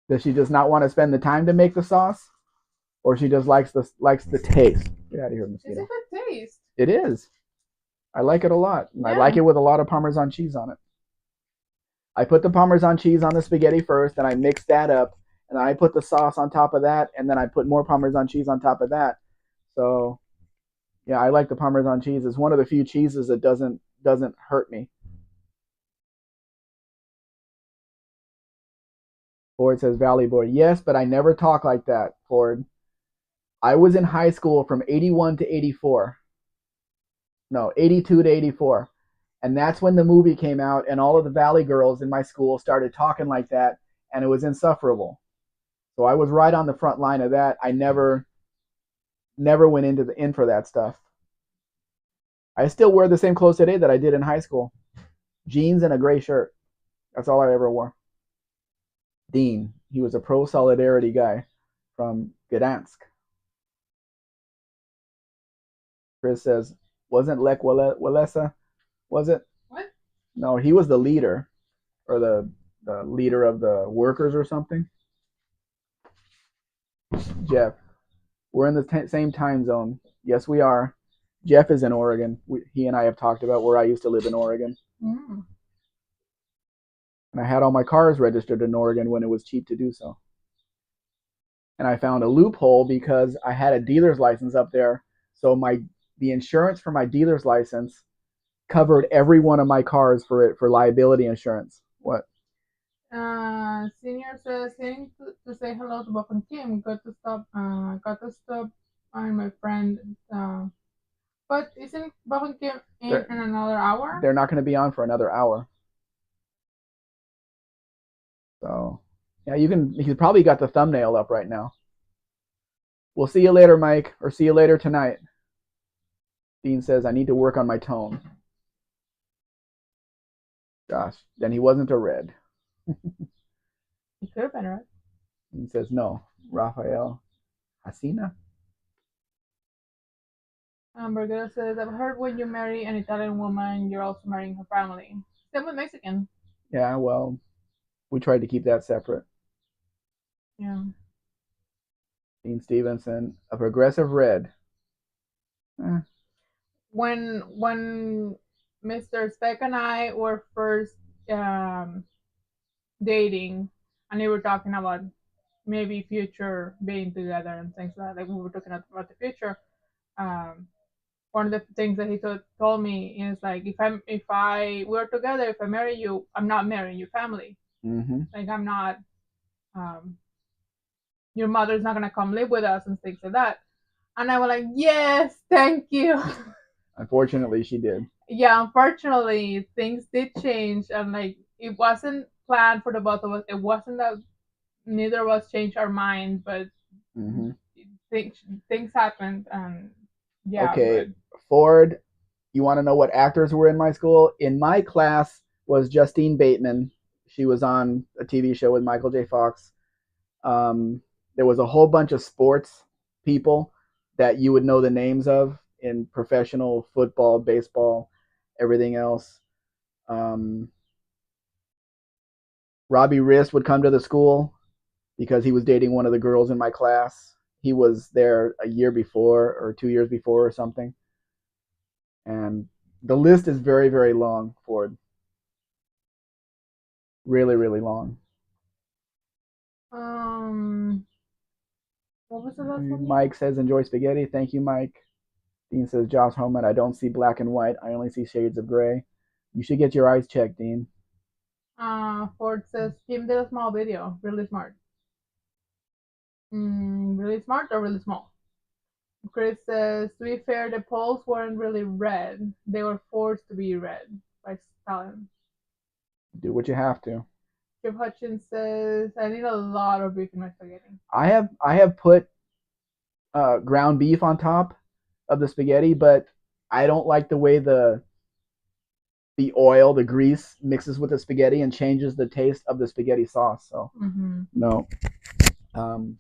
Does she just not want to spend the time to make the sauce? Or she just likes the taste? Get out of here, mosquito. It's a good taste. It is. I like it a lot. And I like it with a lot of Parmesan cheese on it. I put the Parmesan cheese on the spaghetti first, and I mix that up, and then I put the sauce on top of that, and then I put more Parmesan cheese on top of that. So, yeah, I like the Parmesan cheese. It's one of the few cheeses that doesn't hurt me. Ford says Valley Boy. Yes, but I never talk like that, Ford. I was in high school from 81 to 84. No, 82 to 84. And that's when the movie came out, and all of the Valley girls in my school started talking like that, and it was insufferable. So I was right on the front line of that. I never went in for that stuff. I still wear the same clothes today that I did in high school. Jeans and a gray shirt. That's all I ever wore. Dean, he was a pro solidarity guy from Gdansk. Chris says, wasn't Lech Walesa? Was it? What? No, he was the leader, or the leader of the workers or something. Jeff, we're in the same time zone. Yes, we are. Jeff is in Oregon. He and I have talked about where I used to live in Oregon. Mm. And I had all my cars registered in Oregon when it was cheap to do so. And I found a loophole because I had a dealer's license up there. So the insurance for my dealer's license covered every one of my cars for liability insurance. What? Senior says, saying to say hello to Bob and Kim. Got to stop by my friend. But isn't Bob and Kim in another hour? They're not going to be on for another hour. So, yeah, you probably got the thumbnail up right now. We'll see you later, Mike, or see you later tonight. Dean says, I need to work on my tone. Gosh, then he wasn't a red. He could have been a red. And it says no. Rafael Hasina. Burgera says, I've heard when you marry an Italian woman, you're also marrying her family. Same with Mexican. Yeah, well, we tried to keep that separate. Yeah. Dean Stevenson, a progressive red. Eh. When Mr. Spec and I were first um, dating, and we were talking about maybe future being together and things like that. Like we were talking about the future. Um, One of the things that he told me is like if I we're together, if I marry you, I'm not marrying your family. Mm-hmm. Like I'm not um, your mother's not gonna come live with us and things like that. And I was like, yes, thank you. Unfortunately, she did. Yeah, unfortunately, things did change, and like it wasn't planned for the both of us. It wasn't that neither of us changed our mind, but Mm-hmm. things things happened, and yeah, Okay, but Ford, you want to know what actors were in my school? In my class was Justine Bateman. She was on a TV show with Michael J. Fox. There was a whole bunch of sports people that you would know the names of in professional football, baseball, everything else. Um, Robbie Riss would come to the school because he was dating one of the girls in my class. He was there a year before or 2 years before or something. And the list is very, very long, Ford. Really, really long. um, what was the last one? Mike says, enjoy spaghetti. Thank you, Mike. Dean says, Josh Homan, I don't see black and white. I only see shades of gray. You should get your eyes checked, Dean. Ford says Kim did a small video, really smart. Really smart or really small? Chris says, to be fair, the polls weren't really red. They were forced to be red by Stalin. Do what you have to. Jeff Hutchins says, I need a lot of beef in my spaghetti. I have put ground beef on top of the spaghetti, but I don't like the way the oil, the grease mixes with the spaghetti and changes the taste of the spaghetti sauce. So no. Um,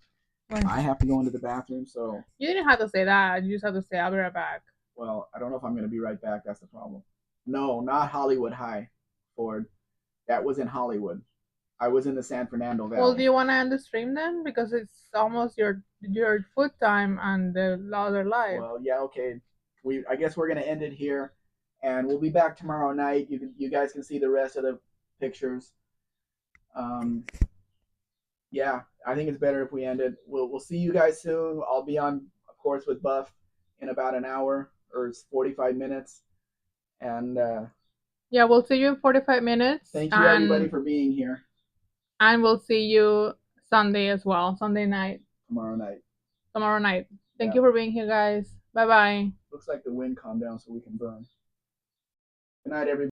I have to go into the bathroom, so You didn't have to say that. You just have to say, I'll be right back. well, I don't know if I'm going to be right back. That's the problem. No, not Hollywood High, Ford. That was in Hollywood. I was in the San Fernando Valley. Well, do you want to end the stream then? Because it's almost your food time and the other live. Well, yeah, okay. I guess we're gonna end it here, and we'll be back tomorrow night. You guys can see the rest of the pictures. Um, yeah, I think it's better if we end it. We'll see you guys soon. I'll be on, of course, with Buff in about an hour or 45 minutes, and yeah, we'll see you in 45 minutes. Thank you everybody for being here. And we'll see you Sunday as well, Sunday night. Tomorrow night. Tomorrow night. Thank you for being here, guys. Bye bye. Looks like the wind calmed down so we can burn. Good night, everybody.